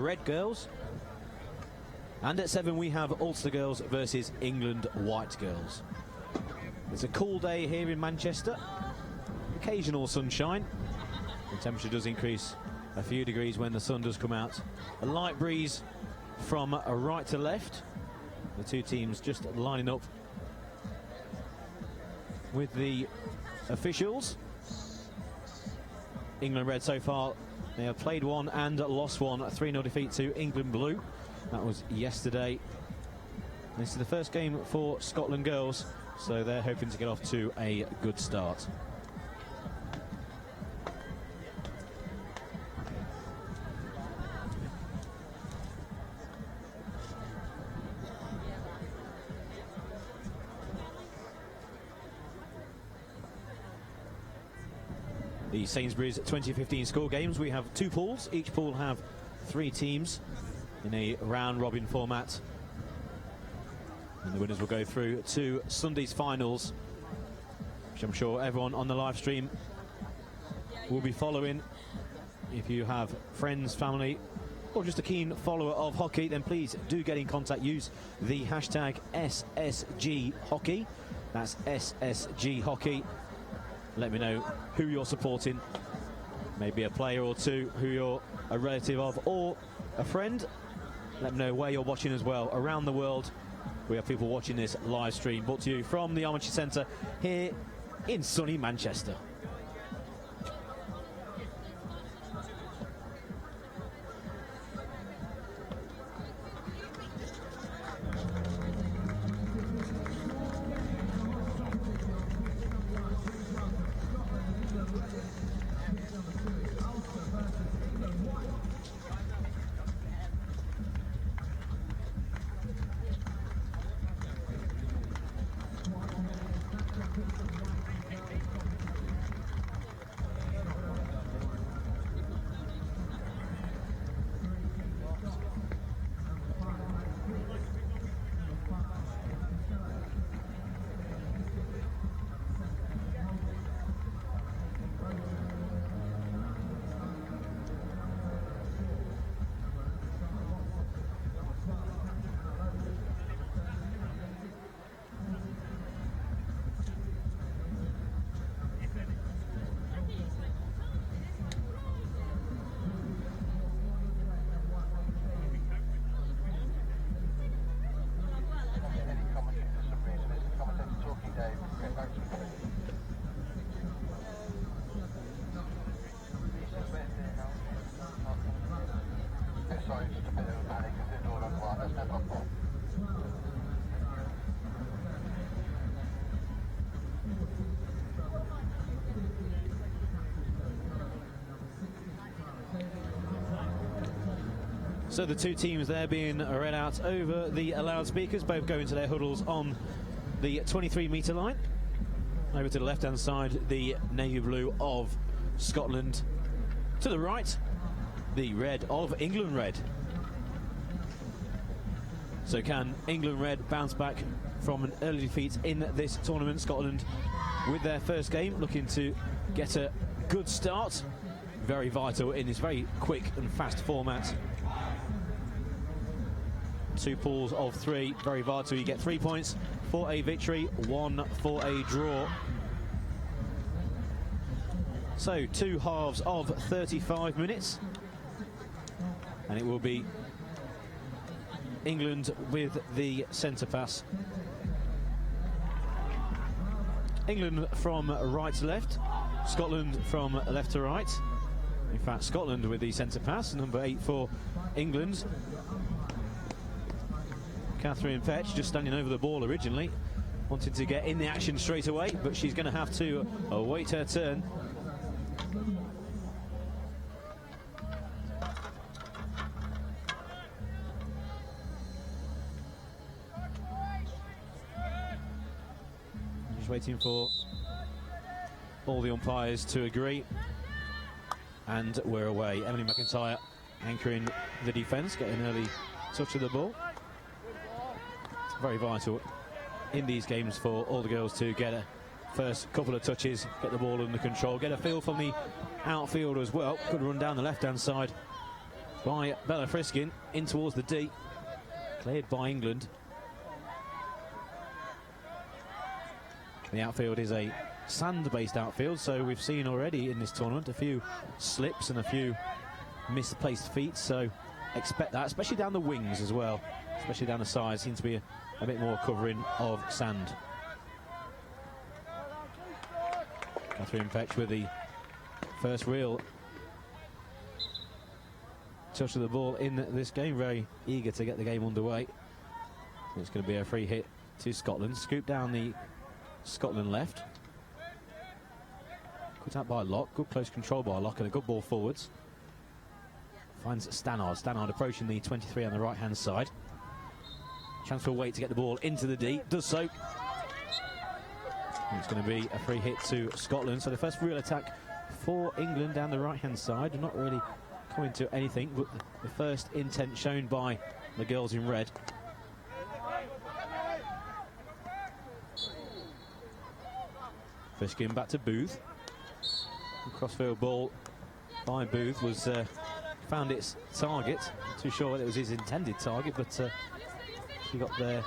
Red girls. And at 7 we have Ulster girls versus England White girls. It's a cool day here in Manchester. Occasional sunshine. The temperature does increase a few degrees when the sun does come out. A light breeze from right to left. The two teams just lining up with the officials. England Red so far, they have played one and lost one. 3-0 defeat to England Blue. That was yesterday. This is the first game for Scotland girls, so they're hoping to get off to a good start. The Sainsbury's 2015 score games, we have 2 pools. Each pool have 3 teams in a round-robin format. And the winners will go through to Sunday's finals, which I'm sure everyone on the live stream will be following. If you have friends, family, or just a keen follower of hockey, then please do get in contact. Use the hashtag SSGHockey. That's SSGHockey. Let me know who you're supporting, maybe a player or two who you're a relative of or a friend. Let me know where you're watching as well. Around the world, we have people watching this live stream, brought to you from the Armature Centre here in sunny Manchester. So the two teams there being read out over the loudspeakers, both going to their huddles on the 23-metre line. Over to the left-hand side, the navy blue of Scotland. To the right, the red of England Red. So can England Red bounce back from an early defeat in this tournament? Scotland with their first game looking to get a good start. Very vital in this very quick and fast format. 2 pools of 3, very vital. You get 3 points for a victory, 1 for a draw. So 2 halves of 35 minutes. And it will be England with the centre pass. England from right to left, Scotland from left to right. In fact, Scotland with the centre pass, number 8 for England. Catherine Fetch just standing over the ball originally, wanted to get in the action straight away, but she's going to have to await her turn. Just waiting for all the umpires to agree, and we're away. Emily McIntyre anchoring the defence, getting an early touch of the ball. Very vital in these games for all the girls to get a first couple of touches, get the ball under control, get a feel from the outfield as well. Good run down the left-hand side by Bella Friskin in towards the D. Cleared by England. The outfield is a sand-based outfield, so we've seen already in this tournament a few slips and a few misplaced feet, so expect that, especially down the wings as well, especially down the sides. Seems to be a bit more covering of sand. Catherine Petch with the first real touch of the ball in this game, very eager to get the game underway. It's going to be a free hit to Scotland. Scoop down the Scotland left. Cut out by Locke, good close control by Locke and a good ball forwards. Finds Stannard. Stannard approaching the 23 on the right hand side. Chance for Waite to get the ball into the D, does so. And it's going to be a free hit to Scotland. So the first real attack for England down the right hand side. Not really coming to anything, but the first intent shown by the girls in red. Fishkin back to Booth. Crossfield ball by Booth was found its target. Not too sure whether it was his intended target, but she got there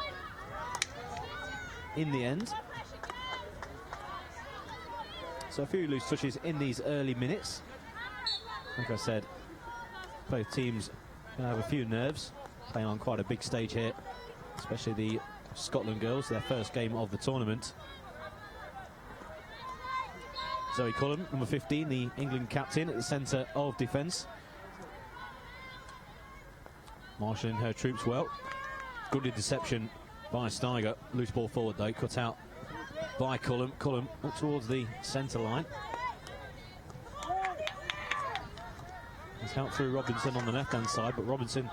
in the end. So a few loose touches in these early minutes. Like I said, both teams going to have a few nerves, playing on quite a big stage here, especially the Scotland girls, their first game of the tournament. Zoe Cullen, number 15, the England captain, at the centre of defence. Marshalling her troops well. Good interception by Steiger. Loose ball forward though, cut out by Cullen. Cullen up towards the centre line. It's helped through Robinson on the left-hand side, but Robinson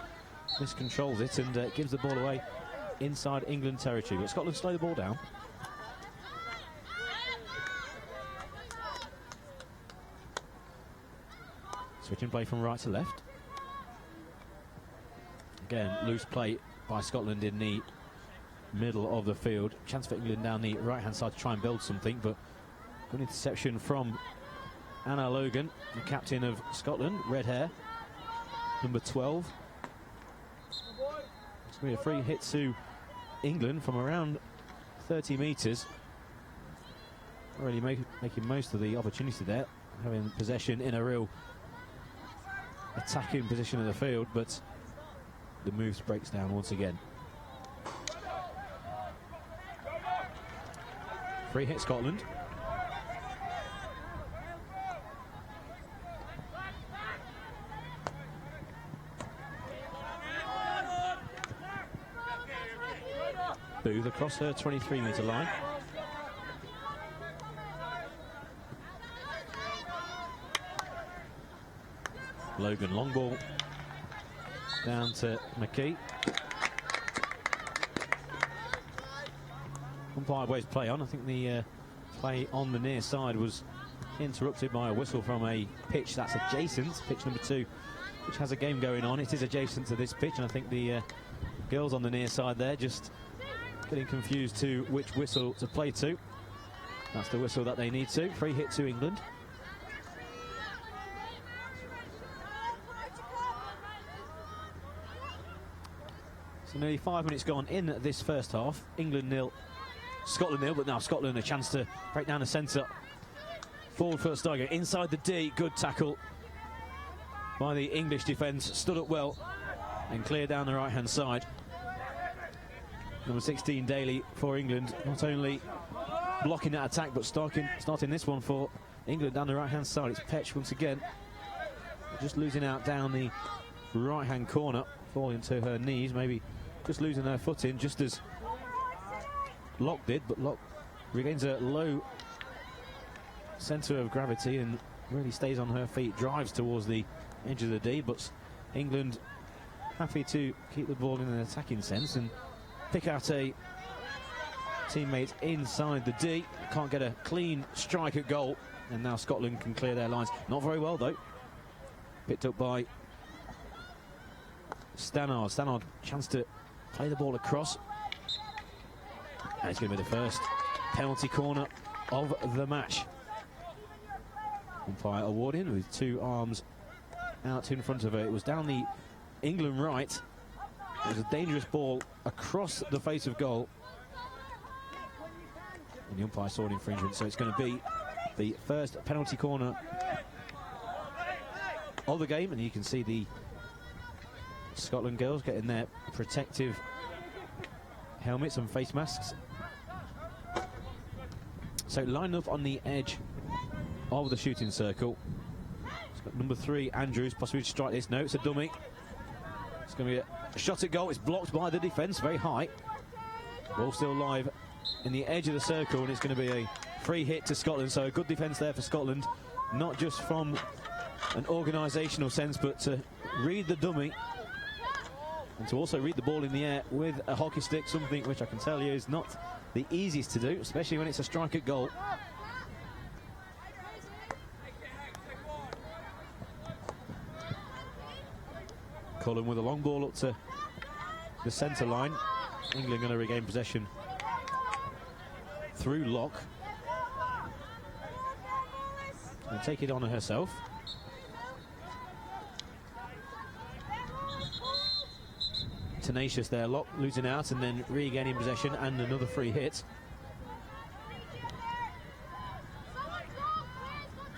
miscontrols it and gives the ball away inside England territory. But Scotland slow the ball down. Switching play from right to left. Again, loose play by Scotland in the middle of the field. Chance for England down the right-hand side to try and build something, but good interception from Anna Logan, the captain of Scotland, red hair, number 12. It's going to be a free hit to England from around 30 metres. Already making most of the opportunity there, having possession in a real attacking position of the field, but the moves breaks down once again. Free hit Scotland. Booth across her 23-metre line. Logan, long ball down to McKee. Umpire waves play on. I think the play on the near side was interrupted by a whistle from a pitch that's adjacent, pitch number 2, which has a game going on. It is adjacent to this pitch, and I think the girls on the near side there just getting confused to which whistle to play to. That's the whistle that they need to. Free hit to England. So nearly 5 minutes gone in this first half. England 0, Scotland 0, but now Scotland a chance to break down the centre. Forward for Steiger, inside the D, good tackle by the English defence. Stood up well and clear down the right-hand side. Number 16, Daly for England, not only blocking that attack, but starting this one for England down the right-hand side. It's Petch once again, just losing out down the right-hand corner, falling to her knees, maybe just losing her footing, just as Locke did, but Locke regains a low centre of gravity and really stays on her feet, drives towards the edge of the D, but England happy to keep the ball in an attacking sense and pick out a teammate inside the D. Can't get a clean strike at goal, and now Scotland can clear their lines. Not very well though. Picked up by Stannard. Stannard chance to play the ball across. And it's going to be the first penalty corner of the match. Umpire awarding with 2 arms out in front of her. It was down the England right. It was a dangerous ball across the face of goal. And the umpire saw an infringement, so it's going to be the first penalty corner of the game. And you can see the Scotland girls getting their protective helmets and face masks. So lined up on the edge of the shooting circle. It's got number 3, Andrews, possibly to strike this. No, it's a dummy. It's going to be a shot at goal. It's blocked by the defence, very high. Ball still live in the edge of the circle, and it's going to be a free hit to Scotland. So a good defence there for Scotland, not just from an organisational sense, but to read the dummy and to also read the ball in the air with a hockey stick, something which I can tell you is not the easiest to do, especially when it's a strike at goal. Cullen with a long ball up to the centre line. England going to regain possession through Locke. And take it on herself. Tenacious there, Locke losing out and then regaining possession, and another free hit.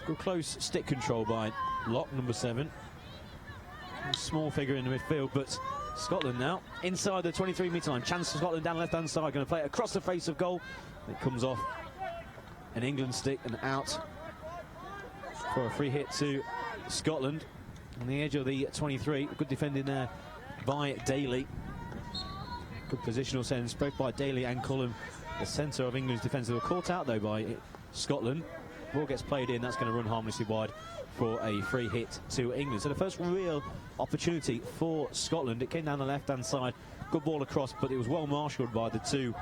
Good close stick control by Locke, number 7. Small figure in the midfield, but Scotland now inside the 23-metre line. Chance for Scotland down the left-hand side, going to play it across the face of goal. It comes off an England stick and out for a free hit to Scotland on the edge of the 23. Good defending there by Daly. Good positional sense both by Daly and Cullen. The centre of England's defence. They were caught out though by Scotland. Ball gets played in, that's going to run harmlessly wide for a free hit to England. So the first real opportunity for Scotland, it came down the left-hand side. Good ball across, but it was well marshalled by the 2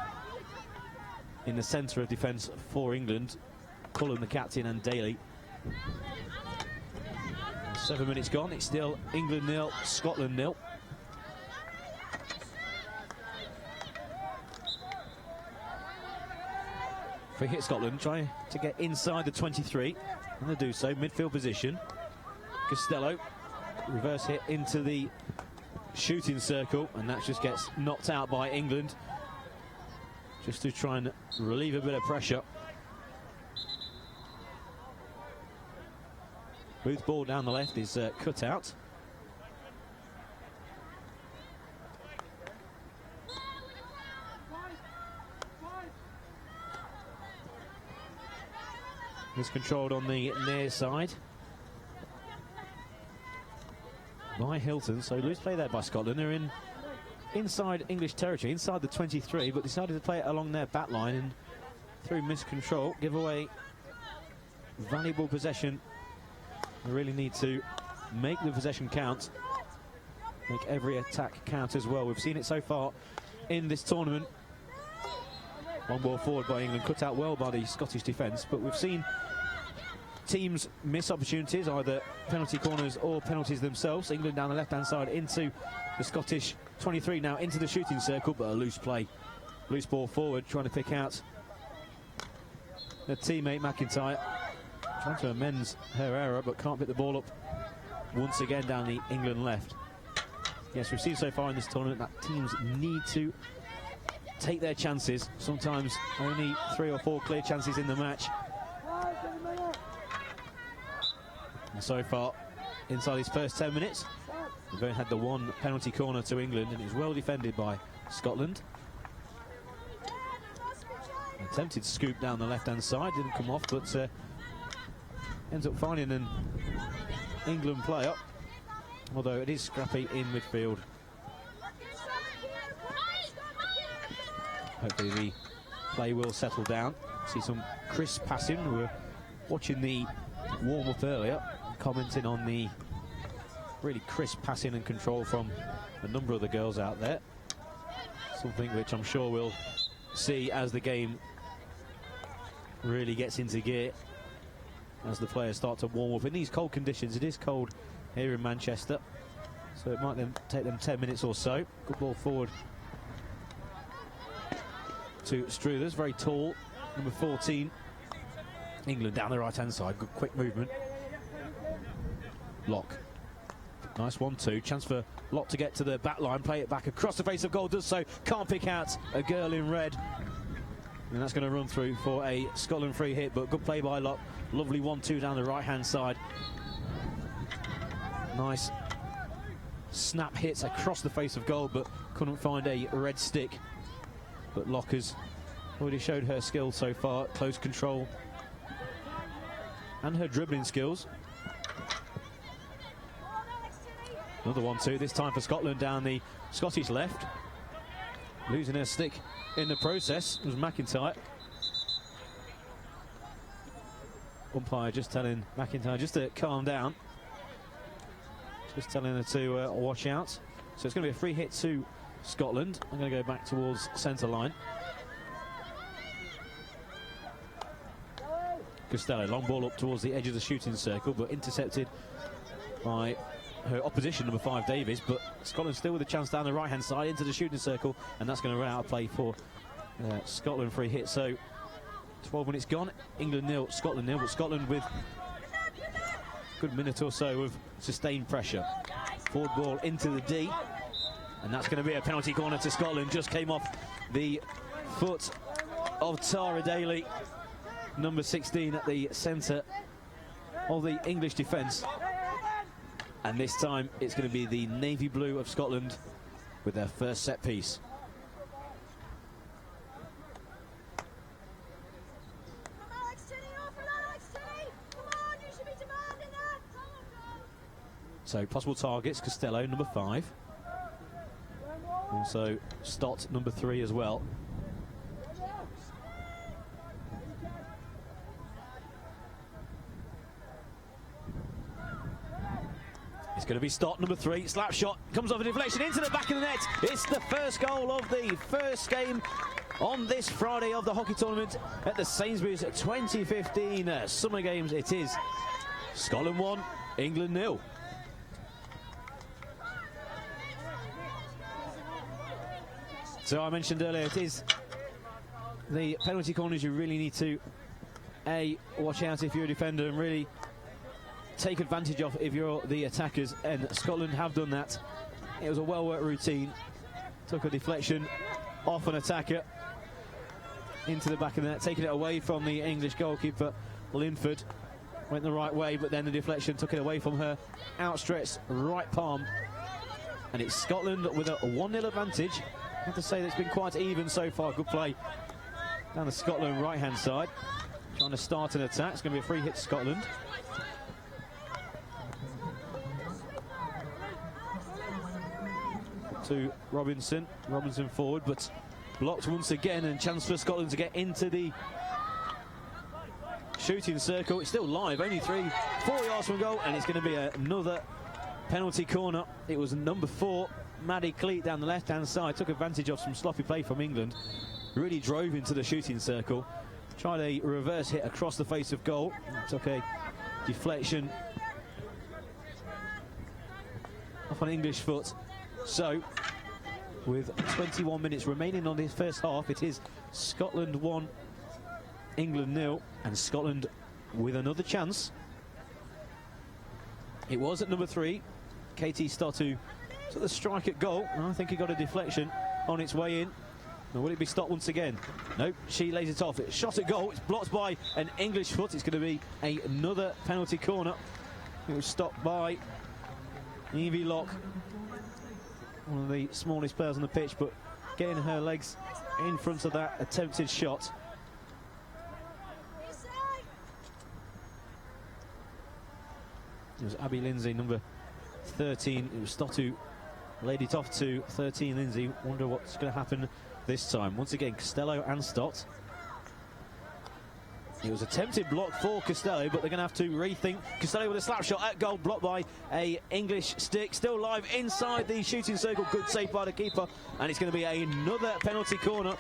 in the centre of defence for England. Cullen, the captain, and Daly. 7 minutes gone, it's still England 0, Scotland 0. Free hit Scotland, trying to get inside the 23, and they do so, midfield position. Costello, reverse hit into the shooting circle, and that just gets knocked out by England, just to try and relieve a bit of pressure. Booth ball down the left is cut out. It's controlled on the near side by Hilton. So loose play there by Scotland. They're inside English territory, inside the 23, but decided to play it along their back line, and through miscontrol give away valuable possession. They really need to make the possession count, make every attack count as well. We've seen it so far in this tournament. One ball forward by England, cut out well by the Scottish defence, but we've seen teams miss opportunities, either penalty corners or penalties themselves. England down the left-hand side into the Scottish 23, now into the shooting circle, but a loose play. Loose ball forward, trying to pick out their teammate McIntyre. Trying to amend her error, but can't pick the ball up once again down the England left. Yes, we've seen so far in this tournament that teams need to take their chances. Sometimes only 3 or 4 clear chances in the match. And so far, inside these first 10 minutes, we've only had the 1 penalty corner to England, and it was well defended by Scotland. An attempted scoop down the left-hand side, didn't come off, but ends up finding an England player, although it is scrappy in midfield. Hopefully the play will settle down. See some crisp passing. We were watching the warm-up earlier, commenting on the really crisp passing and control from a number of the girls out there. Something which I'm sure we'll see as the game really gets into gear, as the players start to warm up in these cold conditions. It is cold here in Manchester, so it might then take them 10 minutes or so. Good ball forward to Struthers, very tall, number 14. England down the right-hand side, good quick movement. Locke Nice 1-2. Chance for Locke to get to the back line. Play it back across the face of goal. Does so. Can't pick out a girl in red. And that's going to run through for a Scotland free hit. But good play by Locke. Lovely 1-2 down the right-hand side. Nice snap hits across the face of goal, but couldn't find a red stick. But Locke has already showed her skill so far. Close control. And her dribbling skills. Another 1-2, this time for Scotland down the Scottish left. Losing her stick in the process was McIntyre. Umpire just telling McIntyre just to calm down. Just telling her to watch out. So it's going to be a free hit to Scotland. I'm going to go back towards centre line. Costello, long ball up towards the edge of the shooting circle, but intercepted by her opposition, number 5 Davies. But Scotland still with a chance down the right-hand side into the shooting circle, and that's going to run out of play for Scotland free hit. So 12 minutes gone, England 0, Scotland 0, but Scotland with a good minute or so of sustained pressure. Forward ball into the D, and that's going to be a penalty corner to Scotland. Just came off the foot of Tara Daly, number 16 at the centre of the English defence. And this time it's going to be the navy blue of Scotland with their first set piece. So possible targets, Costello, number 5. Also Stott, number 3 as well. It's going to be Stott, number 3, slap shot, comes off a deflection into the back of the net. It's the first goal of the first game on this Friday of the hockey tournament at the Sainsbury's 2015 Summer Games. It is Scotland 1, England 0. So I mentioned earlier, it is the penalty corners you really need to watch out if you're a defender and really take advantage of if you're the attackers, and Scotland have done that. It was a well-worked routine. Took a deflection off an attacker into the back of the net, taking it away from the English goalkeeper. Linford went the right way, but then the deflection took it away from her outstretched right palm. And it's Scotland with a 1-0 advantage. I have to say that it's been quite even so far. Good play down the Scotland right-hand side. Trying to start an attack. It's going to be a free hit to Scotland. To Robinson forward, but blocked once again, and chance for Scotland to get into the shooting circle. It's still live, only 4 yards from goal, and it's going to be another penalty corner. It was number 4, Maddie Cleat, down the left-hand side, took advantage of some sloppy play from England, really drove into the shooting circle, tried a reverse hit across the face of goal, took a deflection off an English foot. So, with 21 minutes remaining on this first half, it is Scotland 1, England 0, and Scotland with another chance. It was at number 3, Katie Stott, who took the strike at goal, and I think he got a deflection on its way in. Now, will it be Stott once again? Nope, she lays it off. It's shot at goal, it's blocked by an English foot. It's going to be another penalty corner. It was stopped by Evie Locke, one of the smallest players on the pitch, but getting her legs in front of that attempted shot. It was Abby Lindsay, number 13. It was Stott who laid it off to 13 Lindsay. Wonder what's going to happen this time. Once again, Costello and Stott. It was attempted block for Costello, but they're going to have to rethink. Costello with a slap shot at goal, blocked by a English stick. Still live inside the shooting circle. Good save by the keeper, and it's going to be another penalty corner.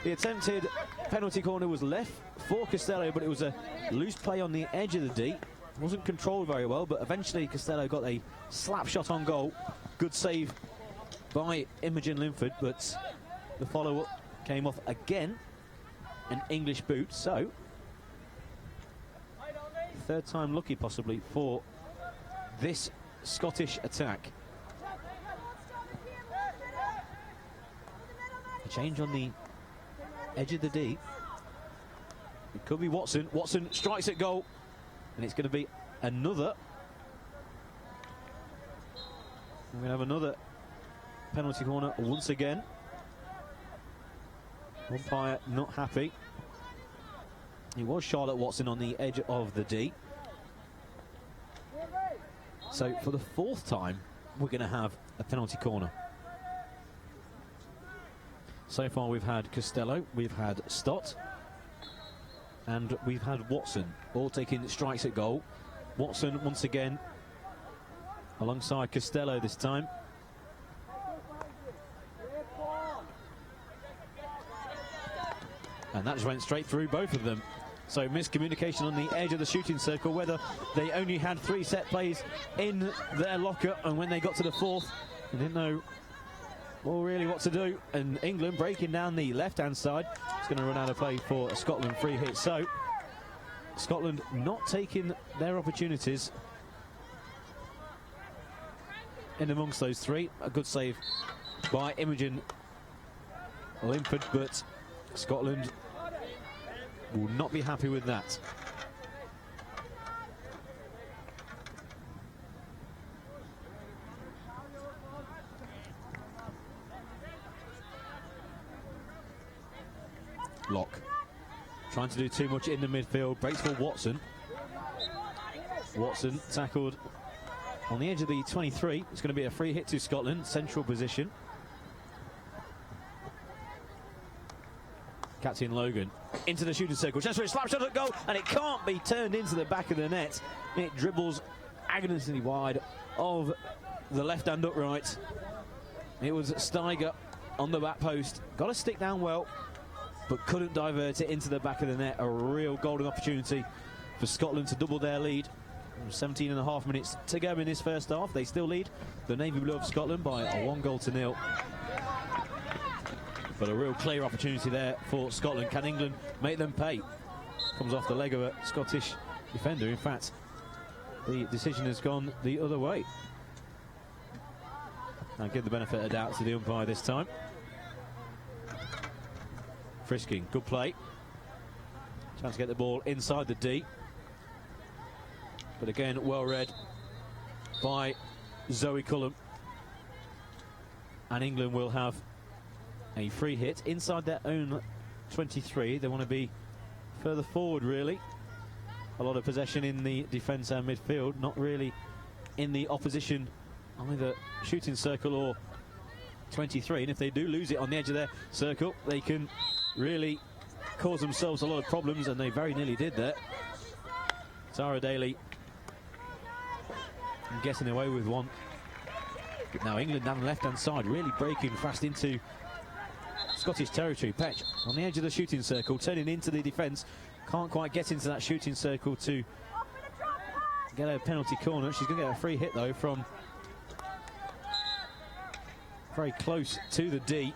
The attempted penalty corner was left for Costello, but it was a loose play on the edge of the D. Wasn't controlled very well, but eventually Costello got a slap shot on goal. Good save by Imogen Linford, but the follow-up came off again. An English boot, so third time lucky possibly for this Scottish attack. A change on the edge of the D. It could be Watson. Watson strikes at goal, and it's going to be another. We're going to have another penalty corner once again. Umpire not happy. It was Charlotte Watson on the edge of the D. So for the fourth time, we're going to have a penalty corner. So far we've had Costello, we've had Stott, and we've had Watson, all taking strikes at goal. Watson once again alongside Costello this time. And that just went straight through both of them. So miscommunication on the edge of the shooting circle, whether they only had 3 set plays in their locker, and when they got to the fourth, they didn't know really what to do. And England breaking down the left-hand side. It's going to run out of play for a Scotland free hit. So Scotland not taking their opportunities in amongst those 3. A good save by Imogen Limpert, but Scotland will not be happy with that. Lock trying to do too much in the midfield, breaks for Watson. Watson tackled on the edge of the 23. It's going to be a free hit to Scotland, central position. Captain Logan into the shooting circle, chance for a slap shot at goal, and it can't be turned into the back of the net. It dribbles agnously wide of the left-hand upright. It was Steiger on the back post, got a stick down well, but couldn't divert it into the back of the net. A real golden opportunity for Scotland to double their lead. 17.5 minutes to go in this first half. They still lead the Navy Blue of Scotland by a 1-0. But a real clear opportunity there for Scotland. Can England make them pay? Comes off the leg of a Scottish defender. In fact, the decision has gone the other way. I'll give the benefit of doubt to the umpire this time. Frisking, good play. Chance to get the ball inside the D. But again, well read by Zoe Cullum. And England will have a free hit inside their own 23. They want to be further forward, really. A lot of possession in the defence and midfield, not really in the opposition, either shooting circle or 23. And if they do lose it on the edge of their circle, they can really cause themselves a lot of problems, and they very nearly did there. Tara Daly getting away with one. Now England down the left-hand side, really breaking fast into Scottish territory. Petch on the edge of the shooting circle, turning into the defence. Can't quite get into that shooting circle to get a penalty corner. She's going to get a free hit, though, from very close to the D.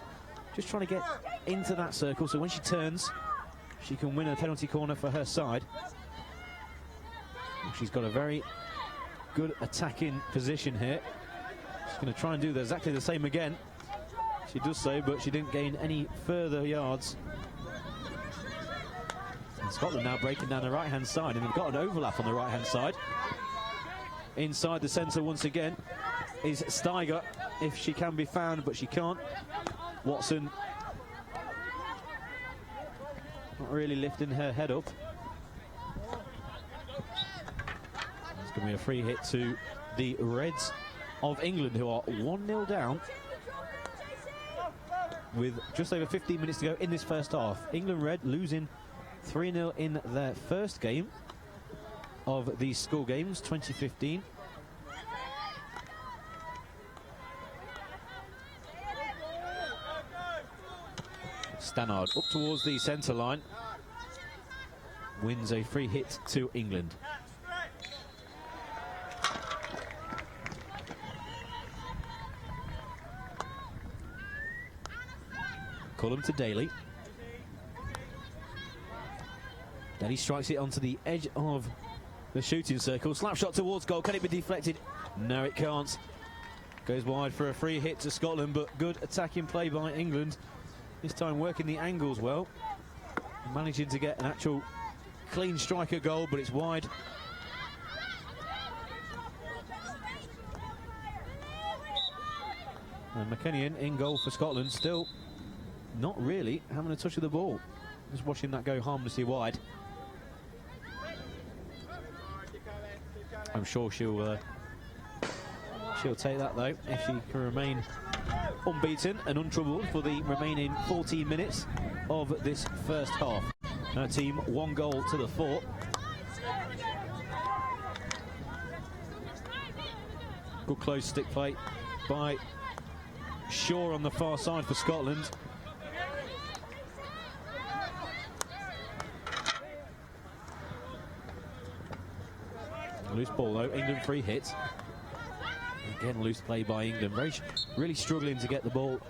Just trying to get into that circle, so when she turns, she can win a penalty corner for her side. She's got a very good attacking position here. She's going to try and do exactly the same again. She does so, but she didn't gain any further yards. And Scotland now breaking down the right-hand side, and they've got an overlap on the right-hand side. Inside the centre once again is Steiger, if she can be found, but she can't. Watson not really lifting her head up. It's going to be a free hit to the Reds of England, who are 1-0 down with just over 15 minutes to go in this first half. England Red losing 3-0 in their first game of these school games 2015. Stannard up towards the centre line, wins a free hit to England. Cullum to Daly. Daly strikes it onto the edge of the shooting circle. Slap shot towards goal. Can it be deflected No, it can't. Goes wide for a free hit to Scotland, but good attacking play by England. This time working the angles well. Managing to get an actual clean striker goal, but it's wide. And McKennion in goal for Scotland, still not really having a touch of the ball. Just watching that go harmlessly wide. I'm sure she'll take that though, if she can remain unbeaten and untroubled for the remaining 14 minutes of this first half. Her team 1 goal to the 4. Good close stick play by Shaw on the far side for Scotland. Loose ball though, England free hit. Again, loose play by England. Really struggling to get the ball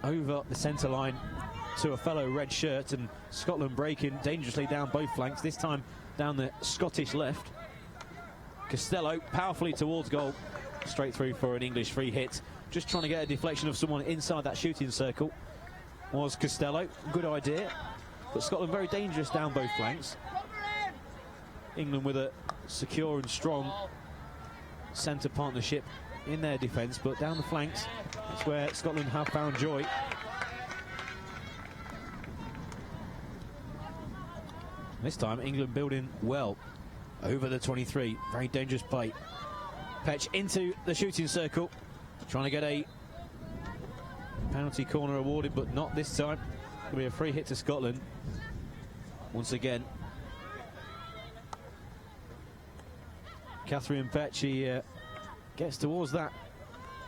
over the centre line to a fellow red shirt, and Scotland breaking dangerously down both flanks, this time down the Scottish left. Costello powerfully towards goal, straight through for an English free hit. Just trying to get a deflection of someone inside that shooting circle was Costello. Good idea, but Scotland very dangerous down both flanks. England with a secure and strong centre partnership in their defence, but down the flanks, that's where Scotland have found joy. This time, England building well over the 23. Very dangerous play. Petch into the shooting circle, trying to get a penalty corner awarded, but not this time. It'll be a free hit to Scotland once again. Catherine Petch, she gets towards that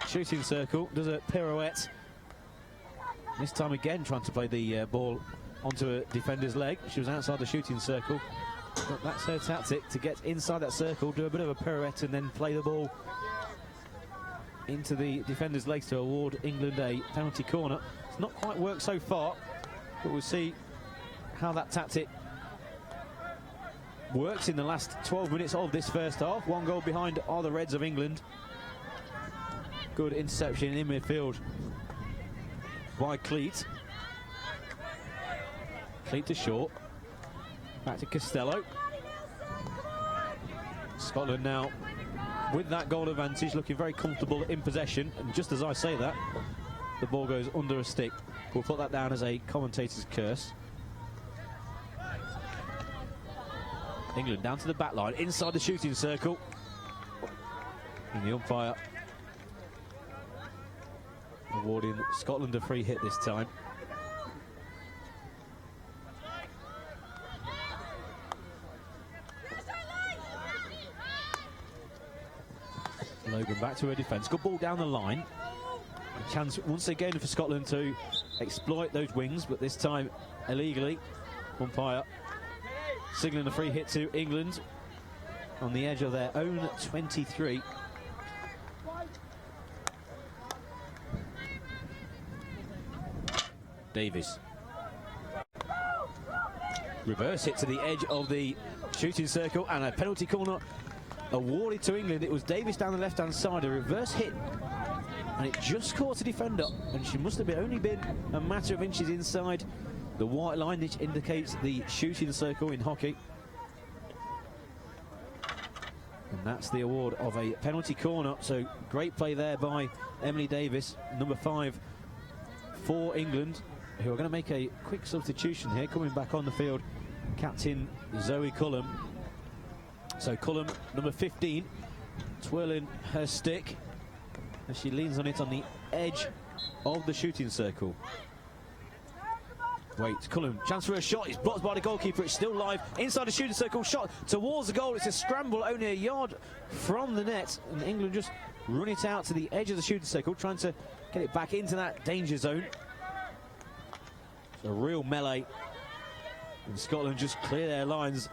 shooting circle, does a pirouette. This time again trying to play the ball onto a defender's leg. She was outside the shooting circle, but that's her tactic, to get inside that circle, do a bit of a pirouette and then play the ball into the defender's legs to award England a penalty corner. It's not quite worked so far, but we'll see how that tactic works in the last 12 minutes of this first half. 1 goal behind are the Reds of England. Good interception in midfield by Cleat. Cleat to Shaw. Back to Costello. Scotland now with that goal advantage, looking very comfortable in possession. And just as I say that, the ball goes under a stick. We'll put that down as a commentator's curse. England down to the back line, inside the shooting circle. And the umpire awarding Scotland a free hit this time. Logan back to her defence. Good ball down the line. A chance once again for Scotland to exploit those wings, but this time illegally. Umpire signalling a free hit to England on the edge of their own 23. Davis. Reverse hit to the edge of the shooting circle, and a penalty corner awarded to England. It was Davis down the left-hand side, a reverse hit, and it just caught a defender, and she must have only been a matter of inches inside the white line, which indicates the shooting circle in hockey. And that's the award of a penalty corner. So great play there by Emily Davis, number 5 for England, who are going to make a quick substitution here. Coming back on the field, captain Zoe Cullum. So Cullum, number 15, twirling her stick as she leans on it on the edge of the shooting circle. Wait, Cullum, chance for a shot. It's blocked by the goalkeeper. It's still live inside the shooting circle. Shot towards the goal. It's a scramble only a yard from the net. And England just run it out to the edge of the shooting circle, trying to get it back into that danger zone. It's a real melee. And Scotland just clear their lines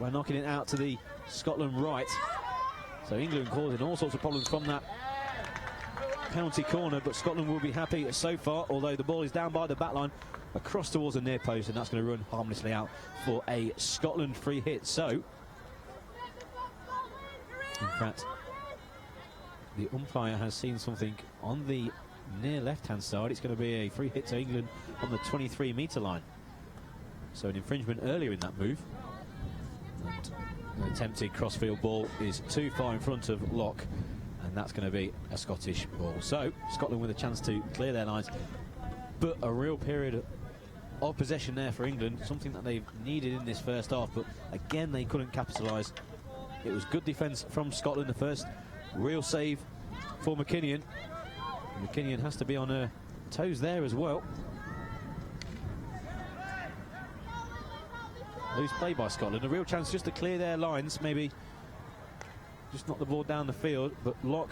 by knocking it out to the Scotland right. So England causing all sorts of problems from that penalty corner, but Scotland will be happy so far, although the ball is down by the back line, across towards the near post, and that's going to run harmlessly out for a Scotland free hit. So, in fact, the umpire has seen something on the near left-hand side. It's going to be a free hit to England on the 23-metre line. So an infringement earlier in that move. And an attempted crossfield ball is too far in front of Locke, and that's going to be a Scottish ball. So Scotland with a chance to clear their lines, but a real period of possession there for England, something that they've needed in this first half, but again they couldn't capitalise. It was good defence from Scotland. The first real save for McKinnon. McKinnon has to be on her toes there as well. Loose play by Scotland, a real chance just to clear their lines, maybe just knock the ball down the field, but Locke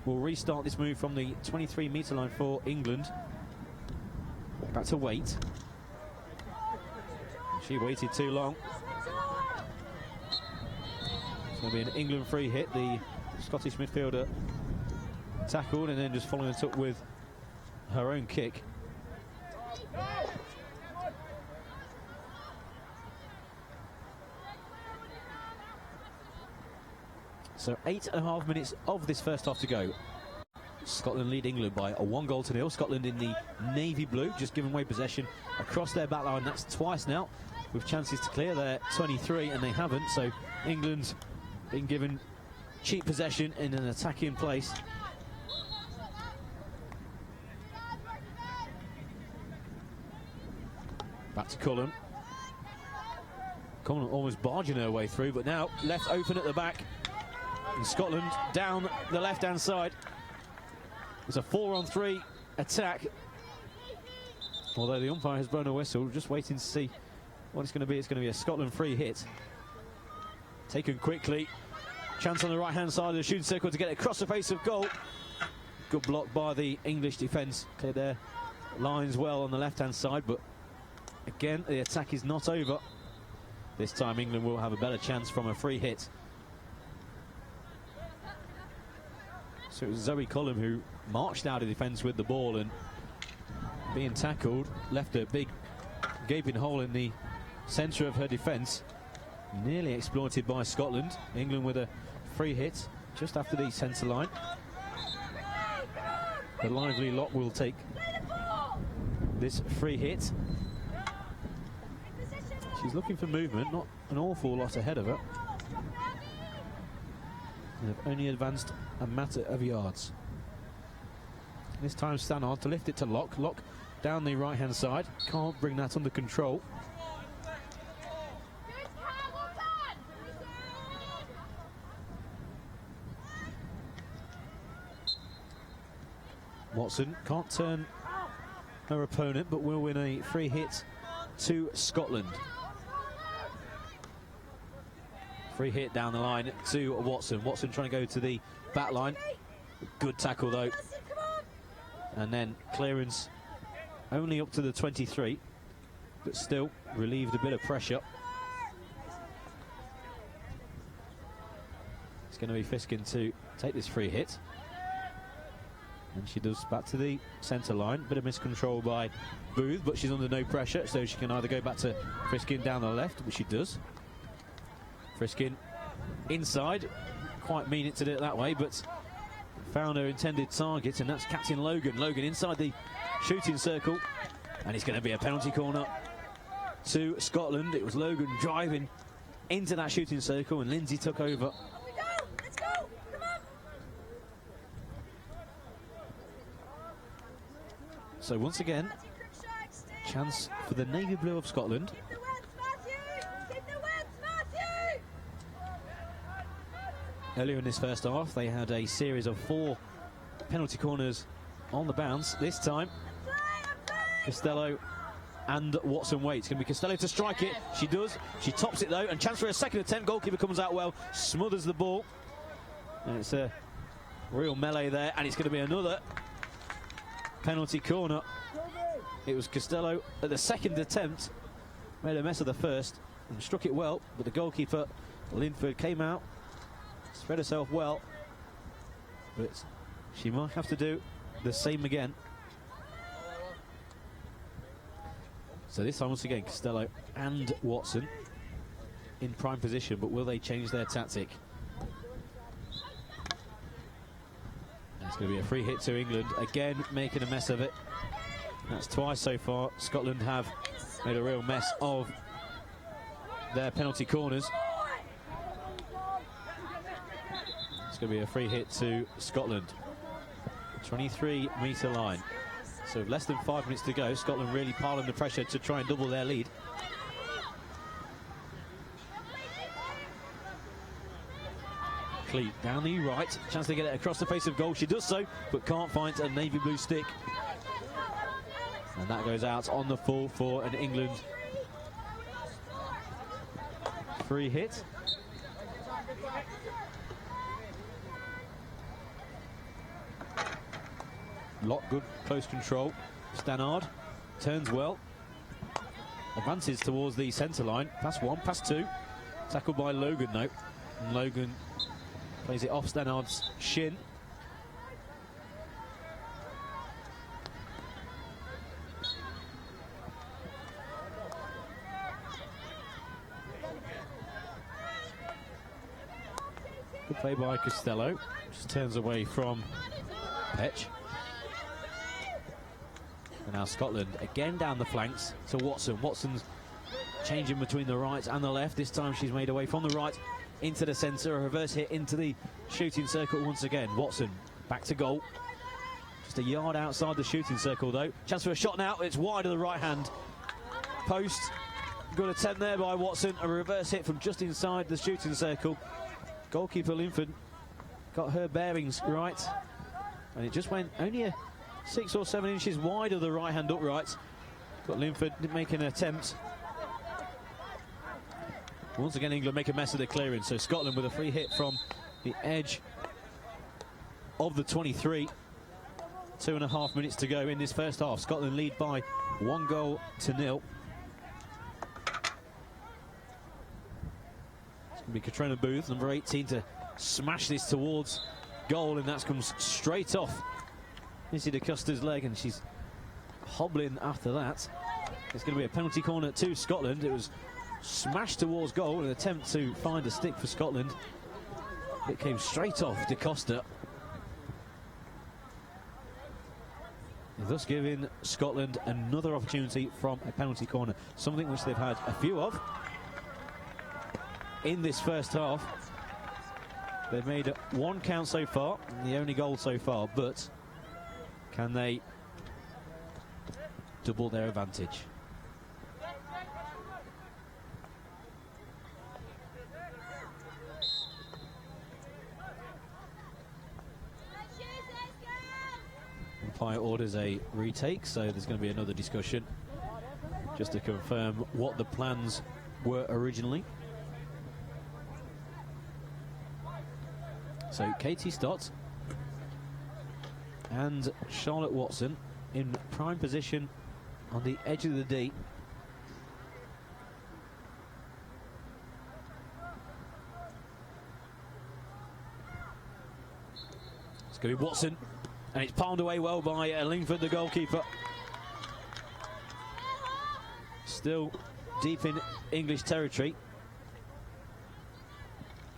will restart this move from the 23-metre line for England. Back to Waite. She waited too long. It's going to be an England free hit. The Scottish midfielder tackled and then just following it up with her own kick. So 8.5 minutes of this first half to go. Scotland lead England by a 1-0. Scotland in the navy blue, just giving away possession across their back line. That's twice now, with chances to clear their 23, and they haven't. So England's been given cheap possession in an attacking place. Back to Cullen. Cullen almost barging her way through, but now left open at the back. And Scotland down the left-hand side. It's a 4-on-3 attack. Although the umpire has blown a whistle, just waiting to see what it's going to be. It's going to be a Scotland free hit. Taken quickly. Chance on the right-hand side of the shooting circle to get it across the face of goal. Good block by the English defence. Cleared their lines well on the left-hand side, but again, the attack is not over. This time England will have a better chance from a free hit. So it was Zoe Cullum who marched out of defence with the ball, and being tackled left a big gaping hole in the centre of her defence. Nearly exploited by Scotland. England with a free hit just after the centre line. The lively Locke will take this free hit. She's looking for movement, not an awful lot ahead of her. They've only advanced a matter of yards. This time Stannard to lift it to Locke. Locke down the right-hand side. Can't bring that under control. Watson can't turn her opponent, but will win a free hit to Scotland. Free hit down the line to Watson. Watson trying to go to the back line. Good tackle though. And then clearance only up to the 23, but still relieved a bit of pressure. It's going to be Fiskin to take this free hit. And she does back to the centre line. Bit of miscontrol by Booth, but she's under no pressure, so she can either go back to Fiskin down the left, which she does. Fiskin inside, quite mean it to do it that way, but found her intended target, and that's Captain Logan. Logan inside the shooting circle, and it's going to be a penalty corner to Scotland. It was Logan driving into that shooting circle, and Lindsay took over. Let's go! Come on! So once again, chance for the navy blue of Scotland. Earlier in this first half, they had a series of 4 penalty corners on the bounce. This time, Costello and Watson Waite. It's going to be Costello to strike it. She does. She tops it though, and chance for a second attempt. Goalkeeper comes out well, smothers the ball. And it's a real melee there, and it's going to be another penalty corner. It was Costello at the second attempt, made a mess of the first, and struck it well, but the goalkeeper, Linford, came out. Spread herself well, but she might have to do the same again. So this time, once again, Costello and Watson in prime position, but will they change their tactic? It's going to be a free hit to England, again making a mess of it. That's twice so far. Scotland have made a real mess of their penalty corners. It's going to be a free hit to Scotland. 23-metre line. So less than 5 minutes to go. Scotland really piling the pressure to try and double their lead. Cleat down the right. Chance to get it across the face of goal. She does so, but can't find a navy blue stick. And that goes out on the full for an England free hit. Lock, good close control. Stannard turns well. Advances towards the centre line. Pass one, pass two. Tackled by Logan though. And Logan plays it off Stannard's shin. Good play by Costello. Just turns away from Petch. And now Scotland again down the flanks to Watson. Watson's changing between the right and the left. This time she's made away from the right into the centre. A reverse hit into the shooting circle once again. Watson back to goal. Just a yard outside the shooting circle though. Chance for a shot now. It's wide of the right hand post. Good attempt there by Watson. A reverse hit from just inside the shooting circle. Goalkeeper Linford got her bearings right. And it just went only a 6 or 7 inches wide of the right hand upright. But Linford didn't make an attempt. Once again England make a mess of the clearance. So Scotland with a free hit from the edge of the 23. 2.5 minutes to go in this first half. Scotland lead by 1-0. It's going to be Katrina Booth, number 18, to smash this towards goal, and that comes straight off Missy DeCosta's leg, and she's hobbling after that. It's going to be a penalty corner to Scotland. It was smashed towards goal, an attempt to find a stick for Scotland. It came straight off DeCosta, thus giving Scotland another opportunity from a penalty corner, something which they've had a few of in this first half. They've made one count so far, the only goal so far, but can they double their advantage? Umpire orders a retake, so there's going to be another discussion just to confirm what the plans were originally. So Katie Stott and Charlotte Watson in prime position on the edge of the D. It's going to be Watson, and it's palmed away well by Lingford, the goalkeeper. Still deep in English territory.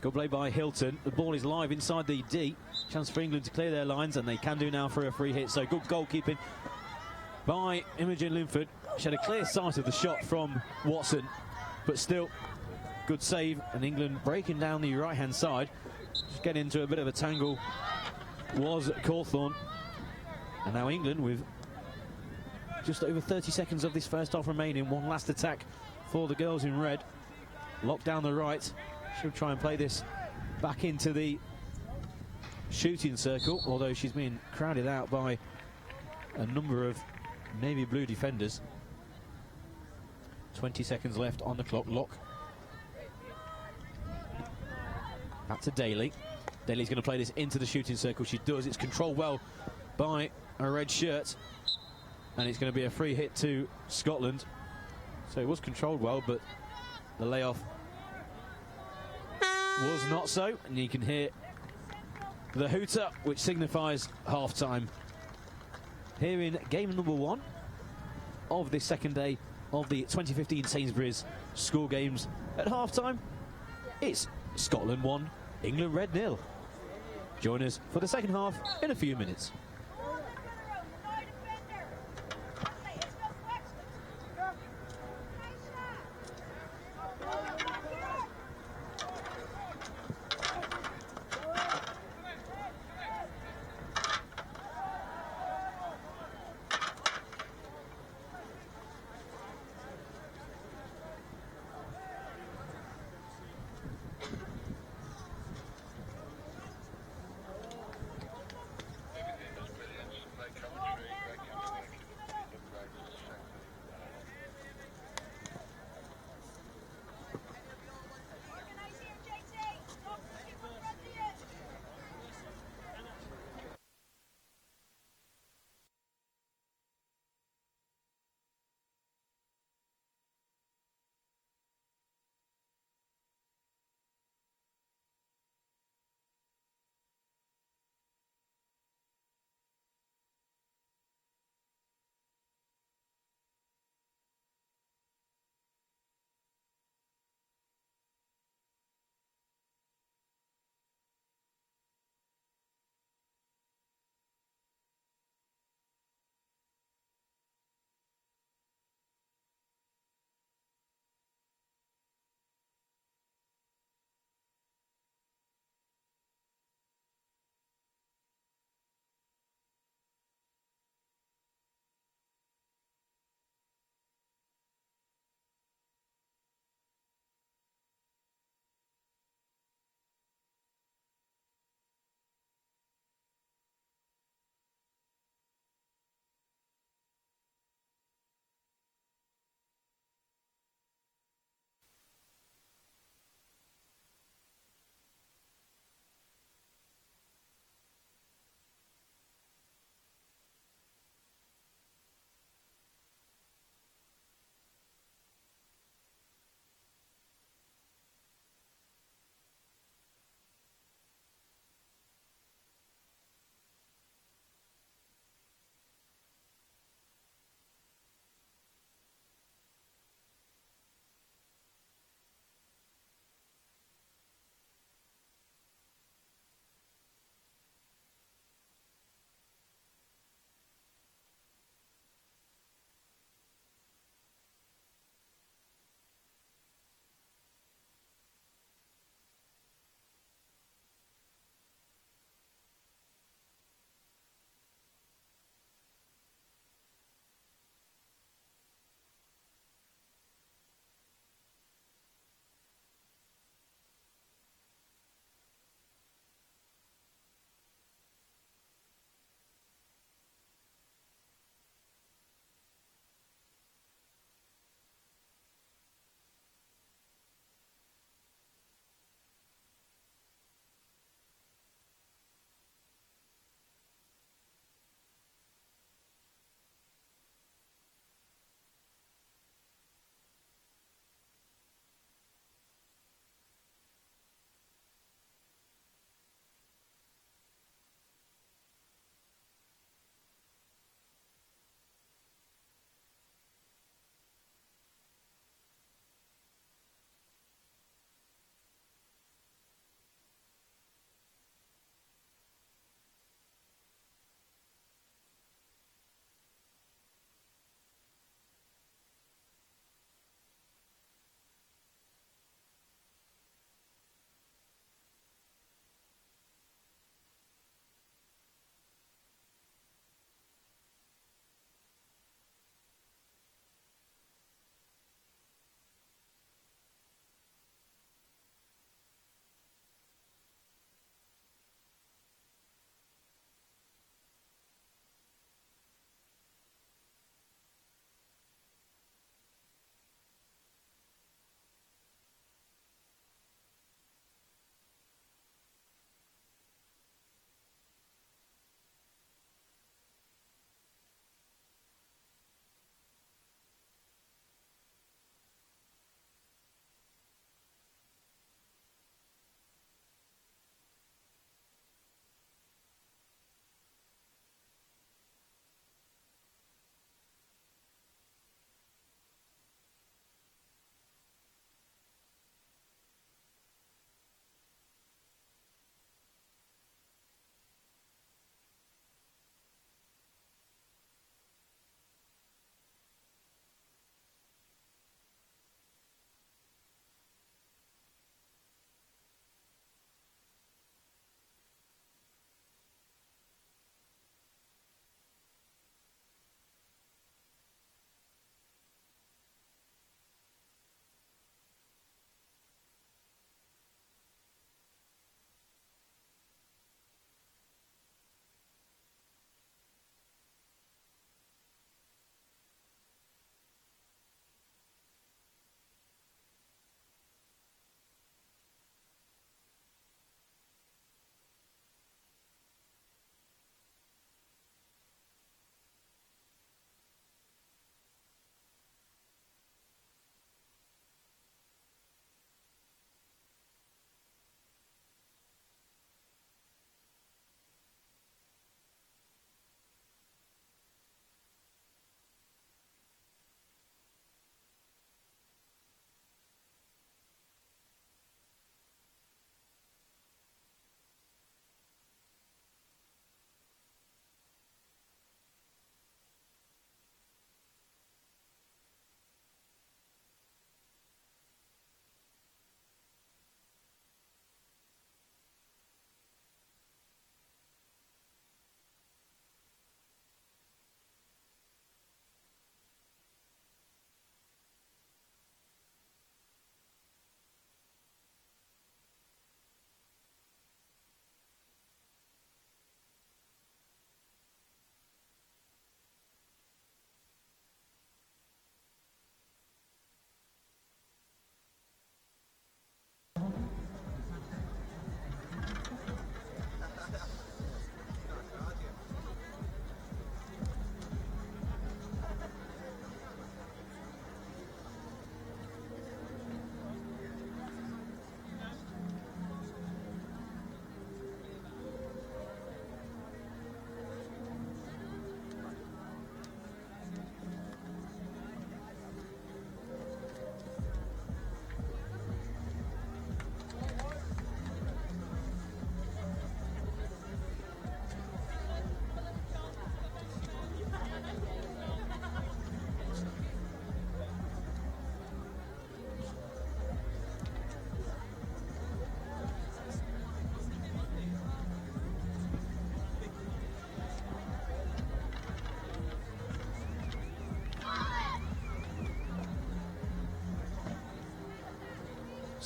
Good play by Hilton. The ball is live inside the D. Chance for England to clear their lines, and they can do now for a free hit. So good goalkeeping by Imogen Linford. She had a clear sight of the shot from Watson, but still good save, and England breaking down the right-hand side. Just getting into a bit of a tangle was Cawthorne. And now England with just over 30 seconds of this first half remaining. One last attack for the girls in red. Locked down the right. She'll try and play this back into the shooting circle, although she's being crowded out by a number of navy blue defenders. 20 seconds left on the clock. Lock. Back to Daly. Daly's going to play this into the shooting circle. She does. It's controlled well by a red shirt, and it's going to be a free hit to Scotland. So it was controlled well, but the layoff was not so, and you can hear the hooter, which signifies half-time. Here in game number 1 of this second day of the 2015 Sainsbury's School Games. At half-time, it's Scotland 1, England red 0. Join us for the second half in a few minutes.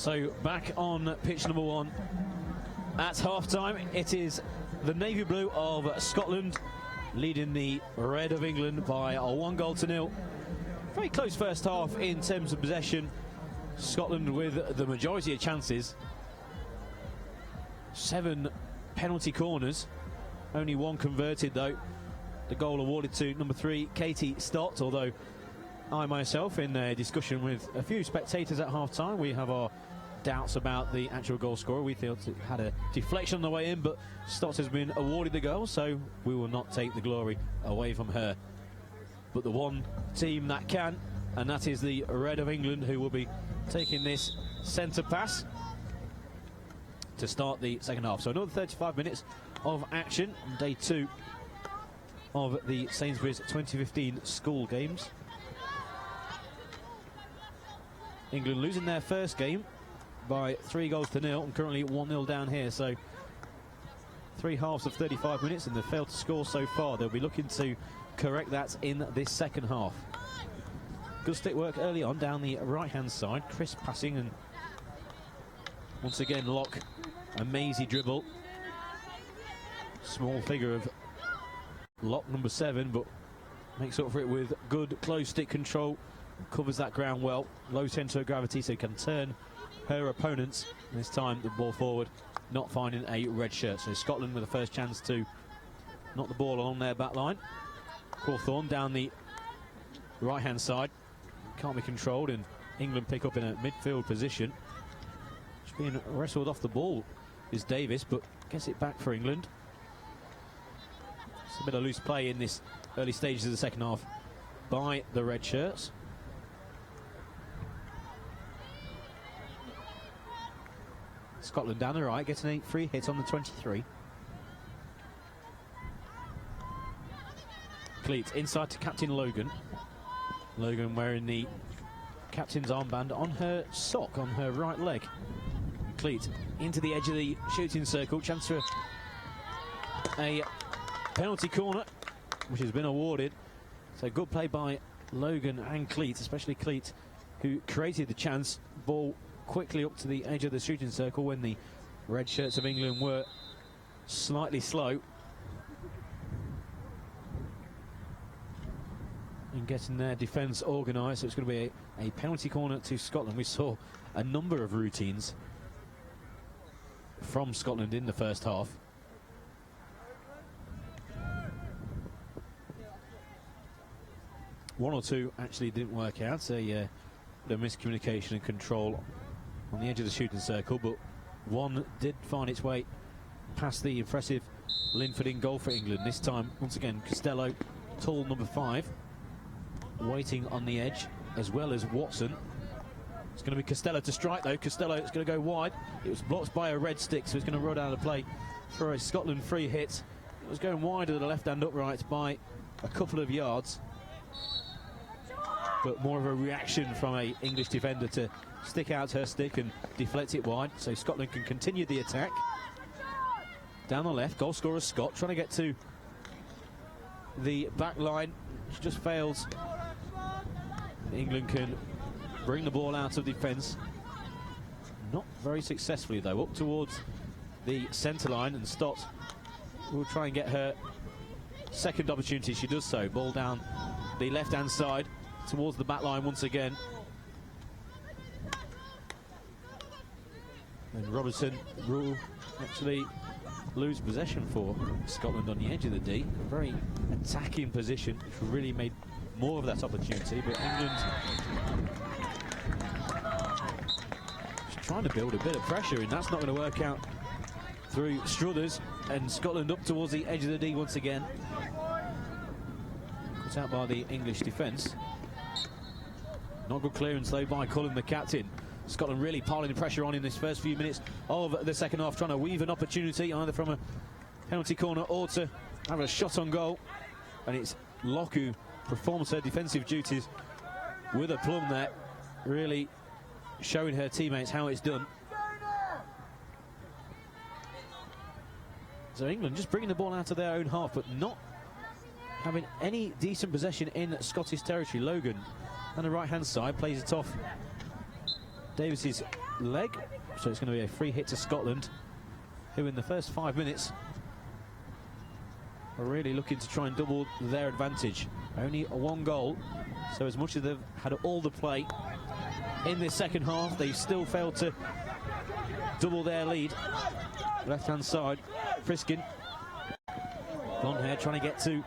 So back on pitch number 1 at half-time. It is the navy blue of Scotland leading the red of England by 1-0. Very close first half in terms of possession. Scotland with the majority of chances. 7 penalty corners, only 1 converted though. The goal awarded to number 3, Katie Stott, although I myself, in a discussion with a few spectators at half-time, we have our doubts about the actual goal scorer. We felt it had a deflection on the way in, but Stott has been awarded the goal, so we will not take the glory away from her. But the one team that can, and that is the red of England, who will be taking this centre pass to start the second half. So another 35 minutes of action on day 2 of the Sainsbury's 2015 school games. England losing their first game by 3-0 and currently 1-0 down here. So 3 halves of 35 minutes and they've failed to score so far. They'll be looking to correct that in this second half. Good stick work early on down the right-hand side. Crisp passing, and once again Locke, a mazy dribble. Small figure of Locke, number 7, but makes up for it with good close stick control. Covers that ground well. Low centre of gravity, so can turn her opponents. And this time the ball forward, not finding a red shirt. So Scotland with the first chance to knock the ball along their back line. Hawthorne down the right-hand side. Can't be controlled, and England pick up in a midfield position. Just being wrestled off the ball is Davis, but gets it back for England. It's a bit of loose play in this early stages of the second half by the red shirts. Scotland down the right, getting a free hit on the 23. Cleat inside to Captain Logan. Logan wearing the captain's armband on her sock, on her right leg. And Cleat into the edge of the shooting circle. Chance for a penalty corner, which has been awarded. So good play by Logan and Cleat, especially Cleat, who created the chance. Ball quickly up to the edge of the shooting circle when the red shirts of England were slightly slow in getting their defence organised. So it's going to be a penalty corner to Scotland. We saw a number of routines from Scotland in the first half. One or two actually didn't work out. A bit of miscommunication and control on the edge of the shooting circle, but one did find its way past the impressive Linford in goal for England. This time, once again, Costello, tall number 5, waiting on the edge, as well as Watson. It's going to be Costello to strike, though. Costello is going to go wide. It was blocked by a red stick, so it's going to run out of play for a Scotland free hit. It was going wide of the left-hand upright by a couple of yards, but more of a reaction from a English defender to stick out her stick and deflect it wide, so Scotland can continue the attack. Down the left, goal scorer Scott trying to get to the back line. She just fails. England can bring the ball out of defence. Not very successfully though, up towards the centre line, and Stott will try and get her second opportunity. She does so. Ball down the left-hand side towards the back line once again. And Robertson will actually lose possession for Scotland on the edge of the D. A very attacking position, which really made more of that opportunity, but England is trying to build a bit of pressure, and that's not going to work out through Struthers, and Scotland up towards the edge of the D once again. Cut out by the English defence. Not good clearance though by Cullen, the captain. Scotland really piling the pressure on in this first few minutes of the second half, trying to weave an opportunity either from a penalty corner or to have a shot on goal. And it's Locke who performs her defensive duties with a plum there, really showing her teammates how it's done. So England just bringing the ball out of their own half, but not having any decent possession in Scottish territory. Logan on the right-hand side plays it off Davis's leg, so it's going to be a free hit to Scotland, who in the first 5 minutes are really looking to try and double their advantage. Only one goal, so as much as they've had all the play in this second half, they've still failed to double their lead. Left-hand side, Friskin. Blonde hair trying to get to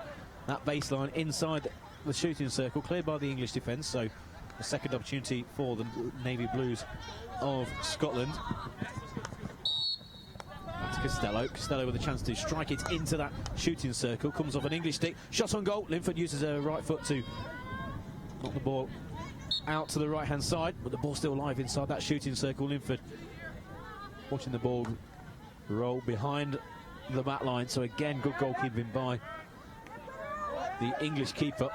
that baseline inside the shooting circle, cleared by the English defence, so a second opportunity for the Navy Blues of Scotland. That's Costello. Costello with a chance to strike it into that shooting circle. Comes off an English stick. Shot on goal. Linford uses her right foot to knock the ball out to the right-hand side, but the ball's still alive inside that shooting circle. Linford watching the ball roll behind the mat line. So again, good goalkeeping by the English keeper.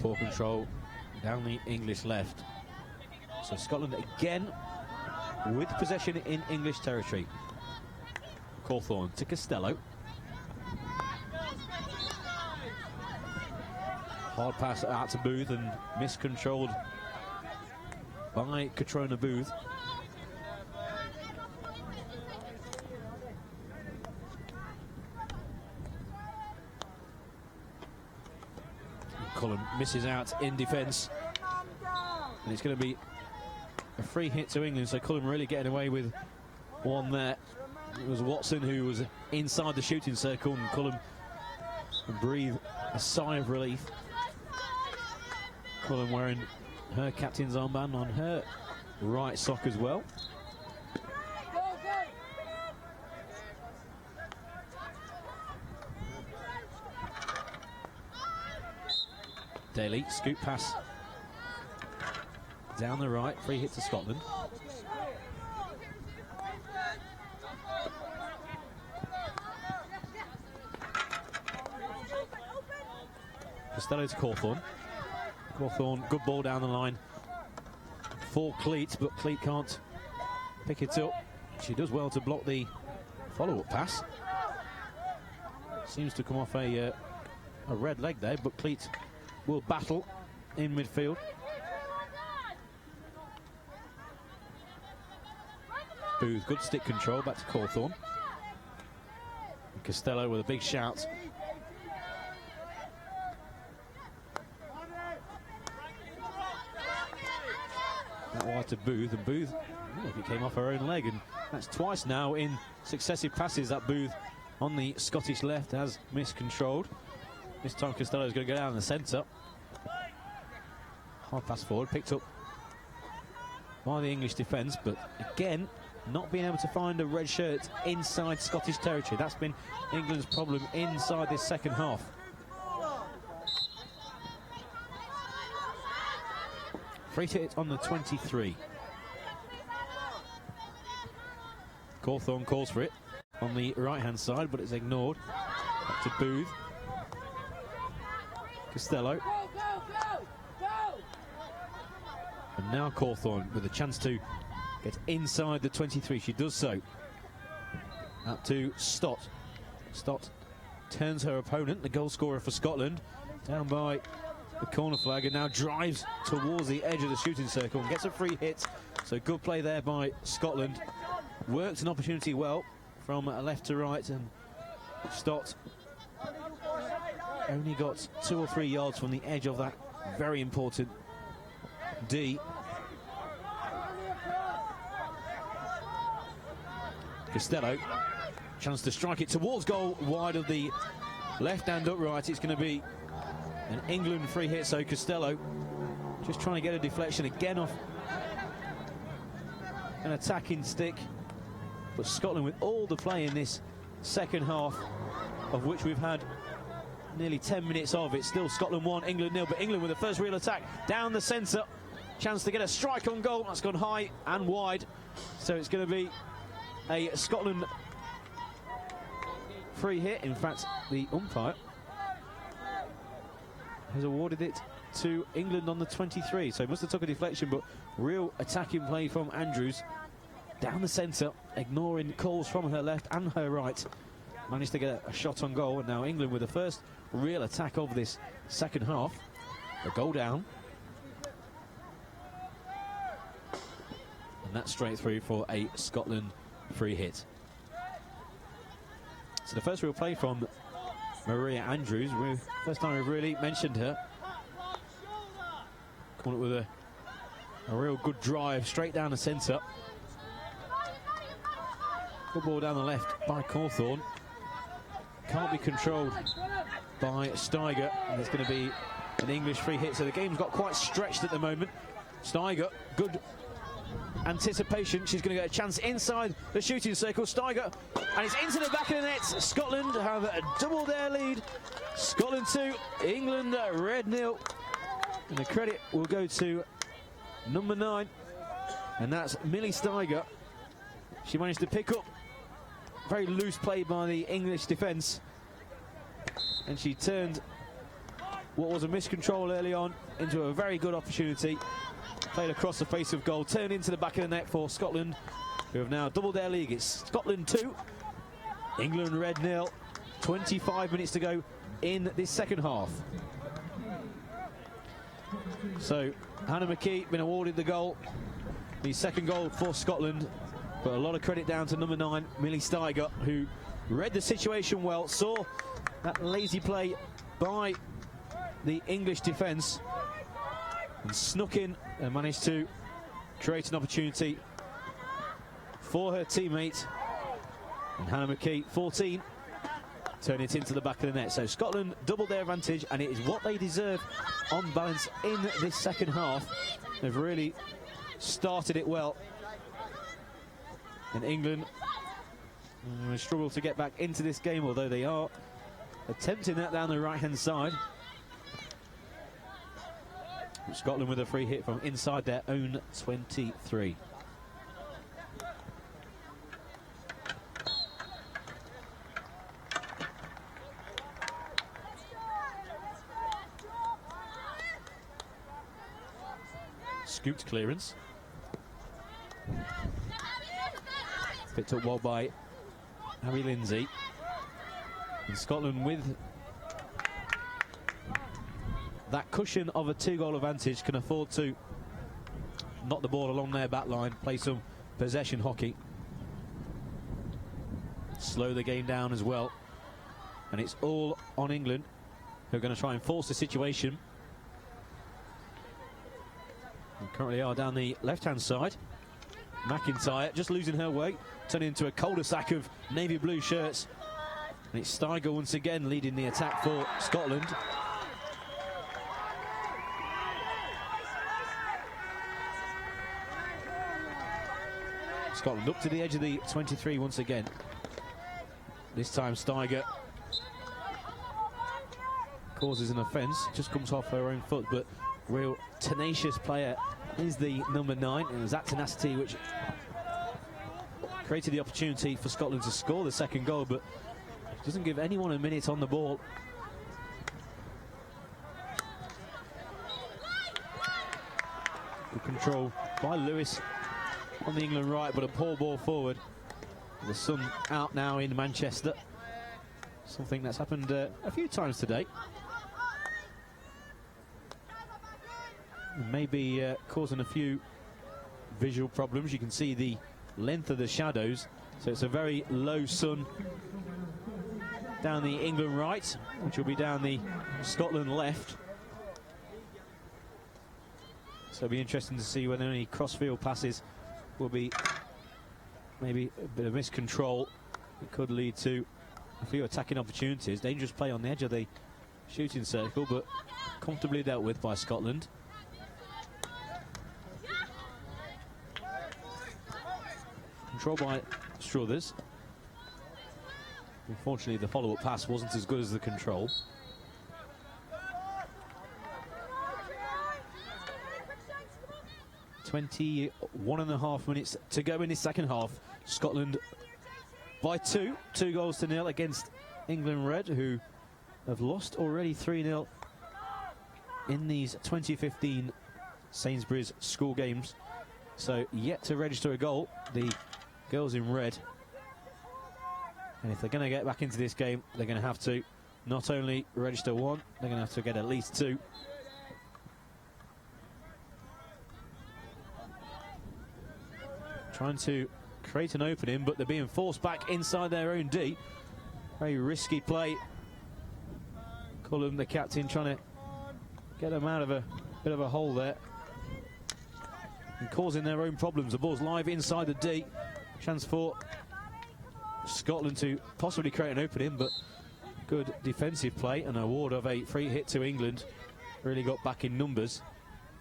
Poor control down the English left. So Scotland again with possession in English territory. Cawthorne to Costello. Hard pass out to Booth and miscontrolled by Katrona Booth. Cullen misses out in defence, and it's going to be a free hit to England. So Cullen really getting away with one there. It was Watson who was inside the shooting circle, and Cullen breathed a sigh of relief. Cullen wearing her captain's armband on her right sock as well. Daly, scoop pass down the right, free hit to Scotland. Costello to Cawthorne. Cawthorne, good ball down the line for Cleat, but Cleat can't pick it up. She does well to block the follow-up pass. Seems to come off a red leg there, but Cleat will battle in midfield. Booth, good stick control, back to Cawthorne. And Costello with a big shout. That wide to Booth, and Booth, look, it came off her own leg, and that's twice now in successive passes that Booth on the Scottish left has miscontrolled. This time Costello is going to go down in the centre. Hard pass forward, picked up by the English defence, but again, not being able to find a red shirt inside Scottish territory. That's been England's problem inside this second half. Free hit on the 23. Cawthorne calls for it on the right-hand side, but it's ignored. Back to Booth. Costello. And now Cawthorne with a chance to get inside the 23. She does so. Up to Stott. Stott turns her opponent, the goal scorer for Scotland, down by the corner flag, and now drives towards the edge of the shooting circle and gets a free hit. So good play there by Scotland. Worked an opportunity well from left to right, and Stott only got 2 or 3 yards from the edge of that very important D. Costello, chance to strike it towards goal, wide of the left and upright. It's going to be an England free hit, so Costello just trying to get a deflection again off an attacking stick. But Scotland with all the play in this second half, of which we've had nearly 10 minutes of. It's still Scotland 1, England 0, but England with the first real attack down the centre. Chance to get a strike on goal. That's gone high and wide. So it's going to be a Scotland free hit. In fact, the umpire has awarded it to England on the 23. So he must have took a deflection, but real attacking play from Andrews down the centre, ignoring calls from her left and her right. managed to get a shot on goal, and now England with the first real attack of this second half. A goal down. And that's straight through for a Scotland free hit. So the first real play from Maria Andrews. First time we've really mentioned her. Coming up with a real good drive straight down the centre. Good ball down the left by Cawthorne. Can't be controlled by Steiger, and it's going to be an English free hit. So the game's got quite stretched at the moment. Steiger, good anticipation. She's going to get a chance inside the shooting circle. Steiger, and it's into the back of the net. Scotland have doubled their lead. Scotland 2, England red 0. And the credit will go to number 9, and that's Millie Steiger. She managed to pick up very loose play by the English defence, and she turned what was a miscontrol early on into a very good opportunity. Played across the face of goal, turned into the back of the net for Scotland, who have now doubled their league. It's Scotland 2, England red 0. 25 minutes to go in this second half. So Hannah McKee been awarded the goal, the second goal for Scotland, but a lot of credit down to number 9, Millie Steiger, who read the situation well, saw that lazy play by the English defence and snuck in and managed to create an opportunity for her teammate. And Hannah McKee, 14, turn it into the back of the net. So Scotland doubled their advantage, and it is what they deserve on balance in this second half. They've really started it well. And England struggle to get back into this game, although they are attempting that down the right-hand side. Scotland with a free hit from inside their own 23. Scooped clearance. Picked up well by Harry Lindsay. And Scotland, with that cushion of a 2-goal advantage, can afford to knock the ball along their back line, play some possession hockey, slow the game down as well. And it's all on England, who are going to try and force the situation. And currently are down the left-hand side. McIntyre just losing her way, turning into a cul-de-sac of navy blue shirts. And it's Steiger once again leading the attack for Scotland. Scotland up to the edge of the 23 once again. This time Steiger causes an offence, just comes off her own foot, but real tenacious player is the number 9, and it was that tenacity which created the opportunity for Scotland to score the second goal, but doesn't give anyone a minute on the ball. Good control by Lewis on the England right, but a poor ball forward. The sun out now in Manchester, something that's happened a few times today. Maybe causing a few visual problems. You can see the length of the shadows, so it's a very low sun down the England right, which will be down the Scotland left. So it'll be interesting to see whether any cross-field passes will be maybe a bit of miscontrol. It could lead to a few attacking opportunities. Dangerous play on the edge of the shooting circle, but comfortably dealt with by Scotland. Controlled by Struthers. Unfortunately, the follow-up pass wasn't as good as the control. .21.5 minutes to go in this second half. Scotland by 2 goals to nil against England Red, who have lost already 3-0 in these 2015 Sainsbury's school games. So yet to register a goal, the girls in red. And if they're going to get back into this game, they're going to have to not only register one, they're going to have to get at least two. Trying to create an opening, but they're being forced back inside their own D. Very risky play. Cullen, the captain, trying to get them out of a bit of a hole there and causing their own problems. The ball's live inside the D. Chance for Scotland to possibly create an opening, but good defensive play and award of a free hit to England. Really got back in numbers,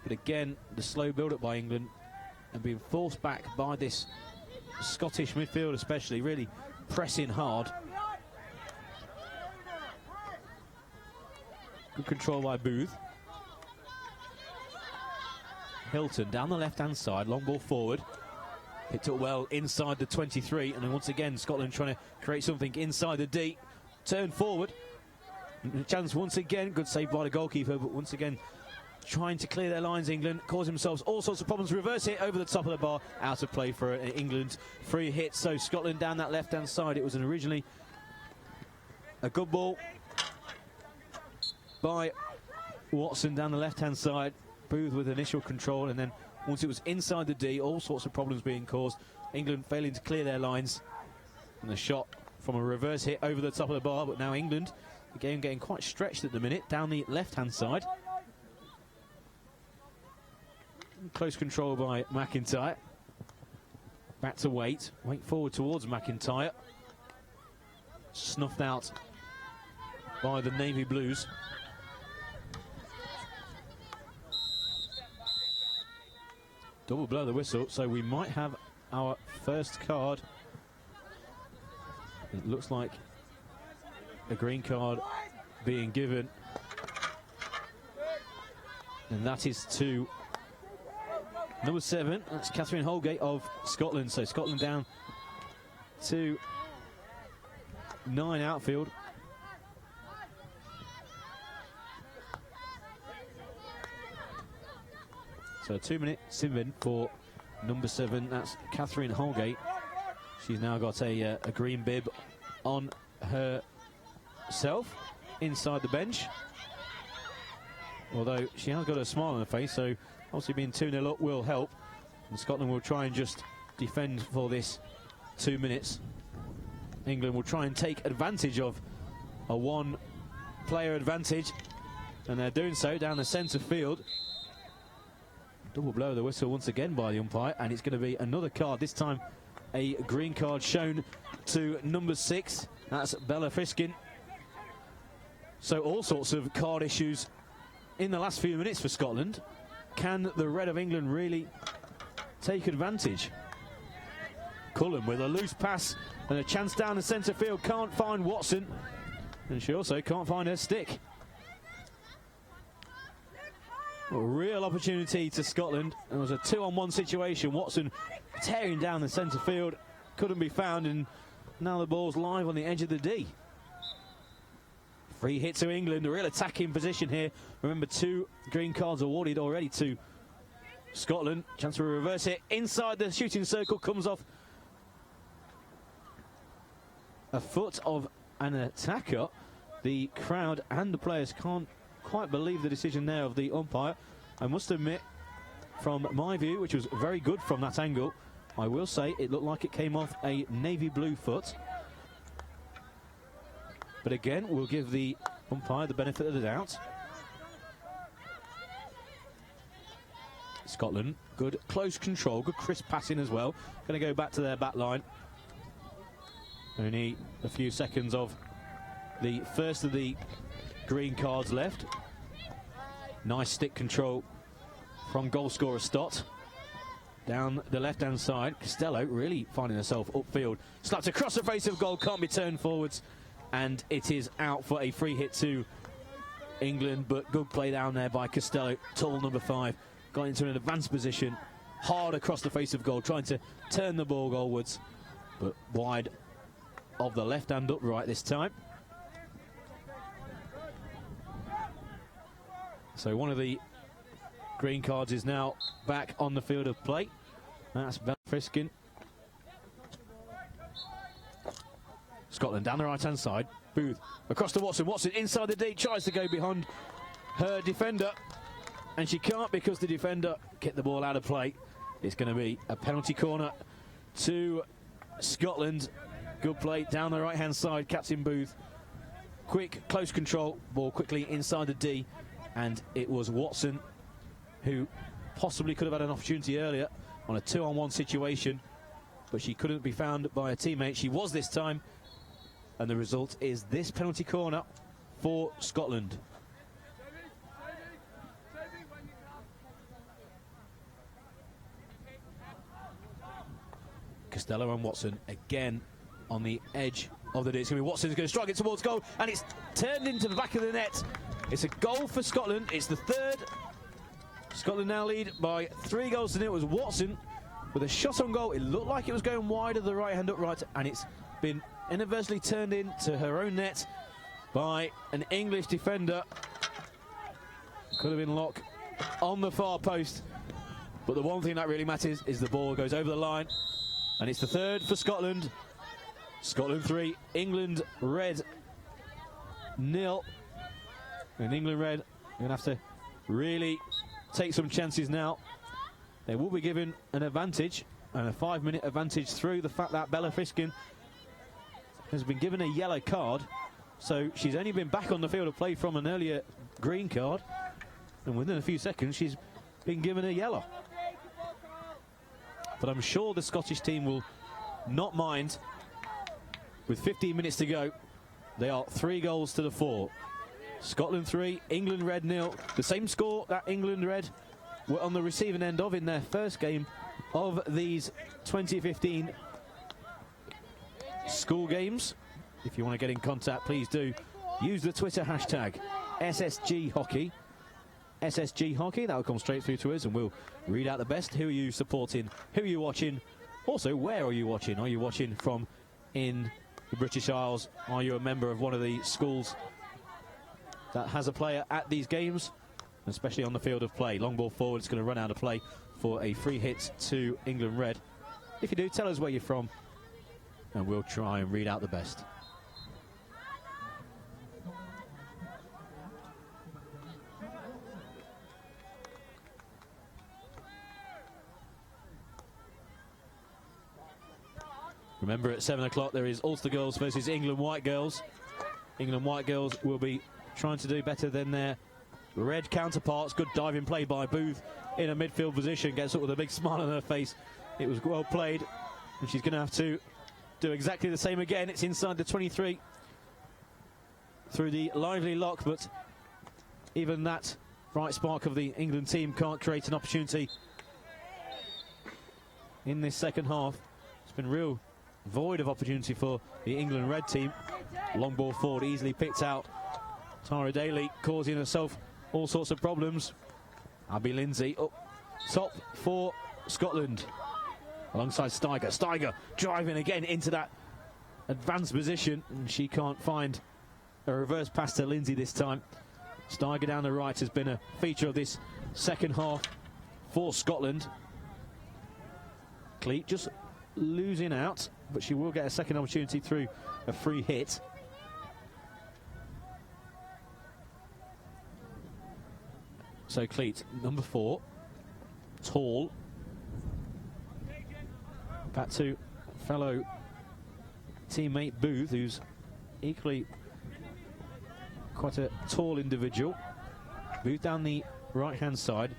but again the slow build-up by England and being forced back by this Scottish midfield, especially really pressing hard. Good control by Booth. Hilton down the left-hand side, long ball forward. Picked up well inside the 23, and then once again Scotland trying to create something inside the D. Turn forward. Chance once again, good save by the goalkeeper, but once again trying to clear their lines. England cause themselves all sorts of problems. Reverse it over the top of the bar, out of play for an England free hit. So Scotland down that left-hand side. It was originally a good ball by Watson down the left-hand side. Booth with initial control, and then once it was inside the D, all sorts of problems being caused. England failing to clear their lines, and the shot from a reverse hit over the top of the bar. But now England, the game getting quite stretched at the minute down the left-hand side. Close control by McIntyre. Back to Waite forward towards McIntyre. Snuffed out by the Navy Blues. Double blow the whistle, so we might have our first card. It looks like a green card being given, and that is to number 7. That's Catherine Holgate of Scotland. So Scotland down to 9 outfield. So a 2-minute sin-bin for number 7. That's Catherine Holgate. She's now got a green bib on herself inside the bench. Although she has got a smile on her face, so obviously being 2-0 up will help. And Scotland will try and just defend for this 2 minutes. England will try and take advantage of a one-player advantage, and they're doing so down the centre field. Double blow of the whistle once again by the umpire, and it's going to be another card. This time a green card shown to number 6. That's Bella Friskin. So all sorts of card issues in the last few minutes for Scotland. Can the Red of England really take advantage? Cullen with a loose pass and a chance down the centre field. Can't find Watson, and she also can't find her stick. A real opportunity to Scotland. It was a 2-on-1 situation. Watson tearing down the centre field, couldn't be found, and now the ball's live on the edge of the D. Free hit to England, a real attacking position here. Remember, 2 green cards awarded already to Scotland. Chance to reverse it inside the shooting circle, comes off a foot of an attacker. The crowd and the players can't quite believe the decision there of the umpire. I must admit, from my view, which was very good from that angle, I will say it looked like it came off a navy blue foot. But again, we'll give the umpire the benefit of the doubt. Scotland, good close control, good crisp passing as well. Going to go back to their back line. Only a few seconds of the first of the green cards left. Nice stick control from goal scorer Stott. Down the left-hand side, Costello really finding herself upfield. Slapped across the face of goal, can't be turned forwards, and it is out for a free hit to England, but good play down there by Costello. Tall number 5, got into an advanced position, hard across the face of goal, trying to turn the ball goalwards, but wide of the left-hand upright this time. So one of the green cards is now back on the field of play. That's Bella Friskin. Scotland down the right-hand side. Booth across to Watson. Watson inside the D, tries to go behind her defender, and she can't because the defender kicked the ball out of play. It's going to be a penalty corner to Scotland. Good play down the right-hand side. Captain Booth, quick, close control, ball quickly inside the D, and it was Watson who possibly could have had an opportunity earlier on a 2-on-1 situation, but she couldn't be found by a teammate. She was this time, and the result is this penalty corner for Scotland. Costello and Watson again on the edge of the D. It's going to be Watson who's going to strike it towards goal, and it's turned into the back of the net. It's a goal for Scotland. It's the third. Scotland now lead by 3 goals to 0. It was Watson with a shot on goal. It looked like it was going wide of the right hand upright, and it's been inadvertently turned into her own net by an English defender. Could have been Locke on the far post, but the one thing that really matters is the ball goes over the line, and it's the third for Scotland. Scotland 3, England Red 0. And England Red are going to have to really take some chances now. They will be given an advantage, and a 5-minute advantage through the fact that Bella Friskin has been given a yellow card. So she's only been back on the field of play from an earlier green card, and within a few seconds she's been given a yellow. But I'm sure the Scottish team will not mind. With 15 minutes to go, they are 3 goals to 4. Scotland 3, England Red 0. The same score that England Red were on the receiving end of in their first game of these 2015 school games. If you want to get in contact, please do use the Twitter hashtag SSG Hockey. SSG Hockey, that will come straight through to us, and we'll read out the best. Who are you supporting? Who are you watching? Also, where are you watching? Are you watching from in the British Isles? Are you a member of one of the schools that has a player at these games, especially on the field of play? Long ball forward, it's going to run out of play for a free hit to England Red. If you do, tell us where you're from, and we'll try and read out the best. Remember, at 7 o'clock there is Ulster Girls versus England White Girls. England White Girls will be trying to do better than their red counterparts. Good diving play by Booth in a midfield position. Gets up with a big smile on her face. It was well played, and she's going to have to do exactly the same again. It's inside the 23 through the lively lock, but even that bright spark of the England team can't create an opportunity in this second half. It's been real void of opportunity for the England Red team. Long ball forward, easily picked out. Tara Daly causing herself all sorts of problems. Abby Lindsay up top for Scotland alongside Steiger. Steiger driving again into that advanced position, and she can't find a reverse pass to Lindsay this time. Steiger down the right has been a feature of this second half for Scotland. Cleat just losing out, but she will get a second opportunity through a free hit. So Cleat, number 4, tall. Back to fellow teammate Booth, who's equally quite a tall individual. Booth down the right-hand side.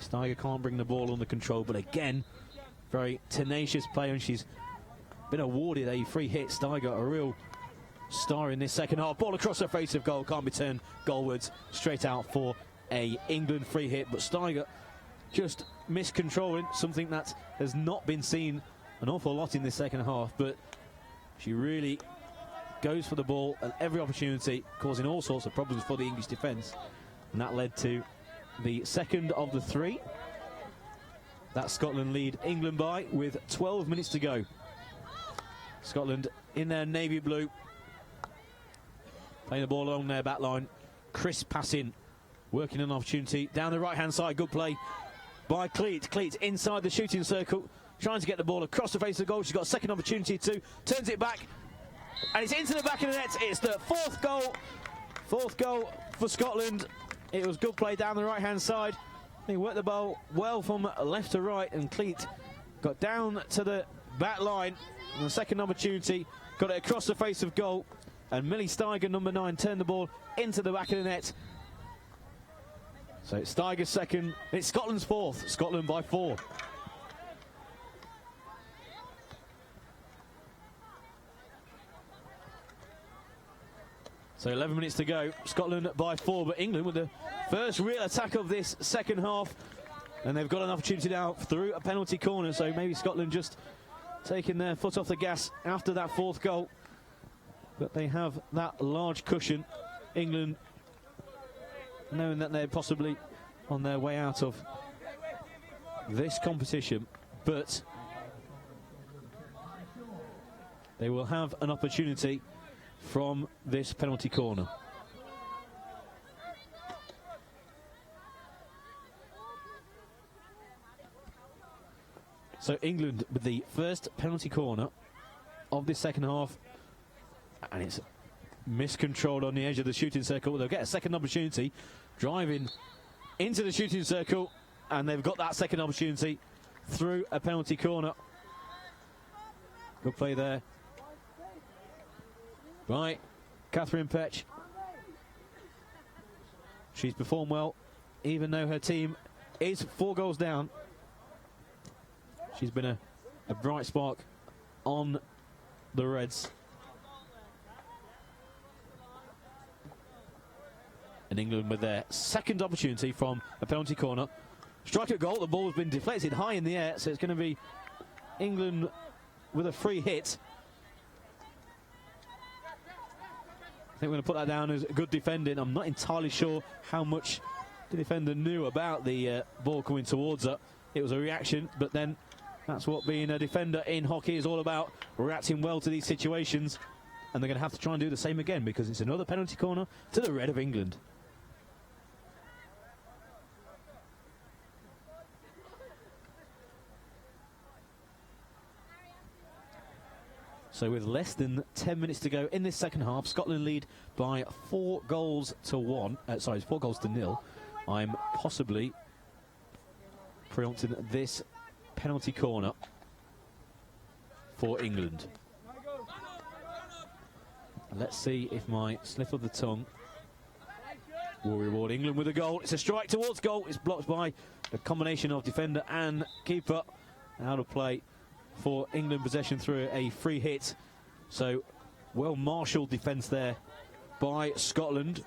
Steiger can't bring the ball under control, but again, very tenacious player, and she's been awarded a free hit. Steiger, a real star in this second half. Ball across her face of goal, can't be turned goalwards. Straight out for a England free hit, but Steiger just miscontrolling, something that has not been seen an awful lot in this second half, but she really goes for the ball at every opportunity, causing all sorts of problems for the English defence, and that led to the second of the 3 that Scotland lead England by with 12 minutes to go. Scotland in their navy blue, playing the ball along their back line. Crisp passing, working an opportunity down the right hand side. Good play by Cleat. Cleat inside the shooting circle, trying to get the ball across the face of the goal. She's got a second opportunity to, turns it back, and it's into the back of the net. It's the fourth goal for Scotland. It was good play down the right-hand side. They worked the ball well from left to right, and Cleat got down to the back line. And the second opportunity, got it across the face of goal, and Millie Steiger, number 9, turned the ball into the back of the net. So it's Steiger's second, it's Scotland's fourth. Scotland by 4. So 11 minutes to go, Scotland by 4, but England with the first real attack of this second half. And they've got an opportunity now through a penalty corner, so maybe Scotland just taking their foot off the gas after that fourth goal. But they have that large cushion. England, knowing that they're possibly on their way out of this competition, but they will have an opportunity from this penalty corner. So England with the first penalty corner of this second half, and it's miscontrolled on the edge of the shooting circle. They'll get a second opportunity, driving into the shooting circle, and they've got that second opportunity through a penalty corner. Good play there by Catherine Petch. She's performed well, even though her team is 4 goals down. She's been a bright spark on the Reds. And England with their second opportunity from a penalty corner. Strike at goal, the ball's been deflected high in the air, so it's going to be England with a free hit. I think we're going to put that down as good defending. I'm not entirely sure how much the defender knew about the ball coming towards her. It was a reaction, but then that's what being a defender in hockey is all about, reacting well to these situations. And they're going to have to try and do the same again, because it's another penalty corner to the Red of England. So with less than 10 minutes to go in this second half, Scotland lead by 4 goals to 1. 4 goals to 0. I'm possibly preempting this penalty corner for England. Let's see if my slip of the tongue will reward England with a goal. It's a strike towards goal. It's blocked by a combination of defender and keeper. Out of play for England, possession through a free hit. So well marshalled defence there by Scotland.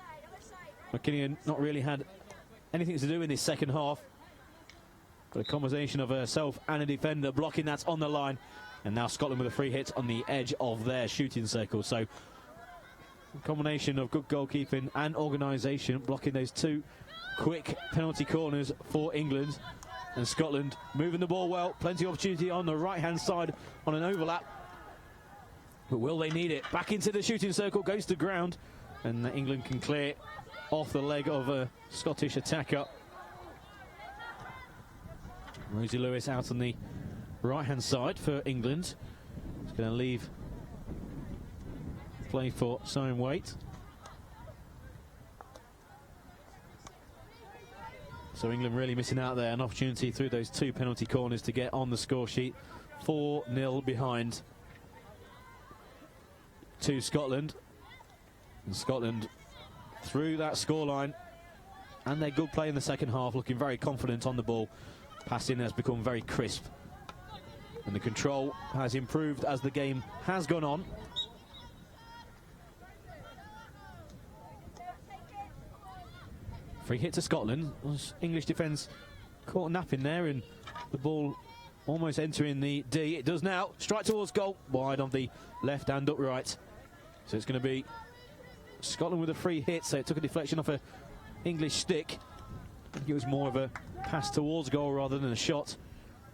McKinnon not really had anything to do in this second half, but a combination of herself and a defender blocking that on the line. And now Scotland with a free hit on the edge of their shooting circle. So a combination of good goalkeeping and organisation blocking those 2 quick penalty corners for England. And Scotland moving the ball well, plenty of opportunity on the right-hand side on an overlap. But will they need it? Back into the shooting circle, goes to ground, and England can clear off the leg of a Scottish attacker. Rosie Lewis out on the right-hand side for England. It's going to leave play for Simon Waite. So England really missing out there, an opportunity through those 2 penalty corners to get on the score sheet. 4-0 behind to Scotland. And Scotland through that scoreline, and their good play in the second half, looking very confident on the ball. Passing has become very crisp, and the control has improved as the game has gone on. Free hit to Scotland. English defence caught napping there, and the ball almost entering the D. It does now. Strike towards goal, wide on the left and upright. So it's going to be Scotland with a free hit. So it took a deflection off a English stick. I think it was more of a pass towards goal rather than a shot.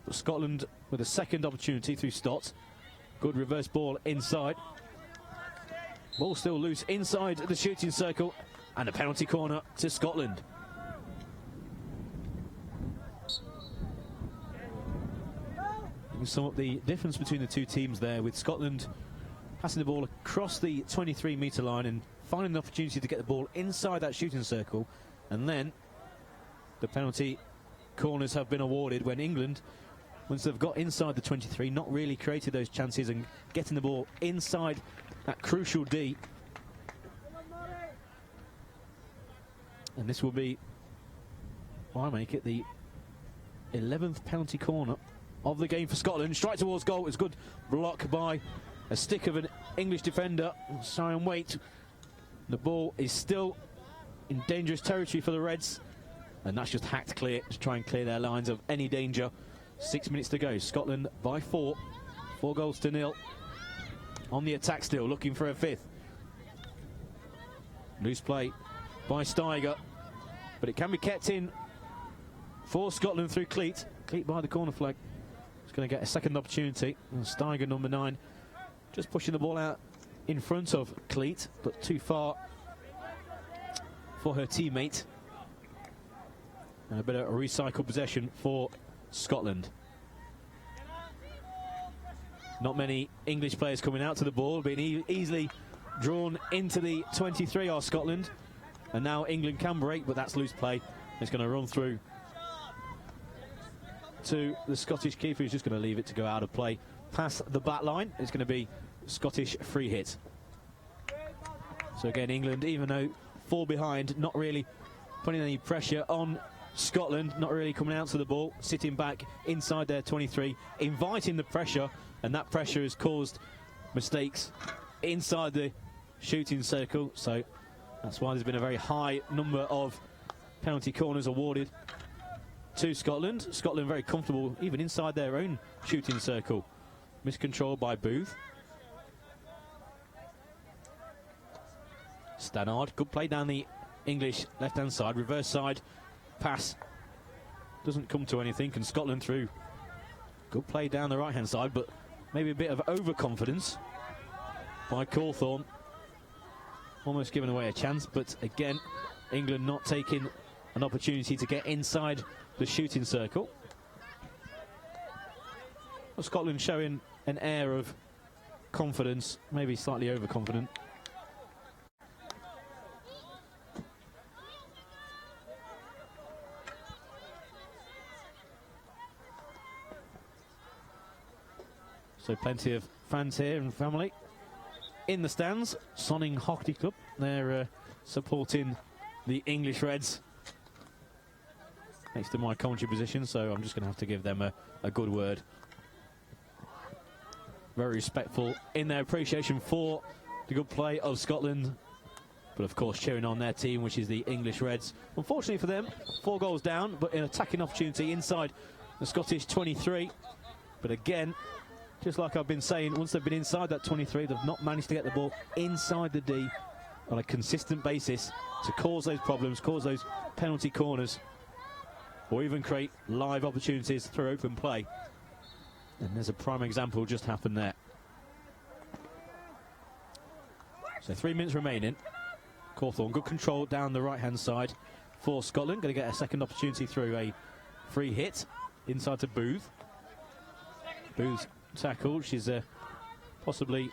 But Scotland with a second opportunity through Stott. Good reverse ball inside. Ball still loose inside the shooting circle. And a penalty corner to Scotland. sum up the difference between the two teams there, with Scotland passing the ball across the 23-metre line and finding an opportunity to get the ball inside that shooting circle, and then the penalty corners have been awarded when England, once they've got inside the 23, not really created those chances and getting the ball inside that crucial D. And this will be, why make it the 11th penalty corner of the game for Scotland. Strike towards goal. It's a good block by a stick of an English defender, Simon Waite. The ball is still in dangerous territory for the Reds, and that's just hacked clear to try and clear their lines of any danger. 6 minutes to go. Scotland by 4 goals to 0. On the attack still, looking for a fifth. Loose play by Steiger, but it can be kept in for Scotland through Cleat. Cleat by the corner flag. He's going to get a second opportunity. And Steiger, number 9, just pushing the ball out in front of Cleat, but too far for her teammate. And a bit of a recycled possession for Scotland. Not many English players coming out to the ball, being easily drawn into the 23 are Scotland. And now England can break, but that's loose play. It's going to run through to the Scottish keeper, who's just going to leave it to go out of play past the back line. It's going to be Scottish free hit. So again, England, even though 4 behind, not really putting any pressure on Scotland, not really coming out to the ball, sitting back inside their 23, inviting the pressure, and that pressure has caused mistakes inside the shooting circle. So that's why there's been a very high number of penalty corners awarded to Scotland. Scotland very comfortable even inside their own shooting circle. Miscontrolled by Booth. Stannard, good play down the English left-hand side, reverse side pass. Doesn't come to anything, and Scotland through. Good play down the right-hand side, but maybe a bit of overconfidence by Cawthorne. Almost giving away a chance, but again, England not taking an opportunity to get inside the shooting circle. Well, Scotland showing an air of confidence, maybe slightly overconfident. So plenty of fans here and family in the stands. Sonning Hockey Club, they're supporting the English Reds next to my commentary position, so I'm just going to have to give them a good word. Very respectful in their appreciation for the good play of Scotland, but of course cheering on their team, which is the English Reds. Unfortunately for them, 4 goals down, but an attacking opportunity inside the Scottish 23. But again, just like I've been saying, once they've been inside that 23, they've not managed to get the ball inside the D on a consistent basis to cause those problems, cause those penalty corners, or even create live opportunities through open play. And there's a prime example just happened there. So 3 minutes remaining. Cawthorne, good control down the right-hand side for Scotland. Going to get a second opportunity through a free hit inside to Booth. Booth's tackle. She's possibly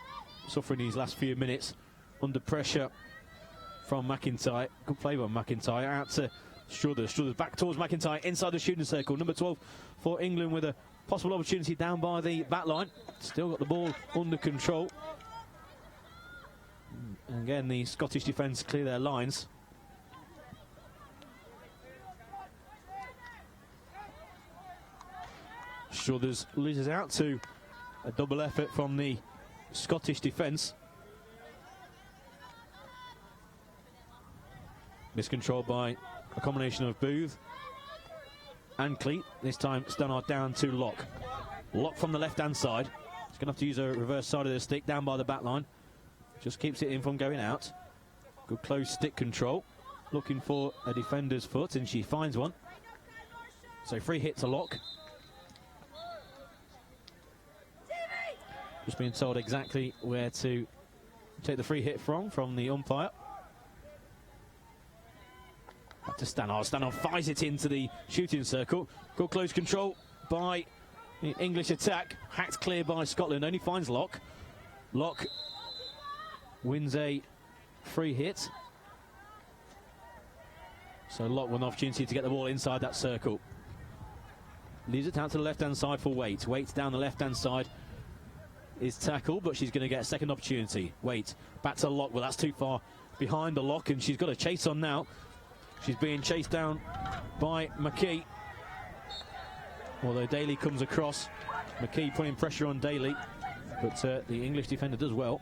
suffering these last few minutes under pressure from McIntyre. Good play by McIntyre. Out to Struthers. Struthers back towards McIntyre inside the shooting circle. Number 12 for England with a possible opportunity down by the back line. Still got the ball under control. And again, the Scottish defence clear their lines. Struthers loses out to a double effort from the Scottish defence. Miscontrolled by a combination of Booth and Cleat. This time Stannard down to Locke. Locke from the left-hand side. He's going to have to use a reverse side of the stick down by the back line. Just keeps it in from going out. Good close stick control. Looking for a defender's foot, and she finds one. So free hit to Locke. Just being told exactly where to take the free hit from the umpire. Back to Stannard. Stannard fires it into the shooting circle. Good close control by The English attack hacked clear by Scotland, only finds Locke. Locke wins a free hit. So Locke with an opportunity to get the ball inside that circle. Leaves it out to the left-hand side for Waite. Waite down the left-hand side is tackled, but she's going to get a second opportunity. Waite back to Locke, well that's too far behind the Locke, and she's got a chase on now. She's being chased down by McKee. Although Daly comes across, McKee putting pressure on Daly, but the English defender does well.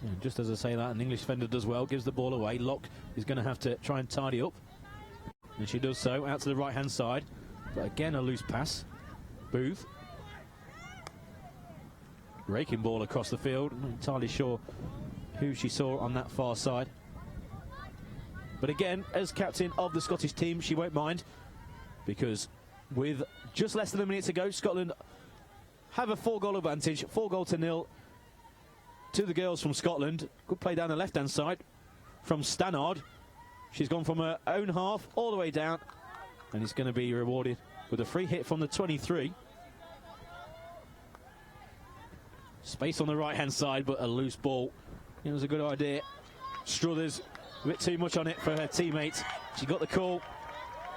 And just as I say that, an English defender does well, gives the ball away. Locke is going to have to try and tidy up, and she does so, out to the right-hand side. But again, a loose pass. Booth. Raking ball across the field. I'm not entirely sure who she saw on that far side. But again, as captain of the Scottish team, she won't mind, because with just less than a minute to go, Scotland have a 4-goal advantage, 4-0 to the girls from Scotland. Good play down the left-hand side from Stannard. She's gone from her own half all the way down, and it's going to be rewarded with a free hit from the 23. Space on the right-hand side, but a loose ball. It was a good idea. Struthers a bit too much on it for her teammate. She got the call,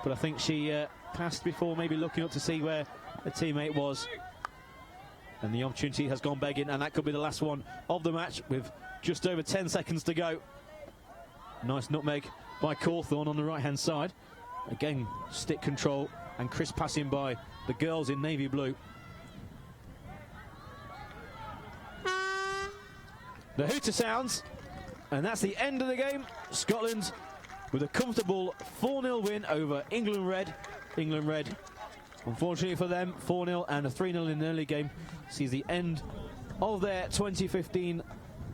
but I think she passed before maybe looking up to see where her teammate was. And the opportunity has gone begging, and that could be the last one of the match with just over 10 seconds to go. Nice nutmeg by Cawthorne on the right-hand side. Again, stick control and crisp passing by the girls in navy blue. The hooter sounds, and that's the end of the game. Scotland with a comfortable 4-0 win over England Red. England Red, unfortunately for them, 4-0 and a 3-0 in the early game sees the end of their 2015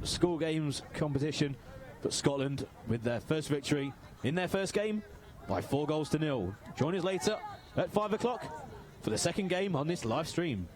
school games competition. But Scotland with their first victory in their first game by 4-0. Join us later at 5 o'clock for the second game on this live stream.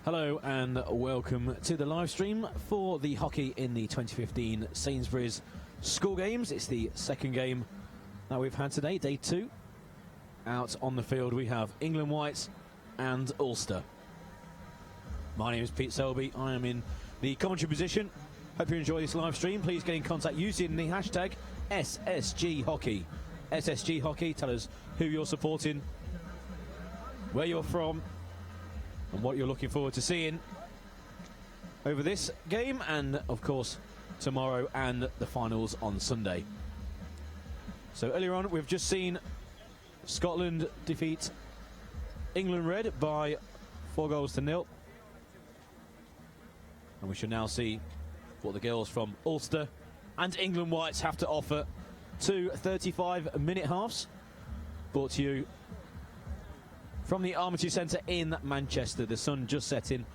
Hello and welcome to the live stream for the hockey in the 2015 Sainsbury's School Games. It's the second game that we've had today, day 2. Out on the field we have England White and Ulster. My name is Pete Selby. I am in the commentary position. Hope you enjoy this live stream. Please get in contact using the hashtag SSGHockey. SSGHockey, tell us who you're supporting, where you're from, and what you're looking forward to seeing over this game, and of course tomorrow and the finals on Sunday. So earlier on we've just seen Scotland defeat England Red by 4-0, and we should now see what the girls from Ulster and England Whites have to offer. 2 35-minute halves brought to you from the Armitage Centre in Manchester. The sun just setting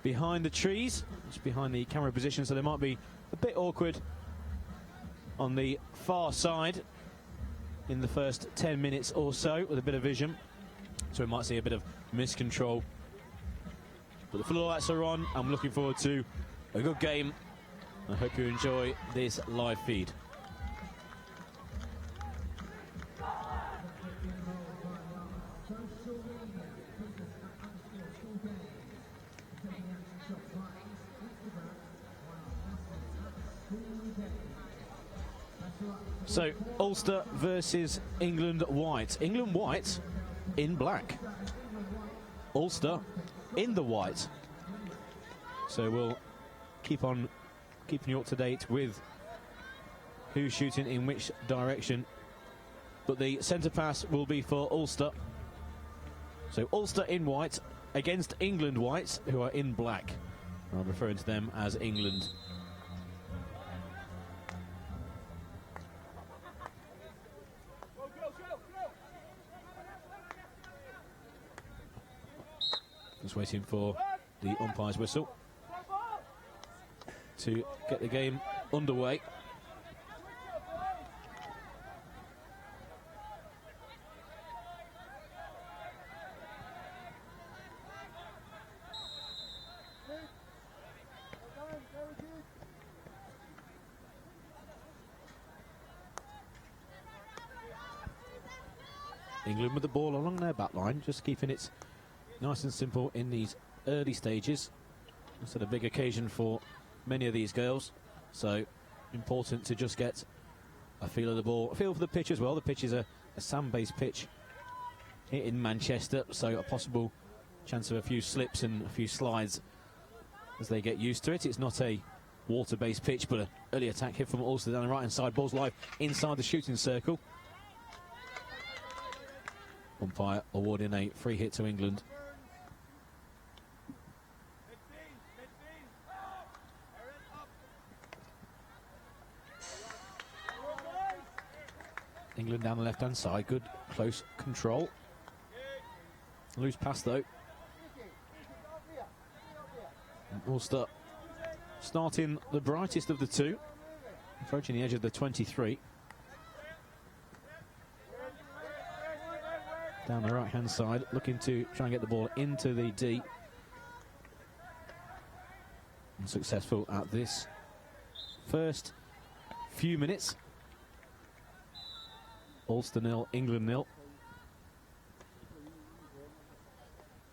behind the trees, just behind the camera position, so they might be a bit awkward on the far side in the first 10 minutes or so with a bit of vision, so we might see a bit of miscontrol. But the floodlights are on. I'm looking forward to a good game. I hope you enjoy this live feed. So, Ulster versus England White. England White in black. Ulster in the white. So we'll keep on keeping you up to date with who's shooting in which direction. But the centre pass will be for Ulster. So Ulster in white against England Whites, who are in black. I'm referring to them as England. Just waiting for the umpire's whistle to get the game underway. England with the ball along their back line, just keeping it nice and simple in these early stages. It's a big occasion for many of these girls, so important to just get a feel of the ball, a feel for the pitch as well. The pitch is a sand-based pitch here in Manchester, so a possible chance of a few slips and a few slides as they get used to it. It's not a water-based pitch, but an early attack here from Ulster down the right-hand side. Ball's live inside the shooting circle. Umpire awarding a free hit to England. England down the left-hand side, good close control. Loose pass though. And Ulster starting the brightest of the two, approaching the edge of the 23. Down the right-hand side, looking to try and get the ball into the D. Unsuccessful at this first few minutes. Ulster 0, England 0.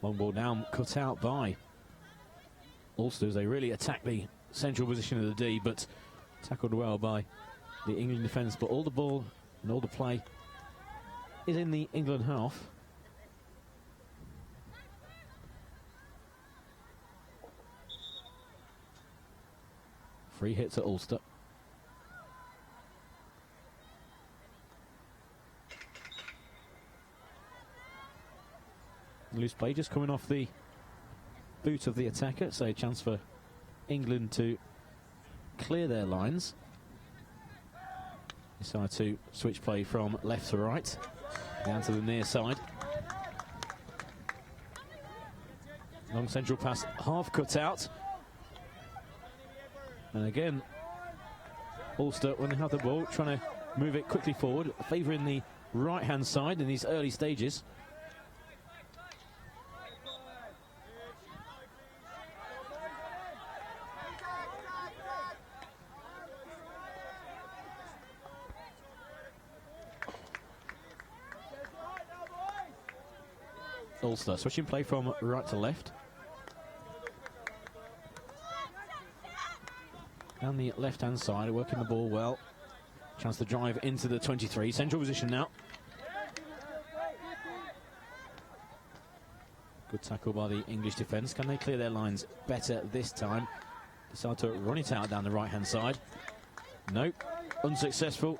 Long ball down, cut out by Ulster as they really attack the central position of the D, but tackled well by the England defence. But all the ball and all the play is in the England half. Free hit to Ulster. Loose play just coming off the boot of the attacker, so a chance for England to clear their lines. Decide to switch play from left to right, down to the near side. Long central pass, half cut out. And again, Ulster, when they have the ball, trying to move it quickly forward, favouring the right-hand side in these early stages. Ulster switching play from right to left. Down the left-hand side, working the ball well. Chance to drive into the 23. Central position now. Good tackle by the English defence. Can they clear their lines better this time? Decide to run it out down the right-hand side. Nope, unsuccessful.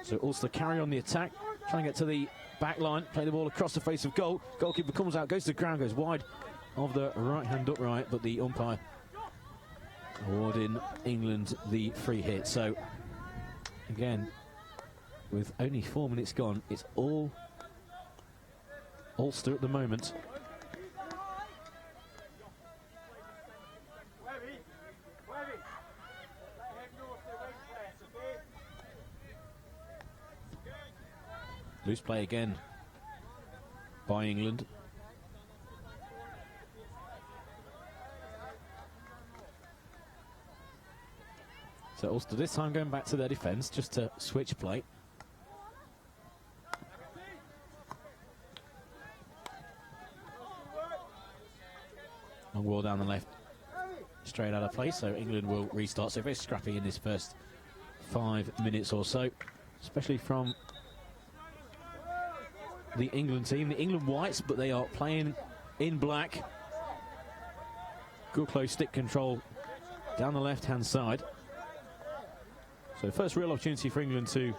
So Ulster carry on the attack, trying to get to the back line, play the ball across the face of goal. Goalkeeper comes out, goes to the ground, goes wide of the right-hand upright, but the umpire awarding England the free hit. So again, with only 4 minutes gone, it's all Ulster at the moment. Loose play again by England. So Ulster this time going back to their defence just to switch play. Long ball down the left, straight out of play, so England will restart. So very scrappy in this first 5 minutes or so, especially from the England team, the England Whites, but they are playing in black. Good close stick control down the left-hand side. So first real opportunity for England to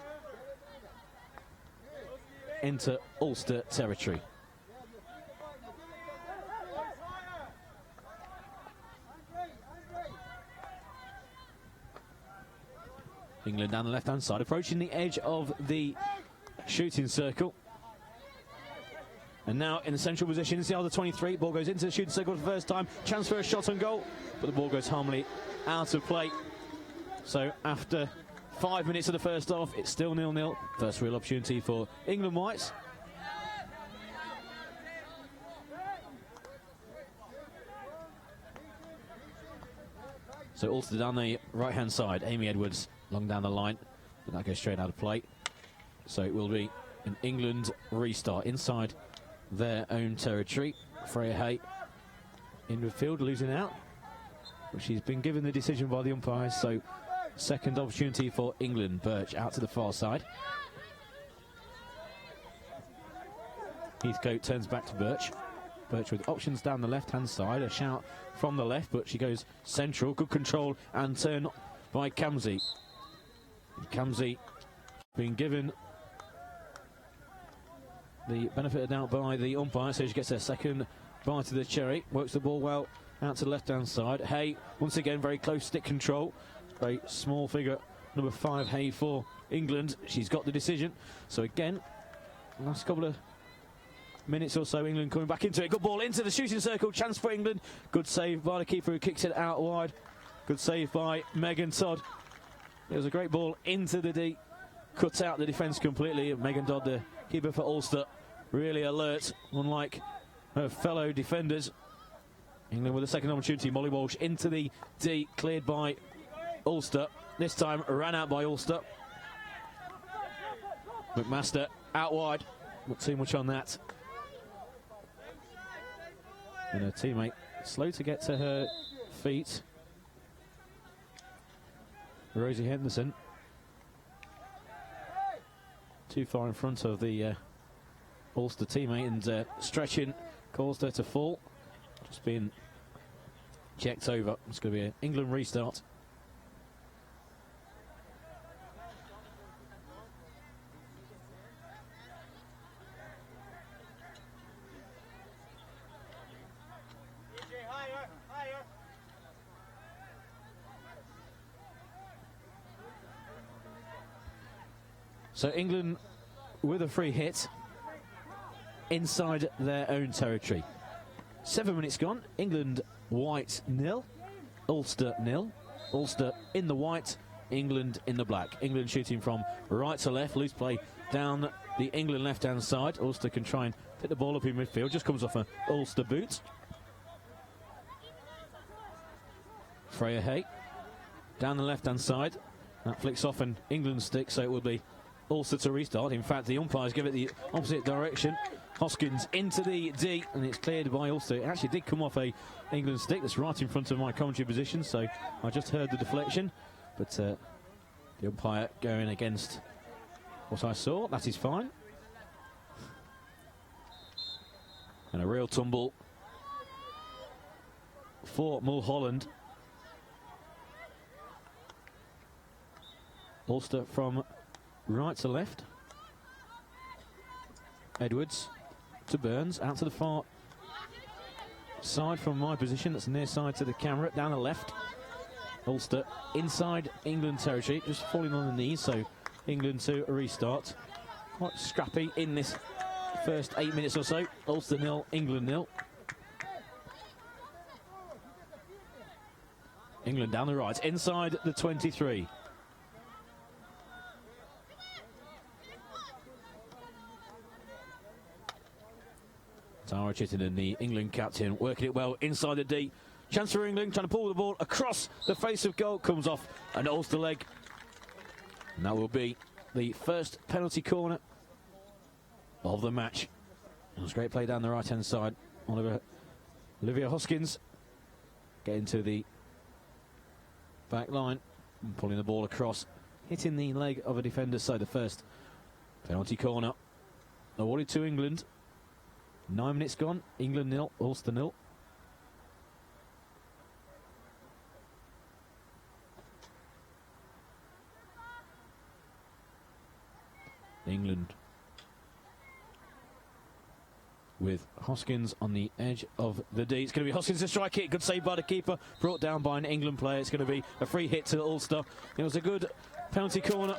enter Ulster territory. England down the left-hand side, approaching the edge of the shooting circle. And now in the central position, inside the 23, ball goes into the shooting circle for the first time. Chance for a shot on goal, but the ball goes harmlessly out of play. So after 5 minutes of the first half, it's still 0-0. First real opportunity for England Whites. So Ulster down the right-hand side. Amy Edwards long down the line, but that goes straight out of play. So it will be an England restart inside their own territory. Freya Hay in midfield, losing out, but she's been given the decision by the umpires. So second opportunity for England. Birch out to the far side. Heathcote turns back to Birch. Birch with options down the left-hand side. A shout from the left, but she goes central. Good control and turn by Kamsi. Kamsi being given the benefit of doubt by the umpire, so she gets her second bite of the cherry. Works the ball well out to the left-hand side. Hay, once again, very close stick control. Very small figure, number 5, Hay for England. She's got the decision. So again, last couple of minutes or so, England coming back into it. Good ball into the shooting circle. Chance for England. Good save by the keeper who kicks it out wide. Good save by Megan Todd. It was a great ball into the D. Cut out the defence completely. Megan Todd, the keeper for Ulster, really alert, unlike her fellow defenders. England with a second opportunity. Molly Walsh into the D, cleared by Ulster. This time ran out by Ulster. McMaster out wide. Not too much on that. And her teammate slow to get to her feet. Rosie Henderson. Too far in front of the Ulster teammate, and stretching caused her to fall. Just being checked over. It's going to be an England restart. So England with a free hit inside their own territory. 7 minutes gone. England white 0, Ulster 0. Ulster in the white, England in the black. England shooting from right to left, loose play down the England left-hand side. Ulster can try and pick the ball up in midfield, just comes off an Ulster boot. Freya Hay down the left-hand side. That flicks off an England stick, so it will be Ulster to restart. In fact, the umpires give it the opposite direction. Hoskins into the D, and it's cleared by Ulster. It actually did come off a England stick that's right in front of my commentary position, so I just heard the deflection. But the umpire going against what I saw. That is fine. And a real tumble for Mulholland. Ulster from right to left. Edwards to Burns, out to the far side from my position, that's near side to the camera, down the left. Ulster inside England territory, just falling on the knees, so England to a restart. Quite scrappy in this first 8 minutes or so. Ulster 0, England 0. England down the right, inside the 23. Tara Chittenden, the England captain, working it well inside the D. Chance for England, trying to pull the ball across the face of goal, comes off an Ulster leg. And that will be the first penalty corner of the match. It was great play down the right-hand side. Olivia Hoskins getting to the back line and pulling the ball across, hitting the leg of a defender. So the first penalty corner awarded to England. 9 minutes gone. England 0, Ulster 0. England with Hoskins on the edge of the D. It's going to be Hoskins to strike it. Good save by the keeper. Brought down by an England player. It's going to be a free hit to Ulster. It was a good penalty corner.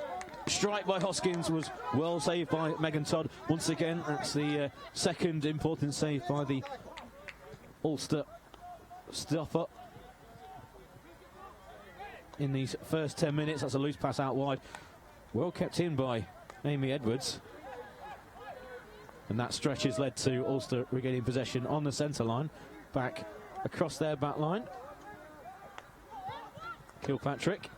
Strike by Hoskins was well saved by Megan Todd. Once again, that's the second important save by the Ulster stopper in these first 10 minutes. That's a loose pass out wide. Well kept in by Amy Edwards. And that stretch has led to Ulster regaining possession on the centre line. Back across their back line. Kilpatrick.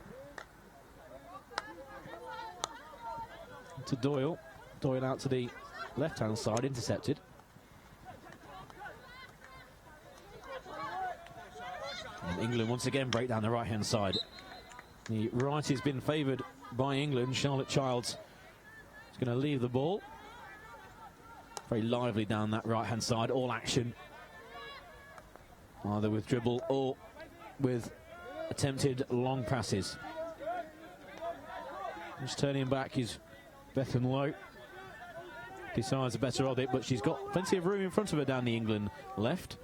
To Doyle. Doyle out to the left-hand side, intercepted. And England once again break down the right-hand side. The right has been favoured by England. Charlotte Childs is going to leave the ball. Very lively down that right-hand side, all action. Either with dribble or with attempted long passes. Just turning back is Bethan Lowe. Decides the better of it, but she's got plenty of room in front of her down the England left.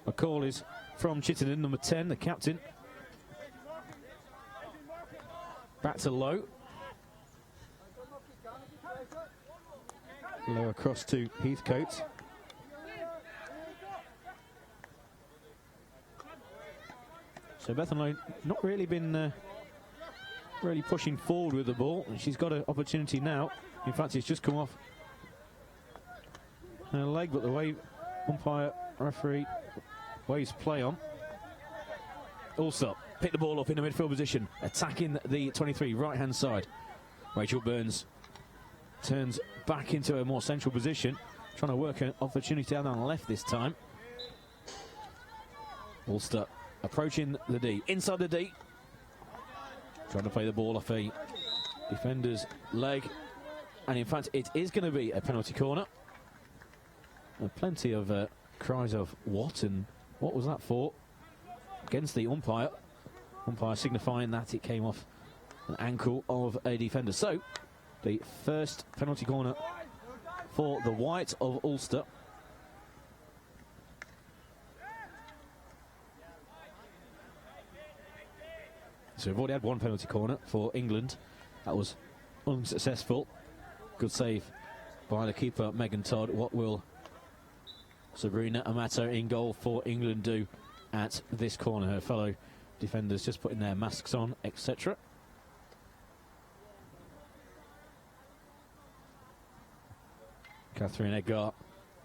A call is from Chittenden, number 10, the captain. Back to Lowe. Low across to Heathcote. So Bethan Lowe not really been really pushing forward with the ball, and she's got an opportunity now. In fact, it's just come off her leg, but the way umpire referee waves play on. Also pick the ball up in the midfield position, attacking the 23 right hand side. Rachel Burns turns back into a more central position, trying to work an opportunity down on the left this time. Ulster approaching the D, inside the D, trying to play the ball off a defender's leg, and in fact it is going to be a penalty corner. And plenty of cries of what and what was that for against the umpire. Umpire signifying that it came off an ankle of a defender. So the first penalty corner for the white of Ulster. So we've already had one penalty corner for England. That was unsuccessful. Good save by the keeper, Megan Todd. What will Sabrina Amato in goal for England do at this corner? Her fellow defenders just putting their masks on, etc. Catherine Edgar,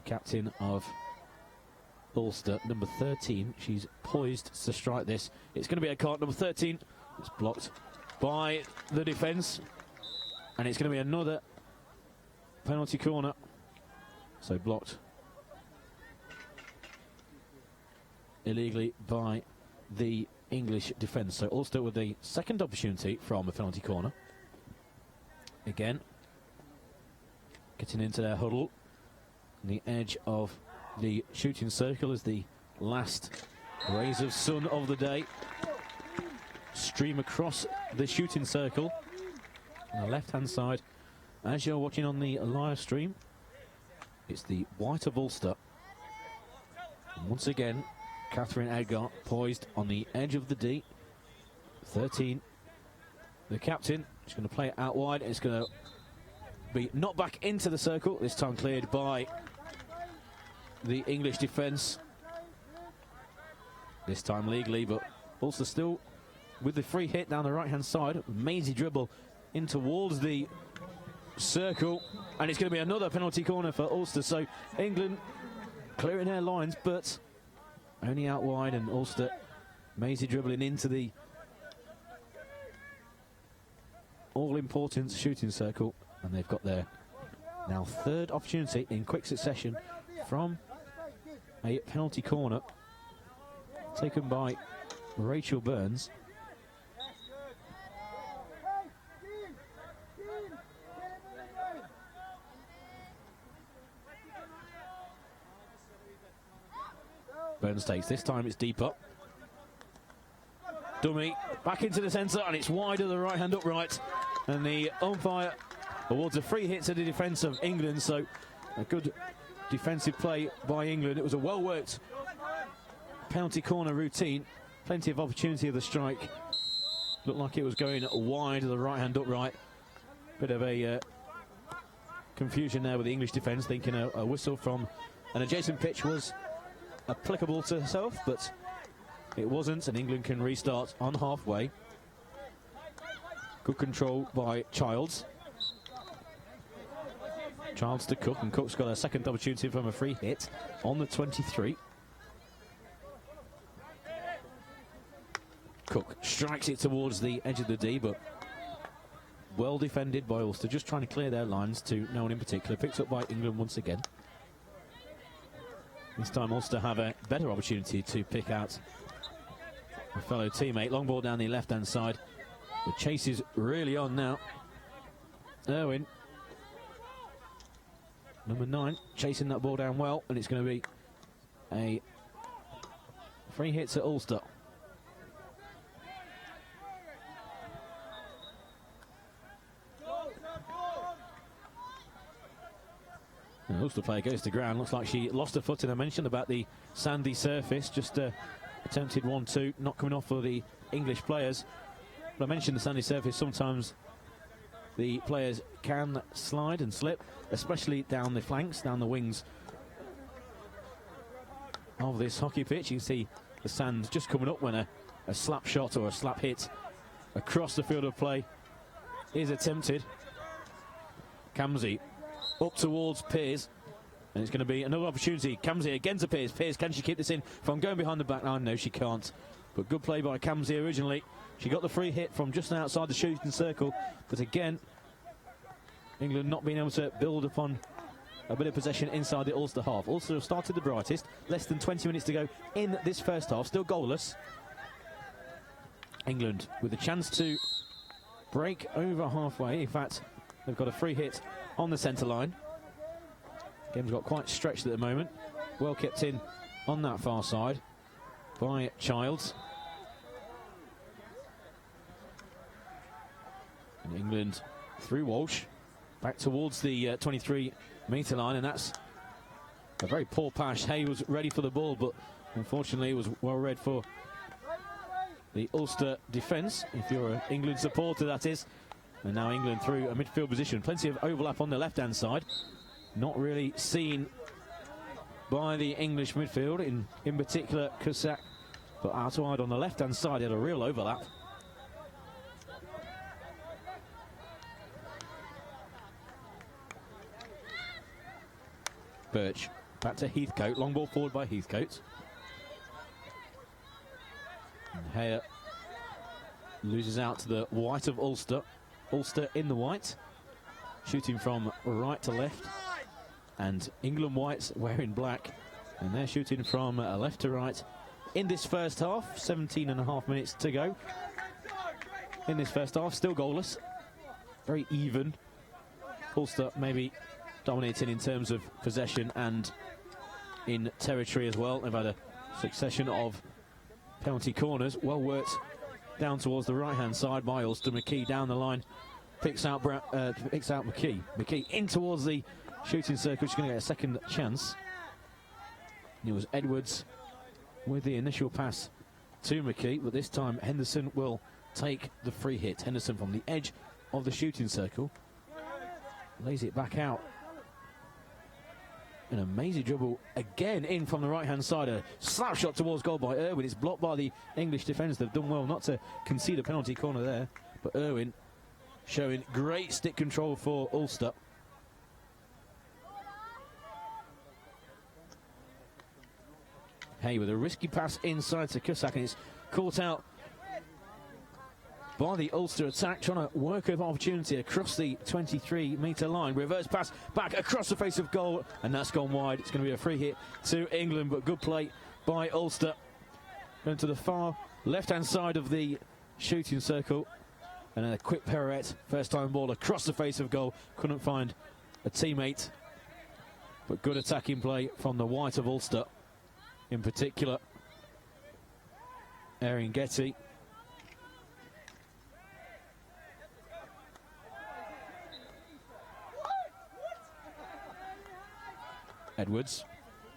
captain of Ulster, number 13. She's poised to strike this. It's going to be a card, number 13. It's blocked by the defence. And it's going to be another penalty corner. So blocked illegally by the English defence. So Ulster with the second opportunity from a penalty corner. Again, getting into their huddle. On the edge of the shooting circle as the last rays of sun of the day stream across the shooting circle on the left hand side. As you're watching on the live stream, it's the white of Ulster. And once again, Catherine Edgar poised on the edge of the D. 13, the captain. She's going to play it out wide. It's going to be knocked back into the circle, this time cleared by the English defence. This time legally, but Ulster still with the free hit down the right hand side. Mazy dribble in towards the circle, and it's going to be another penalty corner for Ulster. So England clearing their lines, but only out wide, and Ulster Mazy dribbling into the all-important shooting circle, and they've got their now third opportunity in quick succession from a penalty corner taken by Rachel Burns. Burns takes, this time it's deep up. Dummy back into the centre, and it's wide of the right hand upright, and the umpire awards a free hit to the defence of England. So a good defensive play by England. It was a well worked penalty corner routine, plenty of opportunity of the strike. Looked like it was going wide of the right hand upright. Bit of a confusion there with the English defence, thinking a whistle from an adjacent pitch was applicable to herself, but it wasn't, and England can restart on halfway. Good control by Childs. Childs to Cook, and Cook's got a second opportunity from a free hit on the 23. Cook strikes it towards the edge of the D, but well defended by Ulster, just trying to clear their lines to no one in particular. Picked up by England once again. This time Ulster have a better opportunity to pick out a fellow teammate. Long ball down the left-hand side. The chase is really on now. Irwin, number 9, chasing that ball down well, and it's going to be a free hit to Ulster. The Ulster player goes to ground. Looks like she lost her footing. I mentioned about the sandy surface. Just attempted 1-2, not coming off for the English players. But I mentioned the sandy surface. Sometimes the players can slide and slip, especially down the flanks, down the wings of this hockey pitch. You can see the sand just coming up when a slap shot or a slap hit across the field of play is attempted. Kamsi up towards Pearce, and it's going to be another opportunity. Kamsi again to Pearce. Pearce, can she keep this in from going behind the back line? No, she can't. But good play by Kamsi originally. She got the free hit from just outside the shooting circle, but again, England not being able to build upon a bit of possession inside the Ulster half. Ulster have started the brightest. Less than 20 minutes to go in this first half. Still goalless. England with a chance to break over halfway. In fact, they've got a free hit on the centre line. Game's got quite stretched at the moment. Well kept in on that far side by Childs. And England through Walsh back towards the 23-metre line, and that's a very poor pass. Hay was ready for the ball, but unfortunately it was well read for the Ulster defence. If you're an England supporter, that is. And now England through a midfield position. Plenty of overlap on the left-hand side. Not really seen by the English midfield, in particular Cusack. But out wide on the left-hand side, he had a real overlap. Birch back to Heathcote. Long ball forward by Heathcote. And Hare loses out to the white of Ulster. Ulster in the white, shooting from right to left, and England whites wearing black, and they're shooting from left to right in this first half. 17.5 minutes to go in this first half, still goalless, very even. Ulster maybe dominating in terms of possession and in territory as well. They've had a succession of penalty corners, well worked down towards the right-hand side by Ulster. McKee down the line, picks out McKee. McKee in towards the shooting circle. She's going to get a second chance. And it was Edwards with the initial pass to McKee, but this time Henderson will take the free hit. Henderson from the edge of the shooting circle lays it back out. An amazing dribble again in from the right-hand side. A slap shot towards goal by Irwin. It's blocked by the English defence. They've done well not to concede a penalty corner there. But Irwin showing great stick control for Ulster. Hey, with a risky pass inside to Cusack, and it's caught out by the Ulster attack, trying to work of opportunity across the 23-metre line. Reverse pass back across the face of goal, and that's gone wide. It's going to be a free hit to England, but good play by Ulster. Going to the far left-hand side of the shooting circle, and a quick pirouette, first-time ball across the face of goal. Couldn't find a teammate, but good attacking play from the white of Ulster, in particular Erin Getty. Edwards,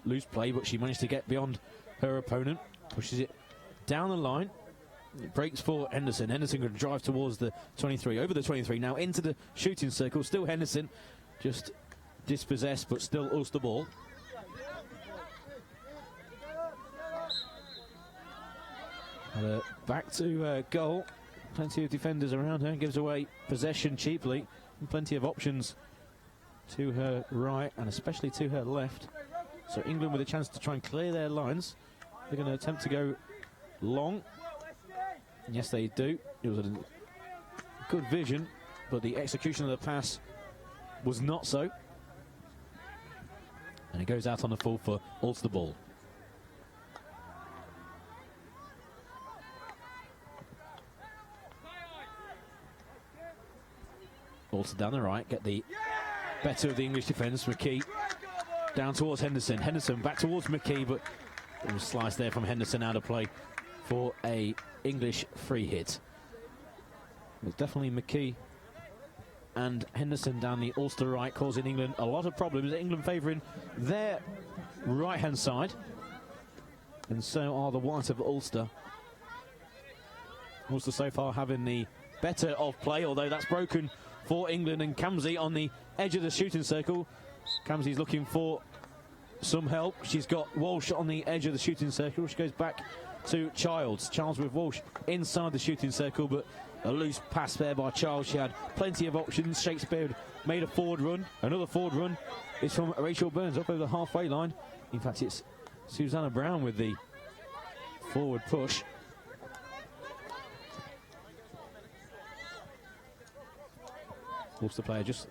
loose play, but she managed to get beyond her opponent, pushes it down the line. It breaks for Henderson. Henderson going to drive towards the 23, over the 23, now into the shooting circle. Still Henderson, just dispossessed, but still Ulster ball. Back to goal. Plenty of defenders around her, gives away possession cheaply, and plenty of options to her right and especially to her left. So England with a chance to try and clear their lines. They're going to attempt to go long. And yes, they do. It was a good vision, but the execution of the pass was not so. And it goes out on the full for Ulster ball. Ulster down the right, get the better of the English defence. McKee down towards Henderson. Henderson back towards McKee, but it was sliced there from Henderson out of play for a English free hit. It was definitely McKee and Henderson down the Ulster right, causing England a lot of problems. England favouring their right-hand side, and so are the white of Ulster. Ulster so far having the better of play, although that's broken for England, and Kamsi on the edge of the shooting circle. Kamsi's looking for some help. She's got Walsh on the edge of the shooting circle. She goes back to Childs. Childs with Walsh inside the shooting circle, but a loose pass there by Childs. She had plenty of options. Shakespeare made a forward run. Another forward run is from Rachel Burns up over the halfway line. In fact, it's Susanna Brown with the forward push. Ulster player just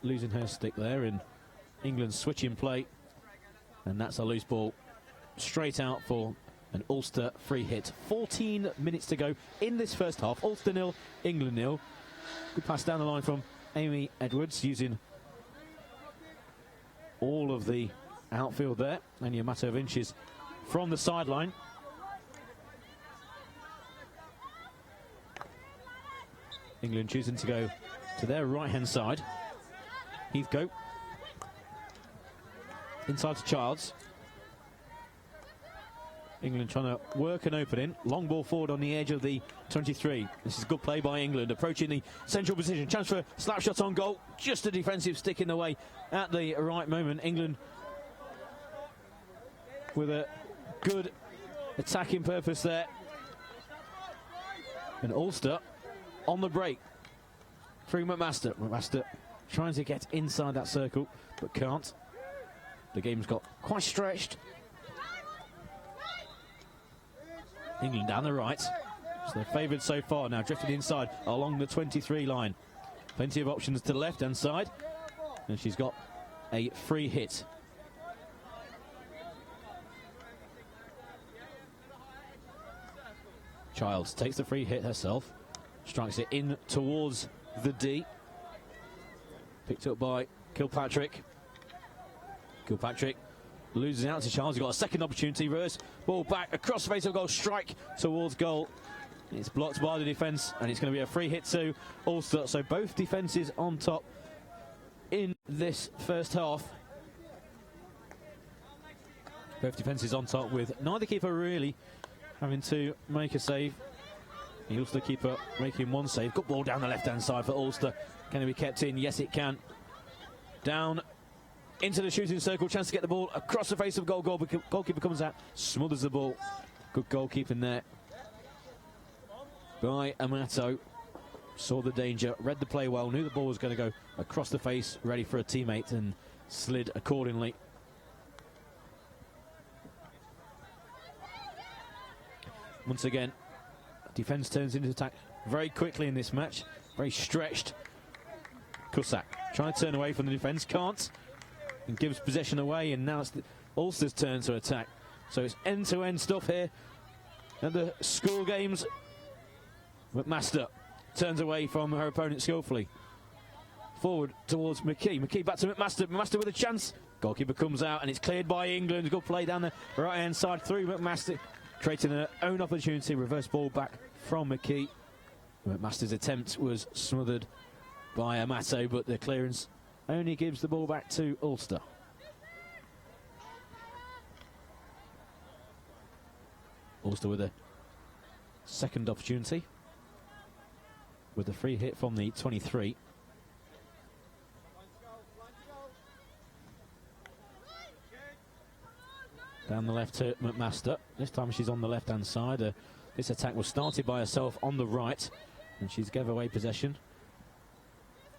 losing her stick there, and England switching play, and that's a loose ball straight out for an Ulster free hit. 14 minutes to go in this first half. Ulster 0, England 0. Good pass down the line from Amy Edwards, using all of the outfield there, only a matter of inches from the sideline. England choosing to go to their right-hand side. Heathcote inside to Childs. England trying to work an opening. Long ball forward on the edge of the 23. This is good play by England, approaching the central position. Chance for a slap shot on goal. Just a defensive stick in the way at the right moment. England with a good attacking purpose there. And Ulster on the break. Through McMaster. McMaster trying to get inside that circle, but can't. The game's got quite stretched. England down the right. So they're favoured so far now, drifted inside along the 23 line. Plenty of options to the left-hand side. And she's got a free hit. Childs takes the free hit herself. Strikes it in towards the D. Picked up by Kilpatrick. Kilpatrick loses out to Childs. He's got a second opportunity. Reverse ball back across the face of goal. Strike towards goal. It's blocked by the defence, and it's going to be a free hit to Ulster. So both defences on top in this first half. Both defences on top with neither keeper really having to make a save. The Ulster keeper making one save. Good ball down the left-hand side for Ulster. Can it be kept in? Yes, it can. Down into the shooting circle. Chance to get the ball across the face of goal. Goalkeeper comes out, smothers the ball. Good goalkeeping there by Amato. Saw the danger, read the play well, knew the ball was going to go across the face, ready for a teammate, and slid accordingly. Once again, defence turns into attack very quickly in this match. Very stretched. Cusack trying to turn away from the defence, can't, and gives possession away, and now it's Ulster's turn to attack. So it's end-to-end stuff here at the school games. McMaster turns away from her opponent skillfully. Forward towards McKee. McKee back to McMaster. McMaster with a chance. Goalkeeper comes out, and it's cleared by England. Good play down the right-hand side through McMaster, creating her own opportunity. Reverse ball back from McKee. McMaster's attempt was smothered by Amato, but the clearance only gives the ball back to Ulster. Ulster with a second opportunity with a free hit from the 23. Down the left to McMaster. This time she's on the left-hand side. This attack was started by herself on the right, and she's gave away possession.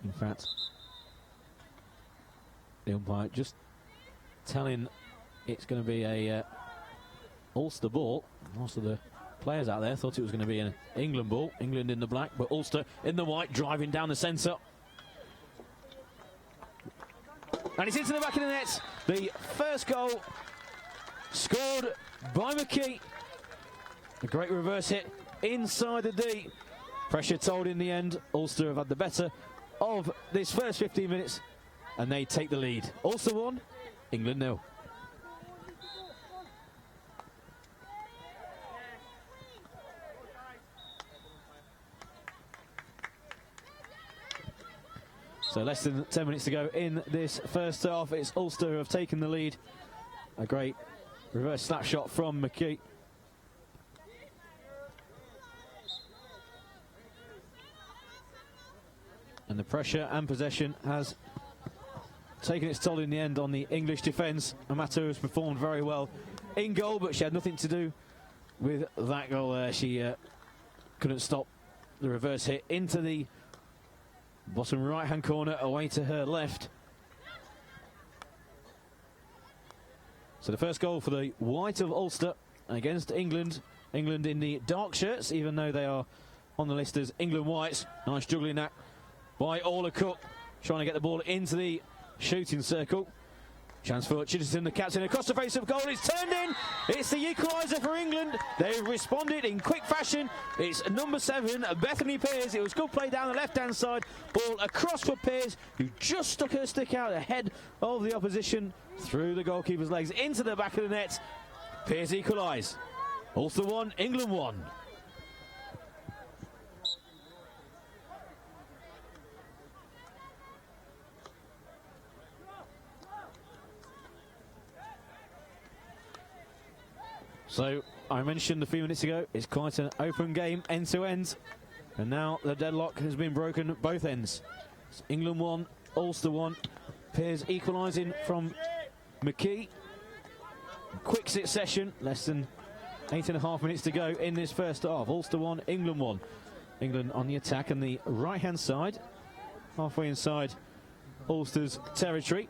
In fact, the umpire just telling it's going to be a Ulster ball. Most of the players out there thought it was going to be an England ball. England in the black, but Ulster in the white, driving down the centre. And it's into the back of the net. The first goal scored by McKee. A great reverse hit inside the D. Pressure told in the end. Ulster have had the better of this first 15 minutes, and they take the lead. Ulster 1, England 0. So less than 10 minutes to go in this first half. It's Ulster who have taken the lead. A great reverse slap shot from McKee. And the pressure and possession has taken its toll in the end on the English defence. Amato has performed very well in goal, but she had nothing to do with that goal there. She couldn't stop the reverse hit into the bottom right-hand corner, away to her left. So the first goal for the white of Ulster against England. England in the dark shirts, even though they are on the list as England whites. Nice juggling that by Orla Cook, trying to get the ball into the shooting circle. Chance for Chitterton, the captain, across the face of goal. It's turned in. It's the equaliser for England. They've responded in quick fashion. It's number 7, Bethany Pears. It was good play down the left-hand side. Ball across for Pears, who just stuck her stick out ahead of the opposition through the goalkeeper's legs into the back of the net. Pears equalise. Ulster 1, England 1. So I mentioned a few minutes ago, it's quite an open game, end to end. And now the deadlock has been broken at both ends. It's England 1, Ulster 1. Peers equalising from McKee. Quick succession, less than 8.5 minutes to go in this first half. Ulster 1, England 1. England on the attack on the right-hand side, halfway inside Ulster's territory.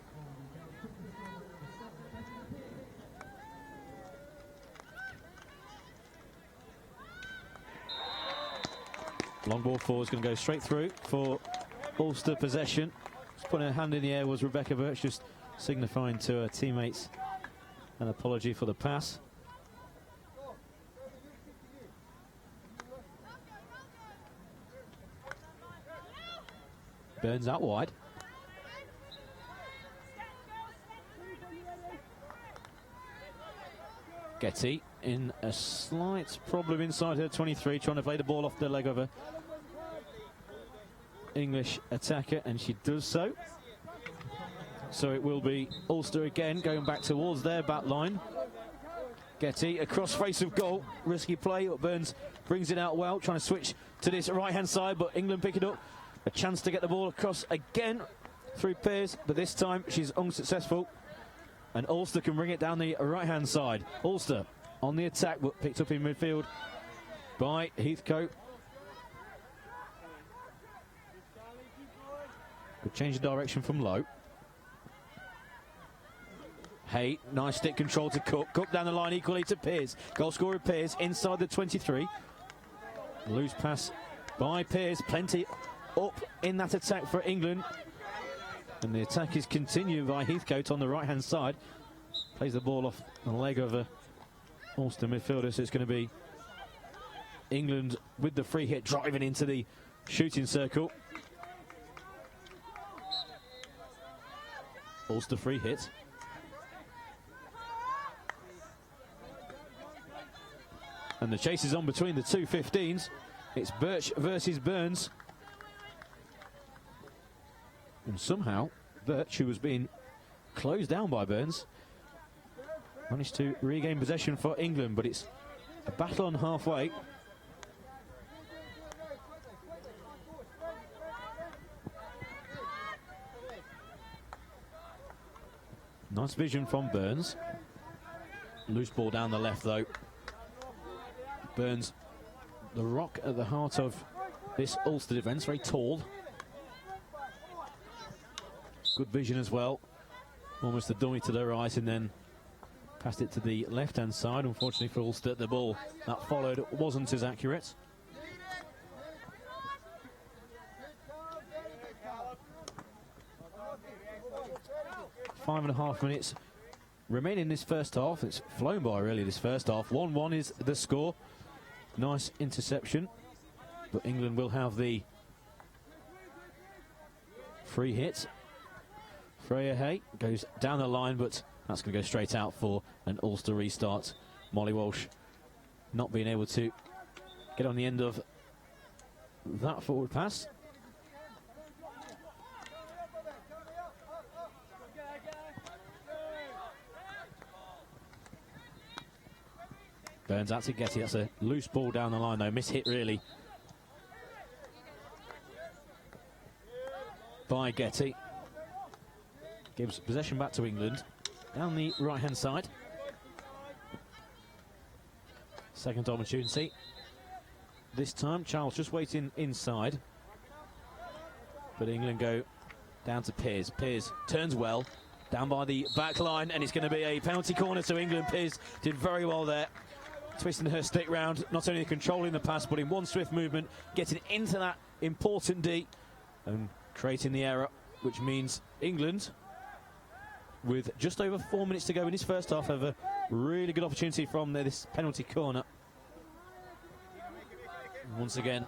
Long ball forward is going to go straight through for Ulster possession. Just putting her hand in the air was Rebecca Birch, just signifying to her teammates an apology for the pass. Burns out wide. Getty in a slight problem inside her 23, trying to play the ball off the leg of a English attacker, and she does so. So it will be Ulster again going back towards their back line. Getty across face of goal, risky play, but Burns brings it out well, trying to switch to this right hand side, but England pick it up. A chance to get the ball across again through Pears, but this time she's unsuccessful, and Ulster can bring it down the right hand side. Ulster on the attack, but picked up in midfield by Heathcote. Could change the direction from low. Hay, nice stick control to Cook. Cook down the line equally to Pears. Goal scorer Pears inside the 23. Loose pass by Pears. Plenty up in that attack for England. And the attack is continued by Heathcote on the right-hand side. Plays the ball off the leg of a Ulster midfielder. So it's going to be England with the free hit driving into the shooting circle. Ulster free hit. And the chase is on between the two 15s. It's Birch versus Burns. And somehow, Birch, who was being closed down by Burns, managed to regain possession for England, but it's a battle on halfway. Nice vision from Burns. Loose ball down the left, though. Burns, the rock at the heart of this Ulster defence, very tall. Good vision as well. Almost a dummy to the right and then passed it to the left-hand side. Unfortunately for Ulster, the ball that followed wasn't as accurate. Five and a half minutes remaining in this first half. It's flown by really, this first half. 1-1 is the score. Nice interception, but England will have the free hit. Freya Hay goes down the line, but that's going to go straight out for an Ulster restart. Molly Walsh not being able to get on the end of that forward pass. Burns out to Getty. That's a loose ball down the line, though. Mishit, really, by Getty. Gives possession back to England. Down the right-hand side. Second opportunity. This time, Charles just waiting inside. But England go down to Pears. Pears turns well. Down by the back line, and it's going to be a penalty corner to England. Pears did very well there, twisting her stick round, not only controlling the pass, but in one swift movement, getting into that important D and creating the error, which means England, with just over 4 minutes to go in this first half, have a really good opportunity from this penalty corner. Once again,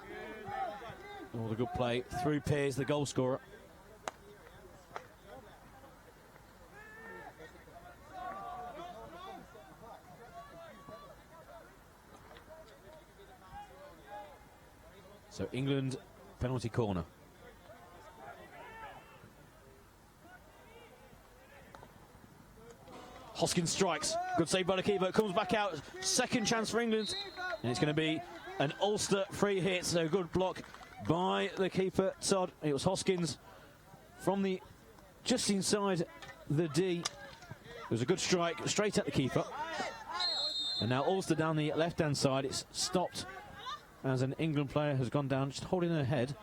all the good play through Pears, the goal scorer. So England penalty corner. Hoskins strikes. Good save by the keeper. Comes back out. Second chance for England. And it's going to be an Ulster free hit. So good block by the keeper, Todd. It was Hoskins from the just inside the D. It was a good strike straight at the keeper. And now Ulster down the left-hand side. It's stopped as an England player has gone down, just holding her head.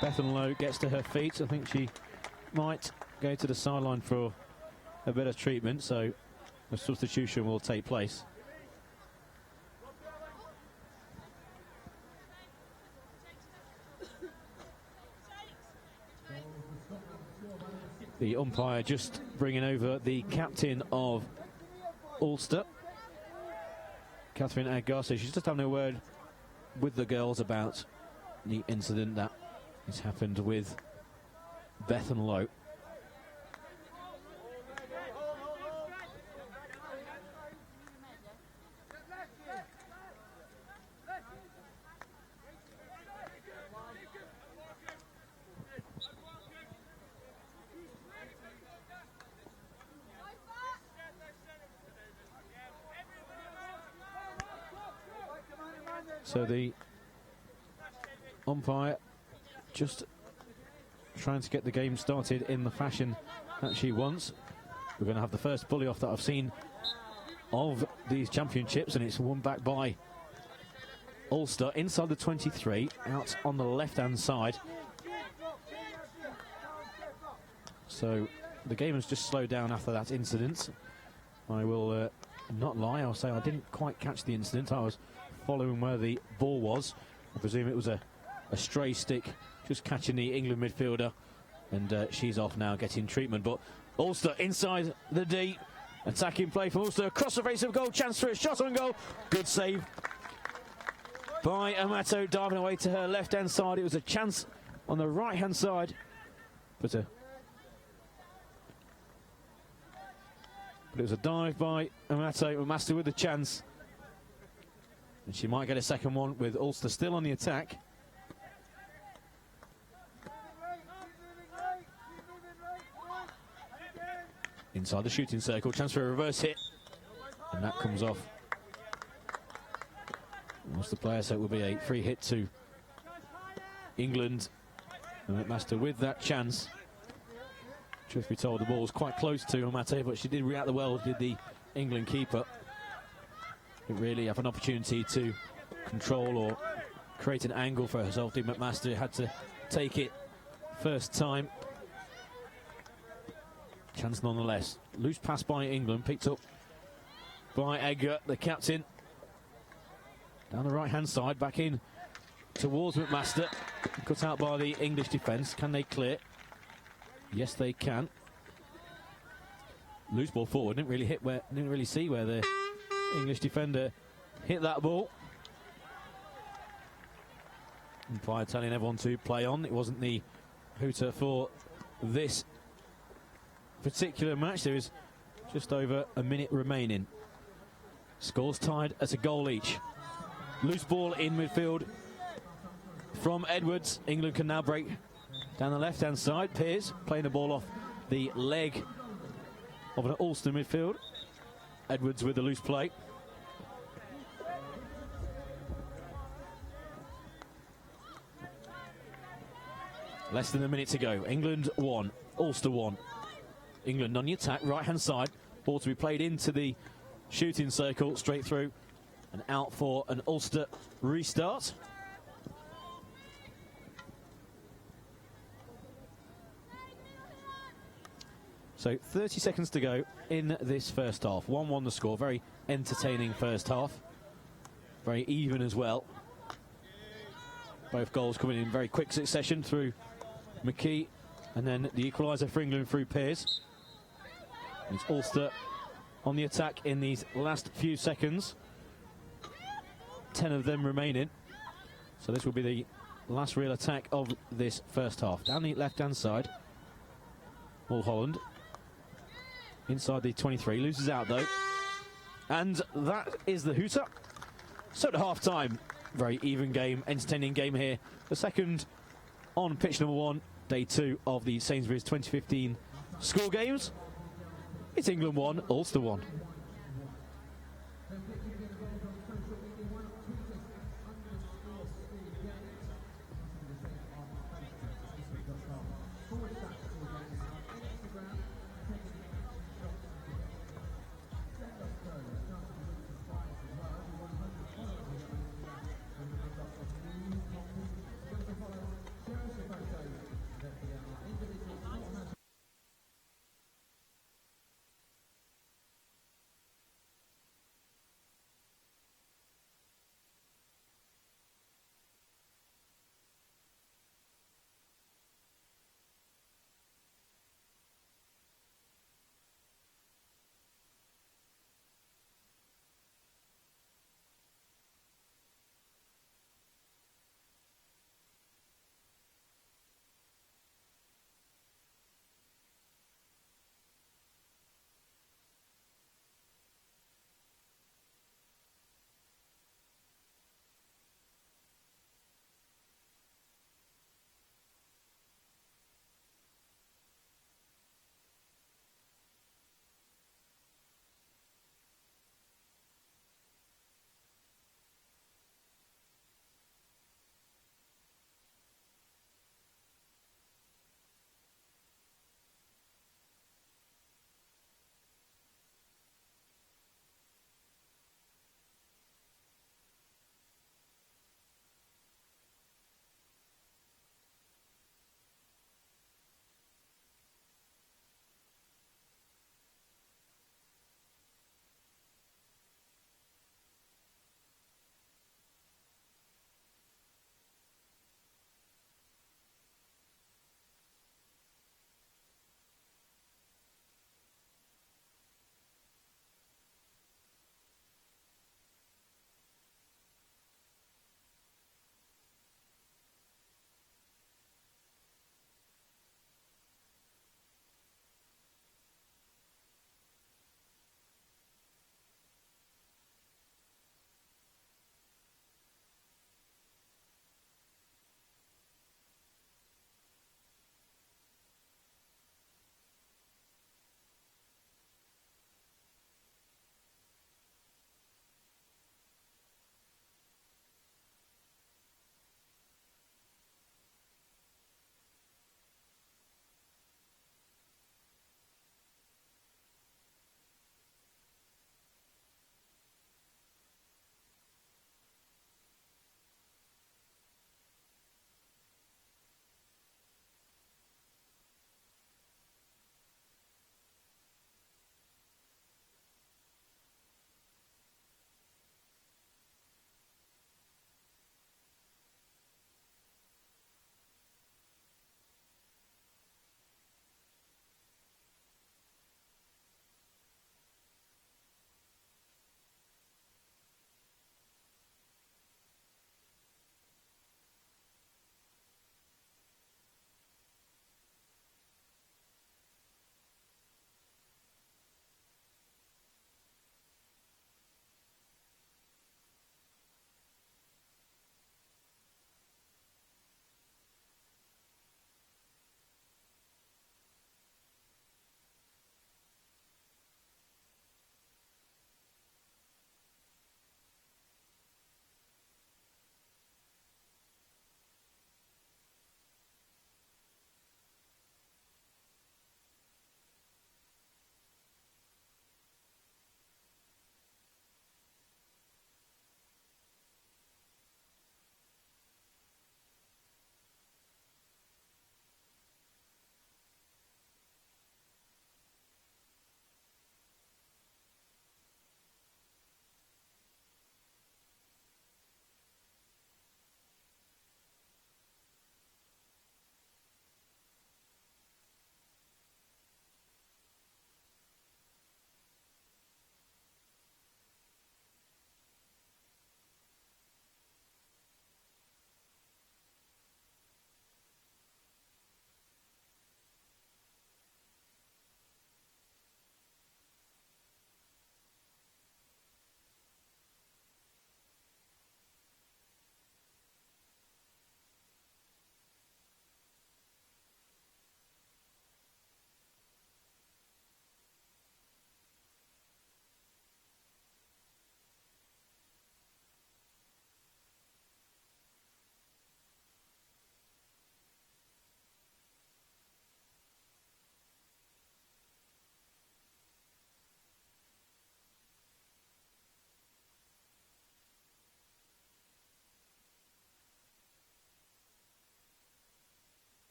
Bethan Lowe gets to her feet. I think she might go to the sideline for a bit of treatment, so a substitution will take place. The umpire just bringing over the captain of Ulster, Catherine Edgar. So she's just having a word with the girls about the incident that has happened with Bethan Lowe. So the umpire just trying to get the game started in the fashion that she wants. We're going to have the first bully off that I've seen of these championships, and it's won back by Ulster inside the 23, out on the left-hand side. So the game has just slowed down after that incident. I will not lie, I'll say I didn't quite catch the incident. I was following where the ball was. I presume it was a stray stick just catching the England midfielder, and she's off now getting treatment. But Ulster inside the D, attacking play from Ulster, across the face of goal, chance for a shot on goal. Good save by Amato, diving away to her left hand side. It was a chance on the right hand side, but it was a dive by Amato. Master with the chance, and she might get a second one with Ulster still on the attack. Inside the shooting circle, chance for a reverse hit, and that comes off. What's the player, so it will be a free hit to England. And McMaster with that chance. Truth be told, the ball was quite close to Amate, but she did react well, did the England keeper. Didn't really have an opportunity to control or create an angle for herself. Did McMaster, had to take it first time. Chance nonetheless. Loose pass by England, picked up by Edgar, the captain. Down the right-hand side, back in towards McMaster. Cut out by the English defence. Can they clear? Yes, they can. Loose ball forward. Didn't really see where the English defender hit that ball. Umpire telling everyone to play on. It wasn't the hooter for this particular match. There is just over a minute remaining. Scores tied at a goal each. Loose ball in midfield from Edwards. England can now break down the left-hand side. Pearce playing the ball off the leg of an Ulster midfield. Edwards with the loose play. Less than a minute to go. England 1, Ulster 1. England on the attack, right-hand side. Ball to be played into the shooting circle, straight through and out for an Ulster restart. So 30 seconds to go in this first half. 1-1 the score. Very entertaining first half. Very even as well. Both goals coming in very quick succession through McKee, and then the equaliser for England through Pearce. It's Ulster on the attack in these last few seconds. 10 of them remaining. So this will be the last real attack of this first half. Down the left-hand side, Mulholland. Inside the 23, loses out though. And that is the hooter. So at half-time, very even game, entertaining game here. The second on pitch number 1 Day 2 of the Sainsbury's 2015 school games. It's England 1, Ulster 1.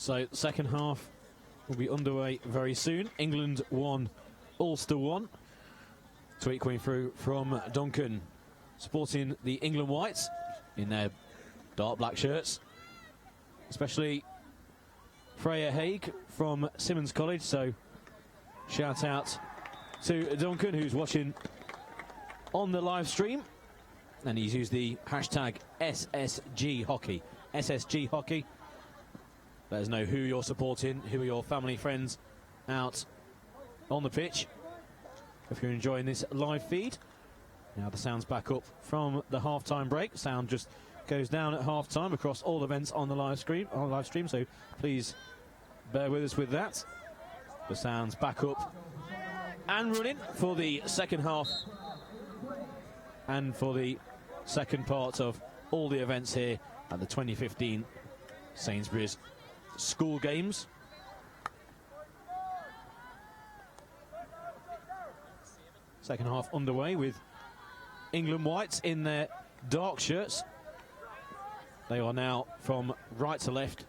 So second half will be underway very soon. England 1, Ulster 1. Tweet coming through from Duncan, sporting the England whites in their dark black shirts. Especially Freya Haig from Simmons College, so shout out to Duncan, who's watching on the live stream, and he's used the hashtag SSG Hockey. SSG Hockey. Let us know who you're supporting, who are your family, friends out on the pitch. If you're enjoying this live feed. Now the sound's back up from the half-time break. Sound just goes down at half-time across all events on the live stream, so please bear with us with that. The sound's back up and running for the second half and for the second part of all the events here at the 2015 Sainsbury's School Games. Second half underway with England whites in their dark shirts. They are now from right to left,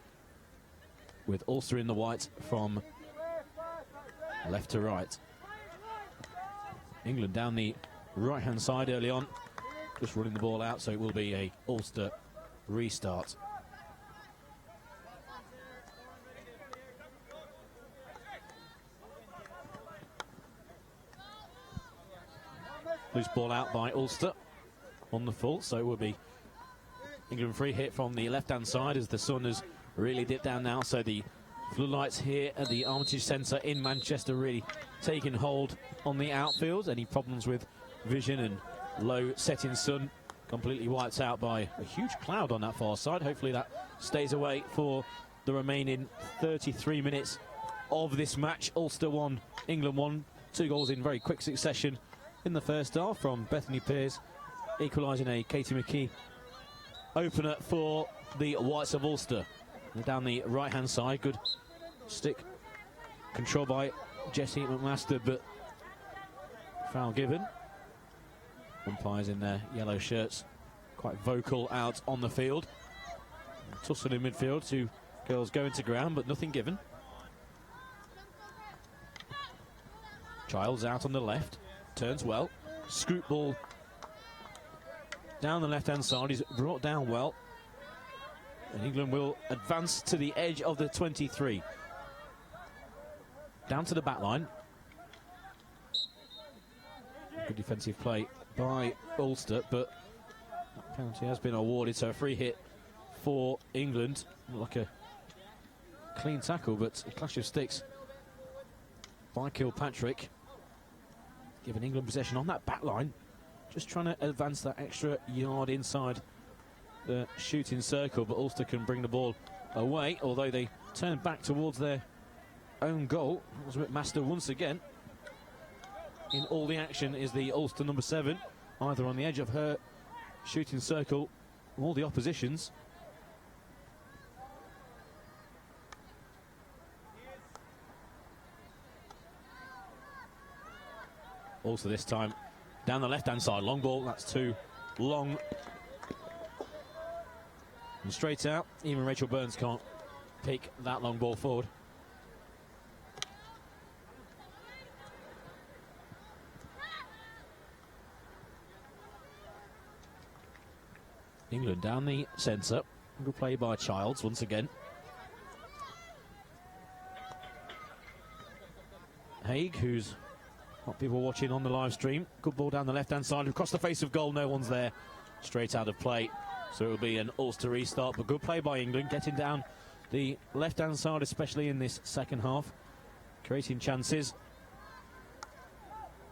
with Ulster in the white from left to right. England down the right-hand side early on, just running the ball out, so it will be a Ulster restart. Loose ball out by Ulster on the full, so it will be England free hit from the left-hand side as the sun has really dipped down now, so the floodlights here at the Armitage Centre in Manchester really taking hold on the outfield. Any problems with vision and low setting sun completely wiped out by a huge cloud on that far side. Hopefully that stays away for the remaining 33 minutes of this match. Ulster 1, England 1. 2 goals in very quick succession in the first half from Bethany Pears, equalising a Katie McKee opener for the Whites of Ulster. And down the right-hand side, good stick control by Jessie McMaster, but foul given. Umpires in their yellow shirts, quite vocal out on the field. Tussle in midfield, 2 girls going to ground, but nothing given. Childs out on the left, turns well, scoop ball down the left-hand side, he's brought down well. And England will advance to the edge of the 23. Down to the back line. Good defensive play by Ulster, but that penalty has been awarded, so a free hit for England. Not like a clean tackle, but a clash of sticks by Kilpatrick, giving England possession on that back line, just trying to advance that extra yard inside the shooting circle, but Ulster can bring the ball away, although they turn back towards their own goal. McMaster once again in all the action is the Ulster number 7, either on the edge of her shooting circle or the opposition's. Also this time down the left-hand side, long ball, that's too long. And straight out, even Rachel Burns can't pick that long ball forward. England down the centre, good play by Childs once again. Haig, who's got people watching on the live stream, good ball down the left-hand side, across the face of goal, no one's there, straight out of play. So it will be an Ulster restart, but good play by England, getting down the left-hand side, especially in this second half, creating chances.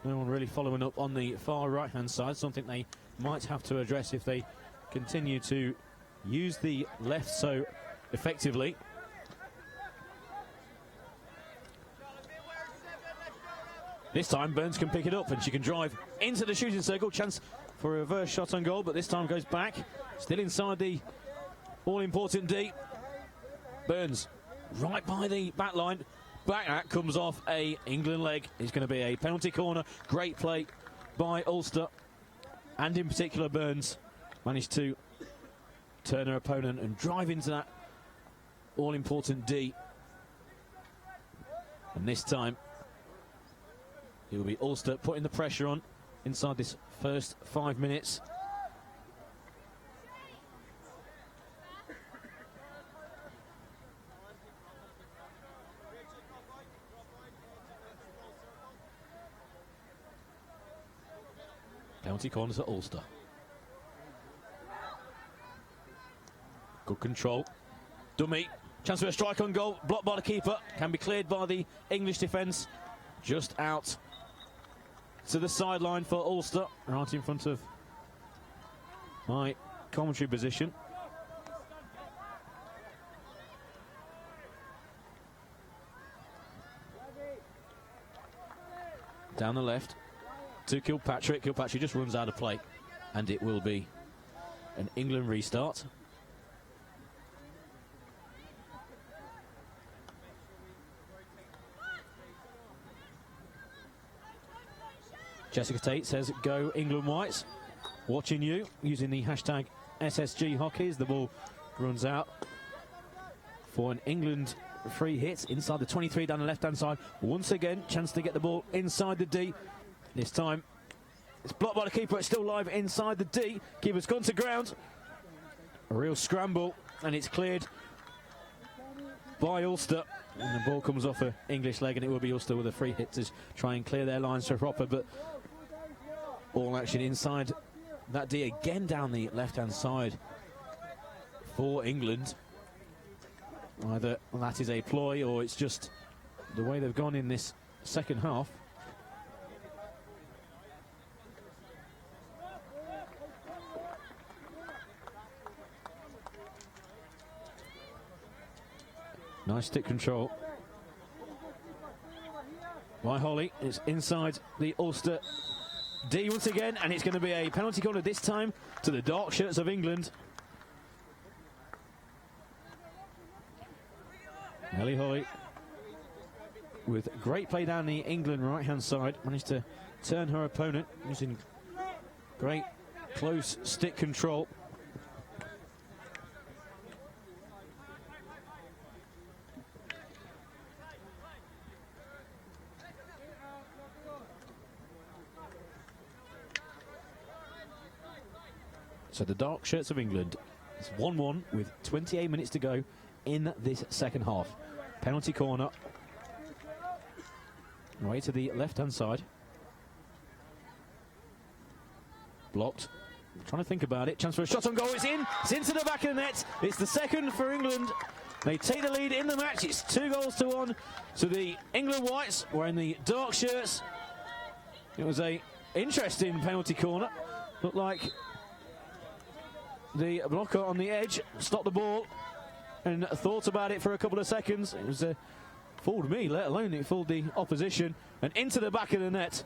No one really following up on the far right-hand side, something they might have to address if they continue to use the left so effectively. This time Burns can pick it up and she can drive into the shooting circle. Chance for a reverse shot on goal, but this time goes back. Still inside the all-important D. Burns right by the back line. Back at comes off a England leg. It's going to be a penalty corner. Great play by Ulster, and in particular Burns managed to turn her opponent and drive into that all-important D. And this time, it will be Ulster putting the pressure on inside this first 5 minutes. Penalty corners at Ulster. Good control. Dummy. Chance for a strike on goal. Blocked by the keeper. Can be cleared by the English defence. Just out to the sideline for Ulster. Right in front of my commentary position. Down the left to Kilpatrick. Kilpatrick just runs out of play, and it will be an England restart. Jessica Tate says, go England Whites. Watching you, using the hashtag SSG Hockey as the ball runs out for an England free hit inside the 23 down the left-hand side. Once again, chance to get the ball inside the D. This time, it's blocked by the keeper. It's still live inside the D. Keeper's gone to ground. A real scramble, and it's cleared by Ulster. And the ball comes off an English leg, and it will be Ulster with a free hit to try and clear their lines for proper. But all action inside that D again down the left-hand side for England. Either that is a ploy or it's just the way they've gone in this second half. Nice stick control by Holly. It's inside the Ulster D once again, and it's going to be a penalty corner this time to the dark shirts of England. Ellie Holly with great play down the England right-hand side, managed to turn her opponent using great close stick control. So the dark shirts of England, it's 1-1 with 28 minutes to go in this second half. Penalty corner. Right to the left-hand side. Blocked. Trying to think about it. Chance for a shot on goal. It's in. It's into the back of the net. It's the second for England. They take the lead in the match. It's 2-1 to the England Whites wearing the dark shirts. It was a interesting penalty corner. Looked like the blocker on the edge stopped the ball and thought about it for a couple of seconds. It was fooled me, let alone it fooled the opposition, and into the back of the net.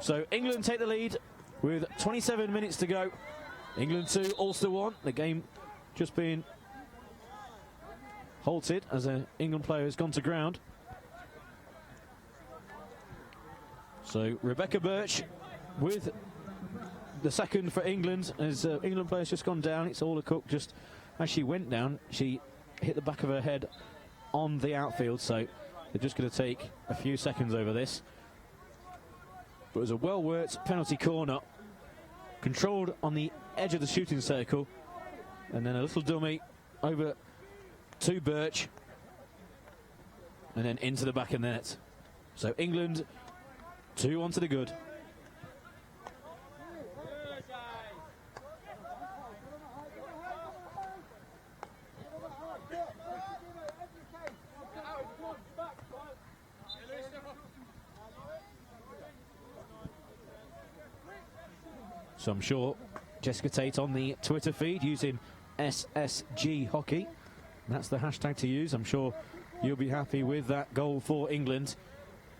So England take the lead with 27 minutes to go. England 2, Ulster 1. The game just being halted as an England player has gone to ground. So Rebecca Birch with the second for England as England player's just gone down. It's Orla Cook, just as she went down, she hit the back of her head on the outfield, so they're just going to take a few seconds over this. But it was a well-worked penalty corner, controlled on the edge of the shooting circle, and then a little dummy over to Birch, and then into the back of the net. So England 2-1 to the good. So I'm sure Jessica Tate on the Twitter feed using SSG Hockey. That's the hashtag to use. I'm sure you'll be happy with that goal for England.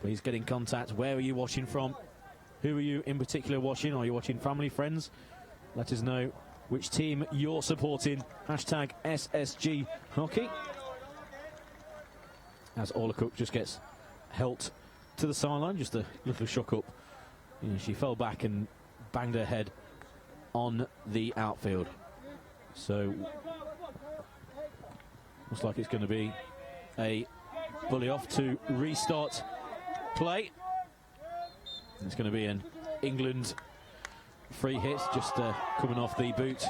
Please get in contact. Where are you watching from? Who are you in particular watching? Are you watching family, friends? Let us know which team you're supporting. Hashtag SSG Hockey. As Orla Cook just gets helped to the sideline, just a little shock up. You know, she fell back and banged her head on the outfield. So Looks like it's going to be a bully off to restart play. It's going to be an England free hit, just coming off the boot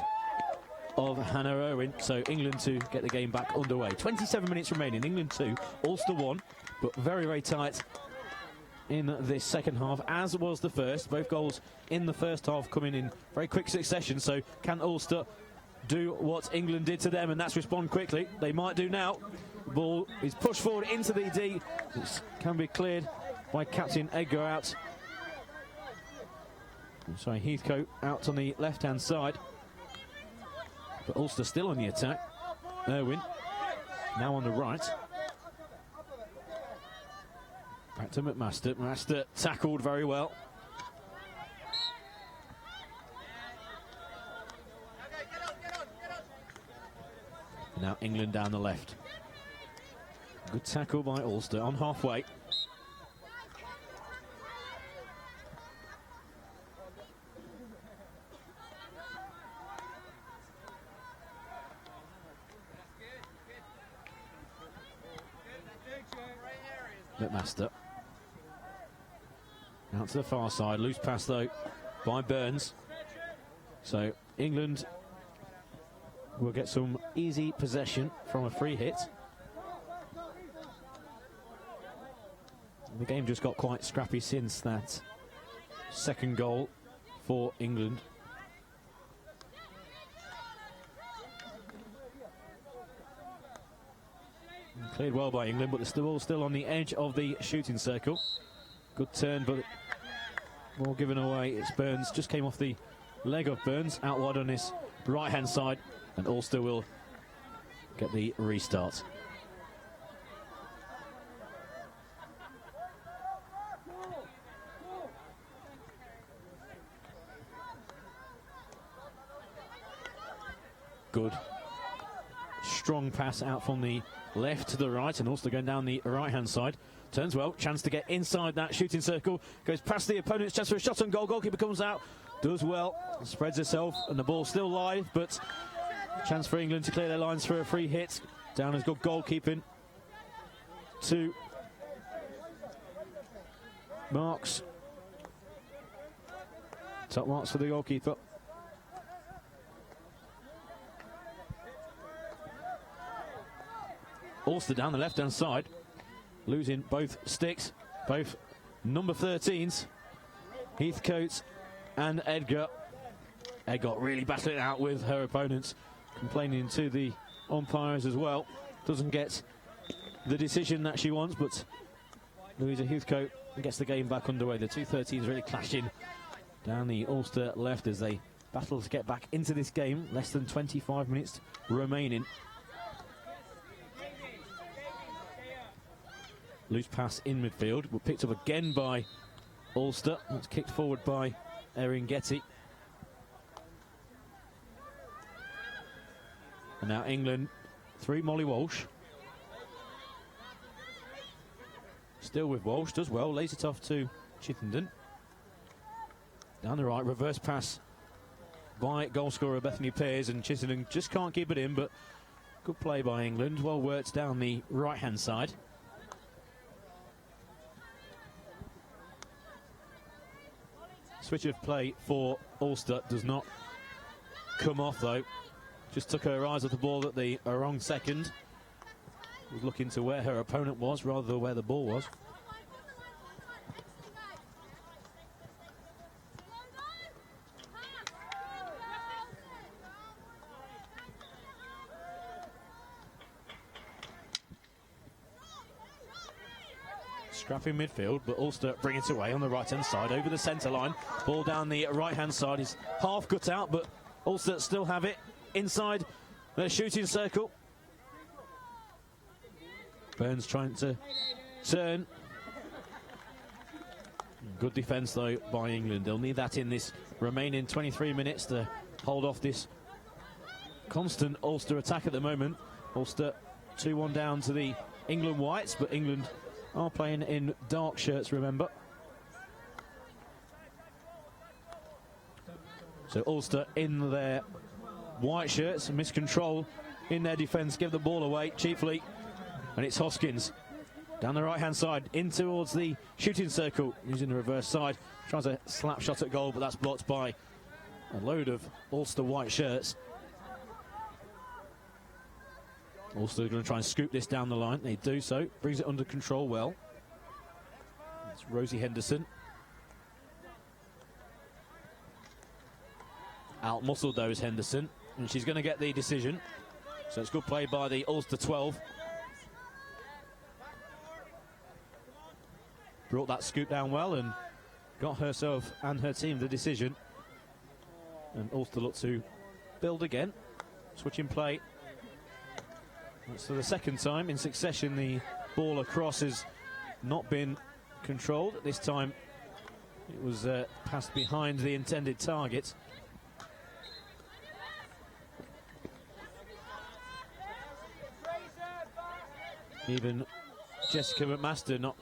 of Hannah Irwin. So England to get the game back underway. 27 minutes remaining. England 2, Ulster 1, but very, very tight in this second half, as was the first. Both goals in the first half coming in very quick succession. So can Ulster do what England did to them, and that's respond quickly? They might do now. The ball is pushed forward into the D. This can be cleared by Captain Edgar out. Sorry, Heathcote out on the left-hand side. But Ulster still on the attack. Irwin now on the right. Back to McMaster. McMaster tackled very well. Now England down the left. Good tackle by Ulster on halfway. McMaster. Out to the far side. Loose pass though by Burns. So England will get some easy possession from a free hit. The game just got quite scrappy since that second goal for England. Cleared well by England, but the ball still on the edge of the shooting circle. Good turn, but more given away. It's Burns, just came off the leg of Burns, out wide on his right-hand side, and Ulster will get the restart. Good strong pass out from the left to the right, and Ulster going down the right-hand side. Turns well, chance to get inside that shooting circle, goes past the opponent's chance for a shot on goal. Goalkeeper comes out, does well, spreads herself, and the ball's still live, but chance for England to clear their lines for a free hit. Down has good goalkeeping. 2 marks. Top marks for the goalkeeper. Ulster down the left-hand side, losing both sticks, both number 13s, Heathcote and Edgar. Edgar really battling it out with her opponents, complaining to the umpires as well. Doesn't get the decision that she wants, but Louisa Heathcote gets the game back underway. The two 13s really clashing down the Ulster left as they battle to get back into this game. Less than 25 minutes remaining. Loose pass in midfield, but picked up again by Ulster. It's kicked forward by Erin Getty. And now England through Molly Walsh. Still with Walsh, does well, lays it off to Chittenden. Down the right, reverse pass by goalscorer Bethany Pears, and Chittenden just can't keep it in, but good play by England. Well worked down the right-hand side. Switch of play for Ulster does not come off though. Just took her eyes off the ball at the wrong second. Was looking to where her opponent was rather than where the ball was. Scrappy midfield, but Ulster bring it away on the right-hand side, over the centre line. Ball down the right-hand side is half cut out, but Ulster still have it inside their shooting circle. Burns trying to turn. Good defence, though, by England. They'll need that in this remaining 23 minutes to hold off this constant Ulster attack at the moment. Ulster 2-1 down to the England Whites, but England are playing in dark shirts, remember. So Ulster in their white shirts, miscontrol in their defence, give the ball away cheaply. And it's Hoskins down the right-hand side, in towards the shooting circle, using the reverse side. Tries a slap shot at goal, but that's blocked by a load of Ulster white shirts. Ulster going to try and scoop this down the line. They do so. Brings it under control well. It's Rosie Henderson. Out-muscled though is Henderson, and she's going to get the decision. So it's good play by the Ulster 12. Brought that scoop down well and got herself and her team the decision. And Ulster look to build again. Switching play. So the second time in succession the ball across has not been controlled. This time it was passed behind the intended target. Even Jessica McMaster not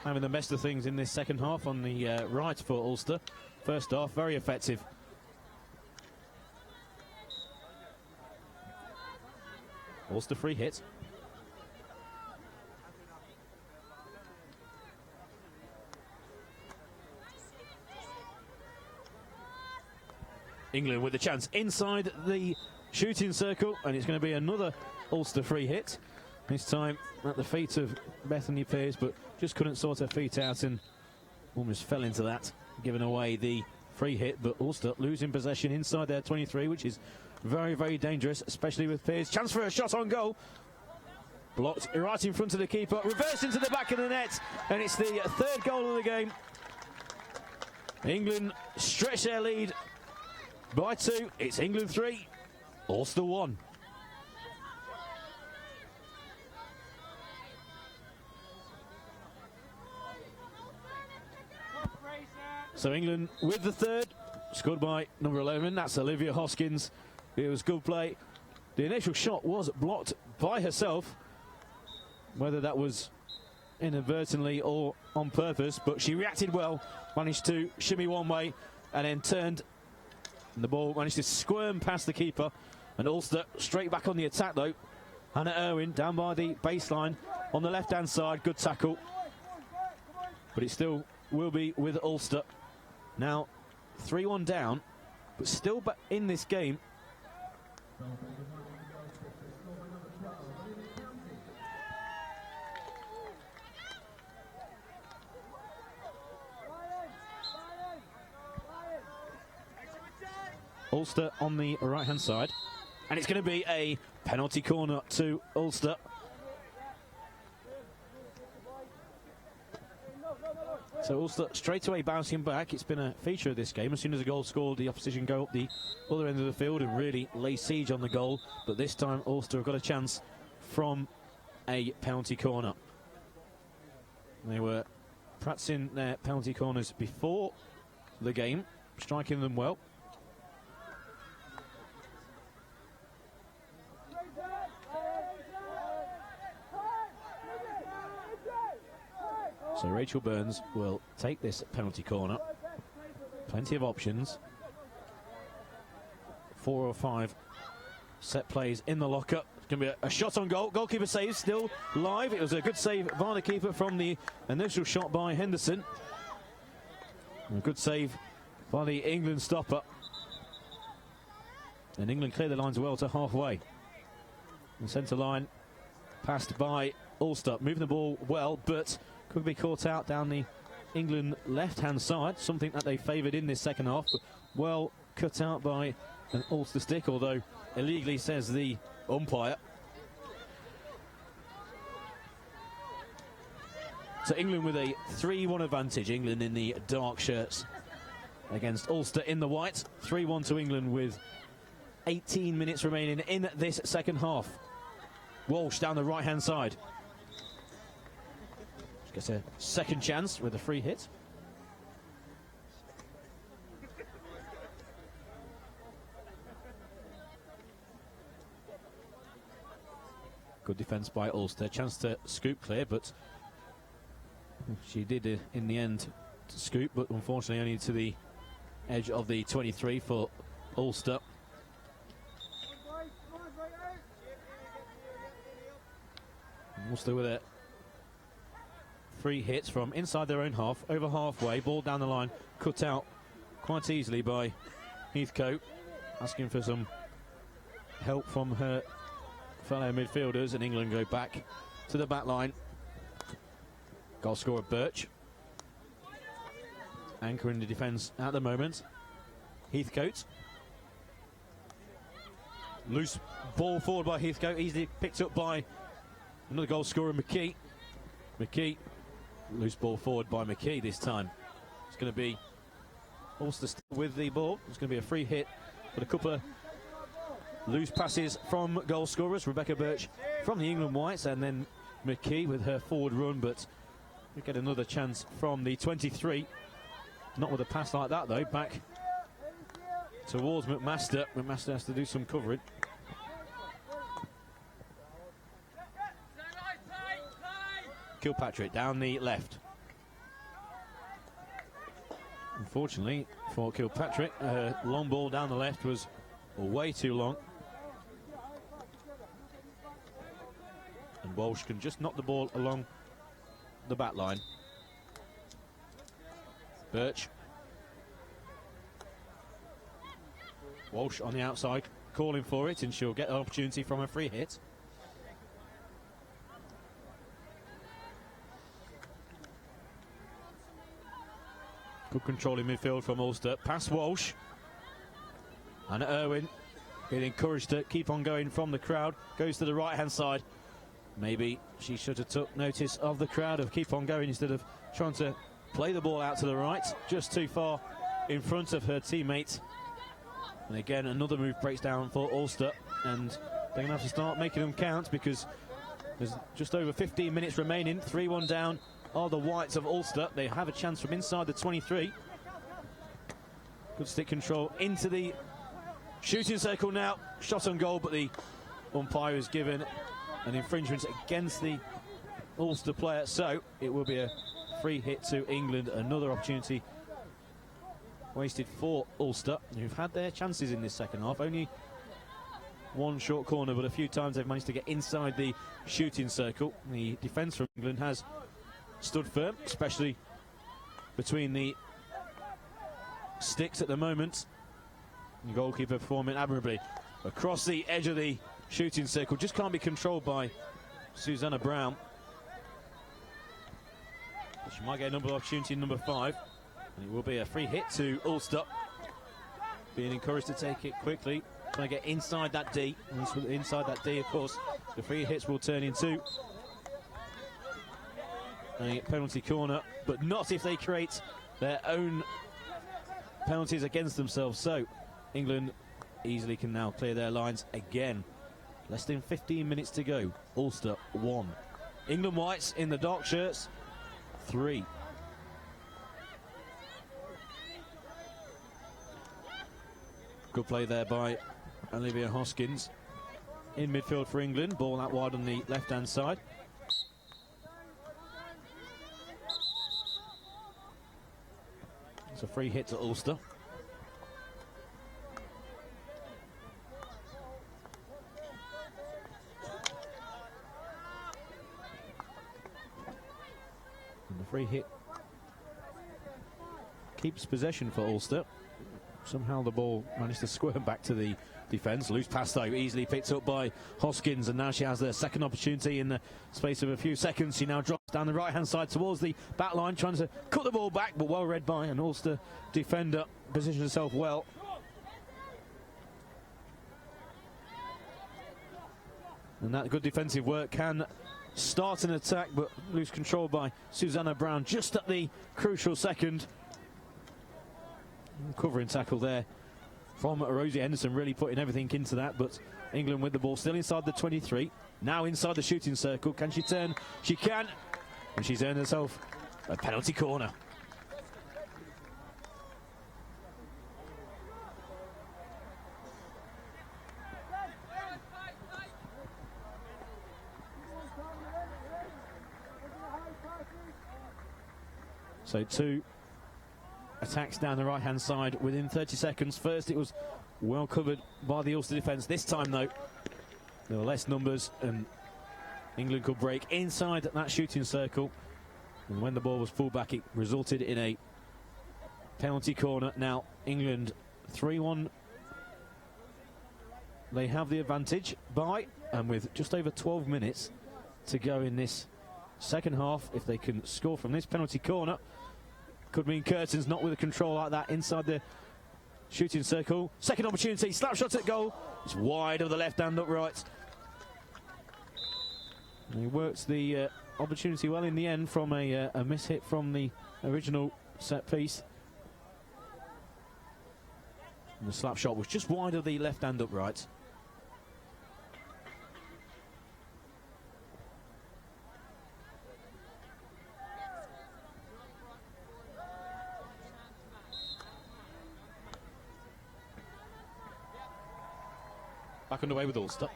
having the best of things in this second half on the right for Ulster. First half, very effective. Ulster free hit. England with the chance inside the shooting circle, and it's going to be another Ulster free hit. This time at the feet of Bethany Pearce, but just couldn't sort her feet out and almost fell into that, giving away the free hit. But Ulster losing possession inside their 23, which is very, very dangerous, especially with Pearce. Chance for a shot on goal. Blocked right in front of the keeper, reversed into the back of the net, and it's the third goal of the game. England stretch their lead by 2. It's England 3, Ulster 1. So England with the third, scored by number 11, that's Olivia Hoskins. It was good play. The initial shot was blocked by herself, whether that was inadvertently or on purpose, but she reacted well, managed to shimmy one way and then turned, and the ball managed to squirm past the keeper, and Ulster straight back on the attack though. Hannah Irwin down by the baseline on the left-hand side, good tackle, but it still will be with Ulster. Now 3-1 down, but still back in this game. Ulster on the right-hand side, and it's going to be a penalty corner to Ulster. So Ulster straight away bouncing back. It's been a feature of this game. As soon as a goal scored, the opposition go up the other end of the field and really lay siege on the goal. But this time Ulster have got a chance from a penalty corner. They were practicing their penalty corners before the game, striking them well. So Rachel Burns will take this penalty corner. Plenty of options. 4 or 5 set plays in the locker. It's going to be a shot on goal. Goalkeeper save still live. It was a good save by the keeper from the initial shot by Henderson. A good save by the England stopper. And England clear the lines well to halfway. The centre line passed by Ulster. Moving the ball well, but could be caught out down the England left-hand side, something that they favoured in this second half, but well cut out by an Ulster stick, although illegally, says the umpire. So England with a 3-1 advantage, England in the dark shirts against Ulster in the white. 3-1 to England with 18 minutes remaining in this second half. Walsh down the right-hand side. Gets a second chance with a free hit. Good defence by Ulster. Chance to scoop clear, but she did in the end to scoop, but unfortunately only to the edge of the 23 for Ulster. Ulster with it. 3 hits from inside their own half, over halfway, ball down the line, cut out quite easily by Heathcote, asking for some help from her fellow midfielders, and England go back to the back line. Goal scorer Birch, anchoring the defence at the moment. Heathcote, loose ball forward by Heathcote, easily picked up by another goal scorer, McKee. Loose ball forward by McKee this time. It's going to be Ulster still with the ball. It's going to be a free hit, but a couple of loose passes from goal scorers. Rebecca Birch from the England Whites, and then McKee with her forward run, but we get another chance from the 23. Not with a pass like that though, back towards McMaster. McMaster has to do some covering. Kilpatrick down the left. Unfortunately for Kilpatrick, long ball down the left was way too long. And Walsh can just knock the ball along the back line. Birch. Walsh on the outside, calling for it, and she'll get an opportunity from a free hit. Good control in midfield from Ulster. Past Walsh. And Irwin being encouraged to keep on going from the crowd. Goes to the right-hand side. Maybe she should have took notice of the crowd, of keep on going instead of trying to play the ball out to the right. Just too far in front of her teammate. And again, another move breaks down for Ulster. And they're going to have to start making them count, because there's just over 15 minutes remaining. 3-1 down are the Whites of Ulster. They have a chance from inside the 23. Good stick control into the shooting circle now. Shot on goal, but the umpire has given an infringement against the Ulster player, so it will be a free hit to England. Another opportunity wasted for Ulster, who've had their chances in this second half. Only one short corner, but a few times they've managed to get inside the shooting circle. The defence from England has stood firm, especially between the sticks at the moment. The goalkeeper performing admirably across the edge of the shooting circle. Just can't be controlled by Susanna Brown. She might get another opportunity in number 5, and it will be a free hit to Ulster. Being encouraged to take it quickly, trying to get inside that D. And inside that D, of course, the free hits will turn into a penalty corner, but not if they create their own penalties against themselves. So England easily can now clear their lines again. Less than 15 minutes to go. Ulster 1. England Whites in the dark shirts 3. Good play there by Olivia Hoskins in midfield for England. Ball out wide on the left hand side. It's a free hit to Ulster. And the free hit keeps possession for Ulster. Somehow the ball managed to squirm back to the defence. Loose pass though, easily picked up by Hoskins, and now she has the second opportunity in the space of a few seconds. She now drops down the right hand side towards the back line, trying to cut the ball back, but well read by an Ulster defender. Positioned herself well. And that good defensive work can start an attack, but loose control by Susanna Brown just at the crucial second. Covering tackle there from Rosie Henderson, really putting everything into that, but England with the ball still inside the 23, now inside the shooting circle. Can she turn? She can, and she's earned herself a penalty corner. So 2 attacks down the right hand side within 30 seconds. First it was well covered by the Ulster defence. This time though there were less numbers, and England could break inside that shooting circle. And when the ball was pulled back, it resulted in a penalty corner. Now England 3-1. They have the advantage by, and with just over 12 minutes to go in this second half, if they can score from this penalty corner, could mean curtains, not with a control like that inside the shooting circle. Second opportunity, slap shot at goal. It's wide of the left hand upright. And he works the opportunity well in the end from a miss hit from the original set piece. And the slap shot was just wide of the left hand upright. Back underway with Ulster.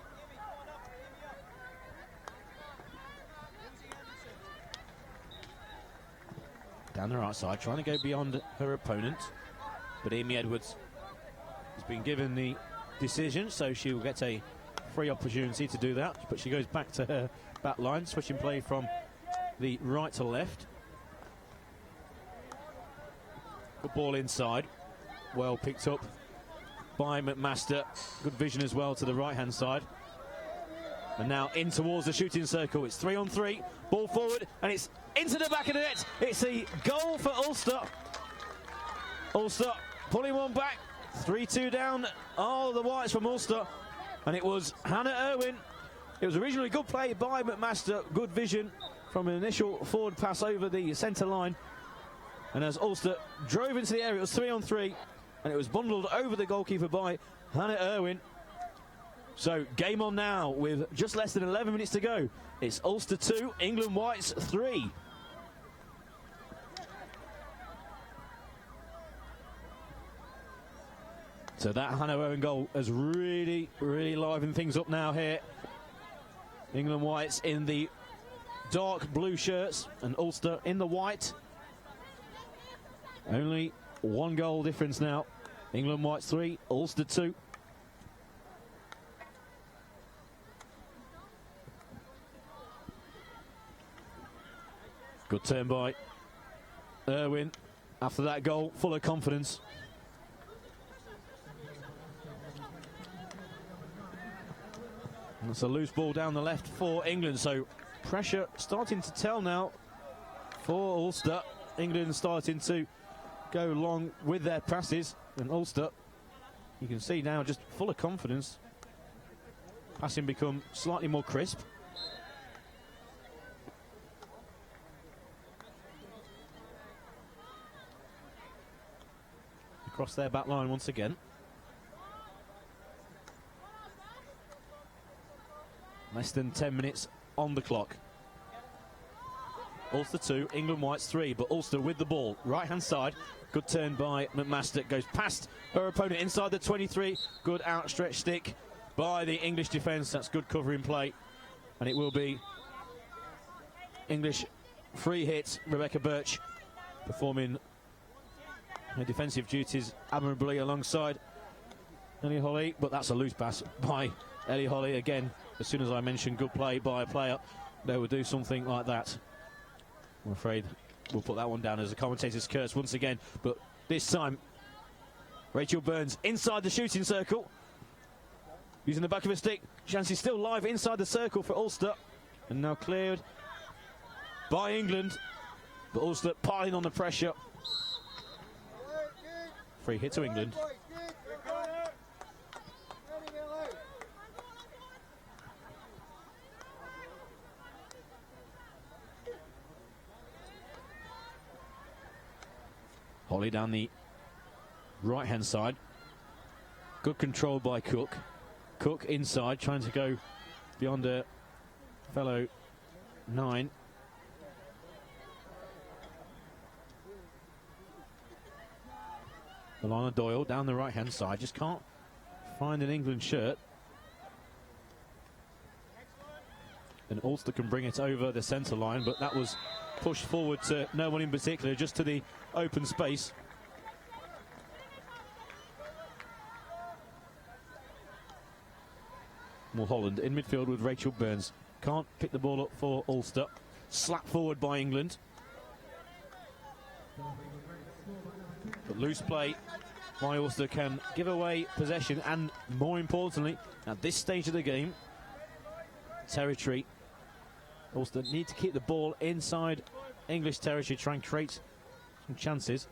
Down the right side, trying to go beyond her opponent. But Amy Edwards has been given the decision, so she will get a free opportunity to do that. But she goes back to her back line, switching play from the right to left. Good ball inside. Well picked up by McMaster. Good vision as well to the right-hand side. And now in towards the shooting circle. It's 3-on-3. Ball forward, and it's into the back of the net. It's a goal for Ulster. Ulster pulling one back. 3-2 down. Oh, the Whites from Ulster. And it was Hannah Irwin. It was originally good play by McMaster. Good vision from an initial forward pass over the centre line. And as Ulster drove into the area, it was 3-on-3. And it was bundled over the goalkeeper by Hannah Irwin. So game on now with just less than 11 minutes to go. It's Ulster 2, England Whites 3. So that Hannah Irwin goal has really livened things up now here. England Whites in the dark blue shirts and Ulster in the white. Only one goal difference now. England Whites 3, Ulster 2. Good turn by Irwin. After that goal, full of confidence. And it's a loose ball down the left for England, so pressure starting to tell now for Ulster. England starting to go long with their passes, and Ulster, you can see now, just full of confidence. Passing become slightly more crisp. Across their back line once again. Less than 10 minutes on the clock. Ulster 2, England Whites 3, but Ulster with the ball. Right-hand side, good turn by McMaster. Goes past her opponent inside the 23. Good outstretched stick by the English defence. That's good covering play. And it will be English free hit. Rebecca Birch performing her defensive duties admirably alongside Ellie Holly. But that's a loose pass by Ellie Holly. Again, as soon as I mentioned good play by a player, they would do something like that. I'm afraid we'll put that one down as a commentator's curse once again. But this time, Rachel Burns inside the shooting circle. Using the back of her stick. Chance is still live inside the circle for Ulster. And now cleared by England. But Ulster piling on the pressure. Free hit to England. Holly down the right-hand side. Good control by Cook. Cook inside, trying to go beyond a fellow 9. Alana Doyle down the right-hand side. Just can't find an England shirt. And Ulster can bring it over the centre line, but that was pushed forward to no one in particular, just to the open space. Mulholland in midfield with Rachel Burns. can't pick the ball up for Ulster. Slap forward by England. But loose play by Ulster can give away possession and, more importantly, at this stage of the game, territory. Ulster need to keep the ball inside English territory, try and create some chances.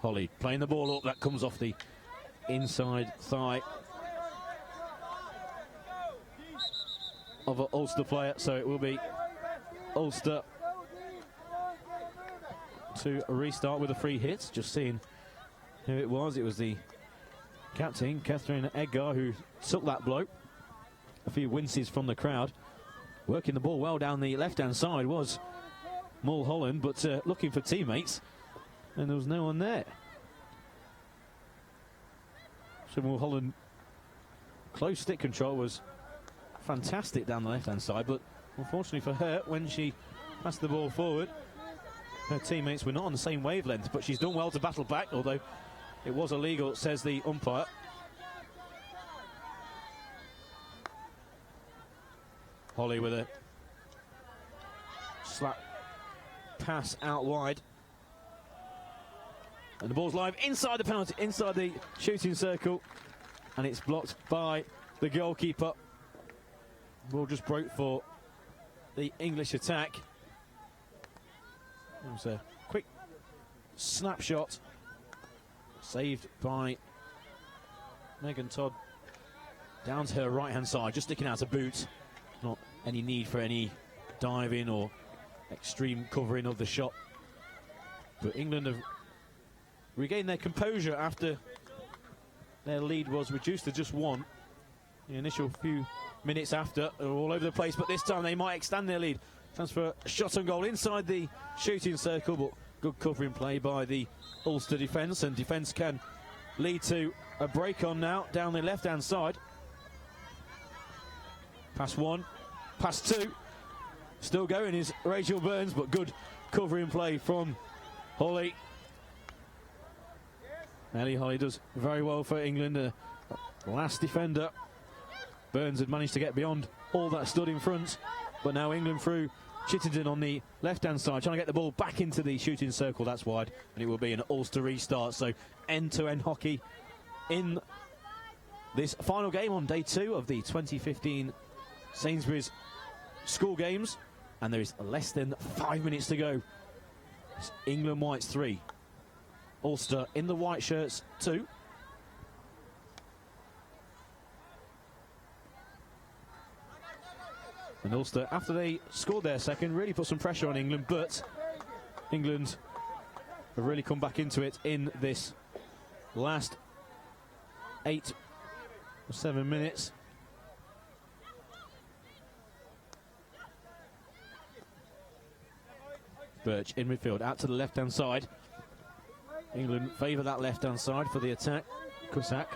Holly playing the ball up, that comes off the inside thigh of an Ulster player, so it will be Ulster to restart with a free hit. Just seeing who it was the captain, Catherine Edgar, who took that blow. A few winces from the crowd. Working the ball well down the left-hand side was Mulholland, but looking for teammates, and there was no one there. So Mulholland, close stick control was fantastic down the left-hand side, but unfortunately for her, when she passed the ball forward, her teammates were not on the same wavelength, but she's done well to battle back, although it was illegal, says the umpire. Holly with a slap pass out wide. And the ball's live inside the penalty, inside the shooting circle. And it's blocked by the goalkeeper. Ball just broke for the English attack. It was a quick snapshot. Saved by Megan Todd. Down to her right-hand side, just sticking out a boot. Not any need for any diving or extreme covering of the shot. But England have regained their composure after their lead was reduced to just one. The initial few minutes after, they were all over the place, but this time they might extend their lead. Transfer shot on goal inside the shooting circle, but good covering play by the Ulster defence, and defence can lead to a break on now down the left-hand side. Pass one, pass two. Still going is Rachel Burns, but good covering play from Holly. Ellie Holly does very well for England. Last defender. Burns had managed to get beyond all that stood in front, but now England through Chittenden on the left-hand side, trying to get the ball back into the shooting circle. That's wide, and it will be an Ulster restart. So end-to-end hockey in this final game on day 2 of the 2015 Sainsbury's school games, and there is less than 5 minutes to go. It's England Whites 3, Ulster in the white shirts 2. And Ulster, after they scored their second, really put some pressure on England, but England have really come back into it in this last 8 or 7 minutes. Birch in midfield, out to the left-hand side. England favour that left-hand side for the attack. Cusack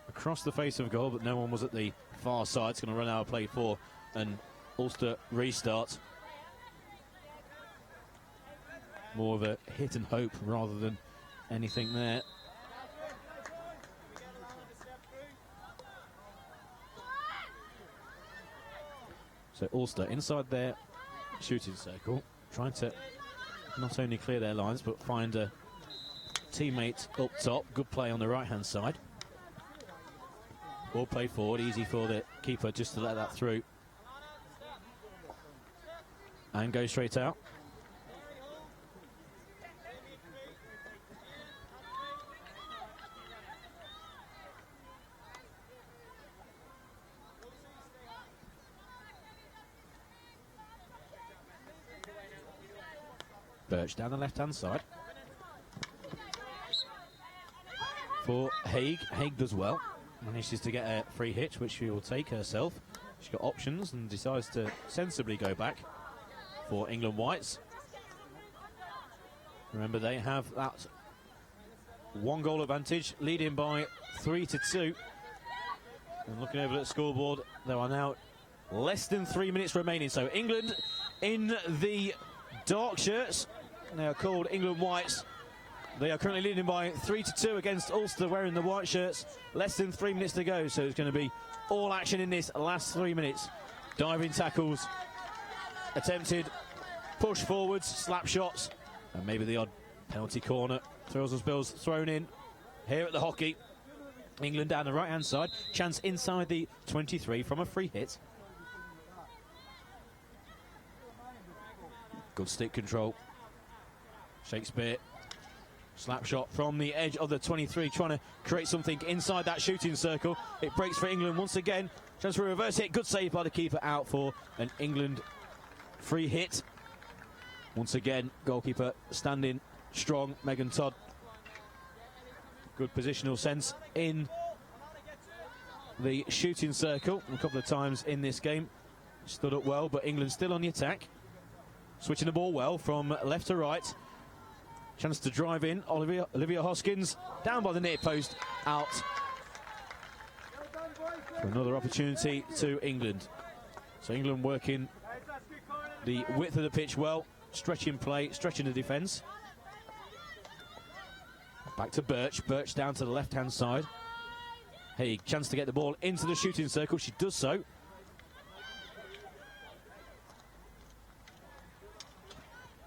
across the face of goal, but no one was at the far side. It's going to run out of play for an Ulster restart. More of a hit and hope rather than anything there. So Ulster inside their shooting circle, trying to not only clear their lines but find a teammate up top. Good play on the right-hand side. Ball play forward, easy for the keeper just to let that through. And go straight out. Birch down the left-hand side. For Haig. Haig does well. Manages to get a free hit, which she will take herself. She's got options and decides to sensibly go back for England Whites. Remember, they have that 1 goal advantage, leading by 3-2. And looking over at the scoreboard, there are now less than 3 minutes remaining. So England in the dark shirts, they are called England Whites, They are currently leading by 3-2 against Ulster, wearing the white shirts. Less than 3 minutes to go, so it's going to be all action in this last 3 minutes. Diving tackles, attempted push forwards, slap shots, and maybe the odd penalty corner. Thrills and spills thrown in here at the hockey. England down the right-hand side. Chance inside the 23 from a free hit. Good stick control. Shakespeare. Slap shot from the edge of the 23, trying to create something inside that shooting circle. It breaks for England once again. Chance for a reverse hit. Good save by the keeper, out for an England free hit. Once again, goalkeeper standing strong, Megan Todd. Good positional sense in the shooting circle a couple of times in this game. Stood up well, but England still on the attack. Switching the ball well from left to right. Chance to drive in. Olivia Hoskins down by the near post, out. For another opportunity to England. So England working the width of the pitch well, stretching play, stretching the defence. Back to Birch. Birch down to the left-hand side. Haig, chance to get the ball into the shooting circle. She does so.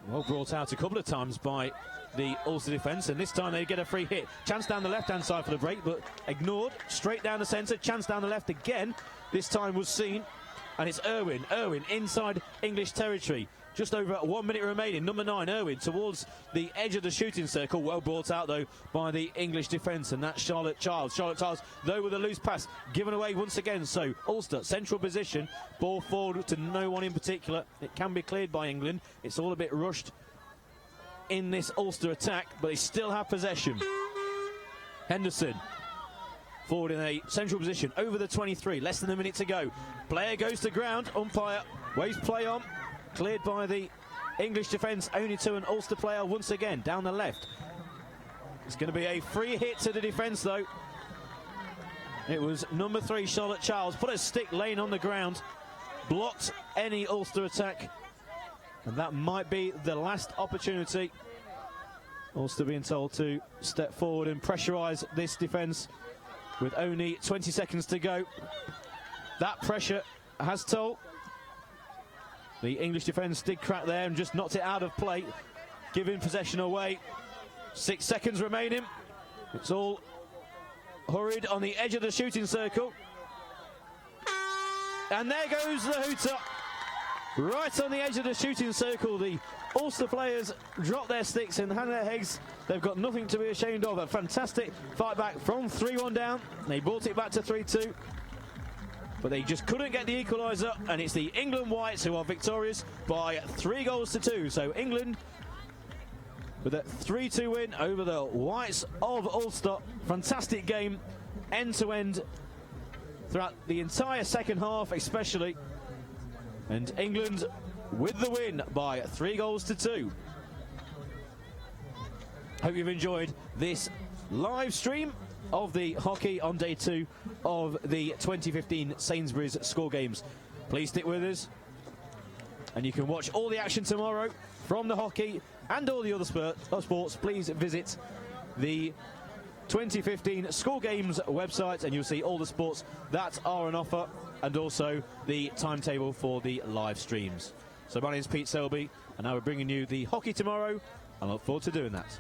Well brought out a couple of times by the Ulster defence, and this time they get a free hit. Chance down the left-hand side for the break, but ignored. Straight down the centre. Chance down the left again. This time was seen, and it's Irwin. Irwin inside English territory. Just over 1 minute remaining. Number 9, Irwin, towards the edge of the shooting circle. Well brought out, though, by the English defence, and that's Charlotte Childs. Charlotte Childs, though, with a loose pass, given away once again. So Ulster, central position, ball forward to no one in particular. It can be cleared by England. It's all a bit rushed in this Ulster attack, but they still have possession. Henderson, forward in a central position, over the 23, less than a minute to go. Player goes to ground, umpire waves play on. Cleared by the English defence, only to an Ulster player once again, down the left. It's going to be a free hit to the defence, though. It was number 3, Charlotte Childs, put a stick laying on the ground, blocked any Ulster attack, and that might be the last opportunity. Ulster being told to step forward and pressurise this defence with only 20 seconds to go. That pressure has told. The English defence did crack there and just knocked it out of play, giving possession away. 6 seconds remaining. It's all hurried on the edge of the shooting circle. And there goes the hooter. Right on the edge of the shooting circle. The Ulster players drop their sticks and hang their heads. They've got nothing to be ashamed of. A fantastic fight back from 3-1 down. They brought it back to 3-2. But they just couldn't get the equaliser, and it's the England Whites who are victorious by 3-2. So England with a 3-2 win over the Whites of Ulster. Fantastic game, end to end, throughout the entire second half especially. And England with the win by 3-2. Hope you've enjoyed this live stream of the hockey on day 2 of the 2015 Sainsbury's Score Games. Please stick with us, and you can watch all the action tomorrow from the hockey and all the other sports. Please visit the 2015 Score Games website, and you'll see all the sports that are on offer, and also the timetable for the live streams. So my name is Pete Selby, and I will bring you the hockey tomorrow. I look forward to doing that.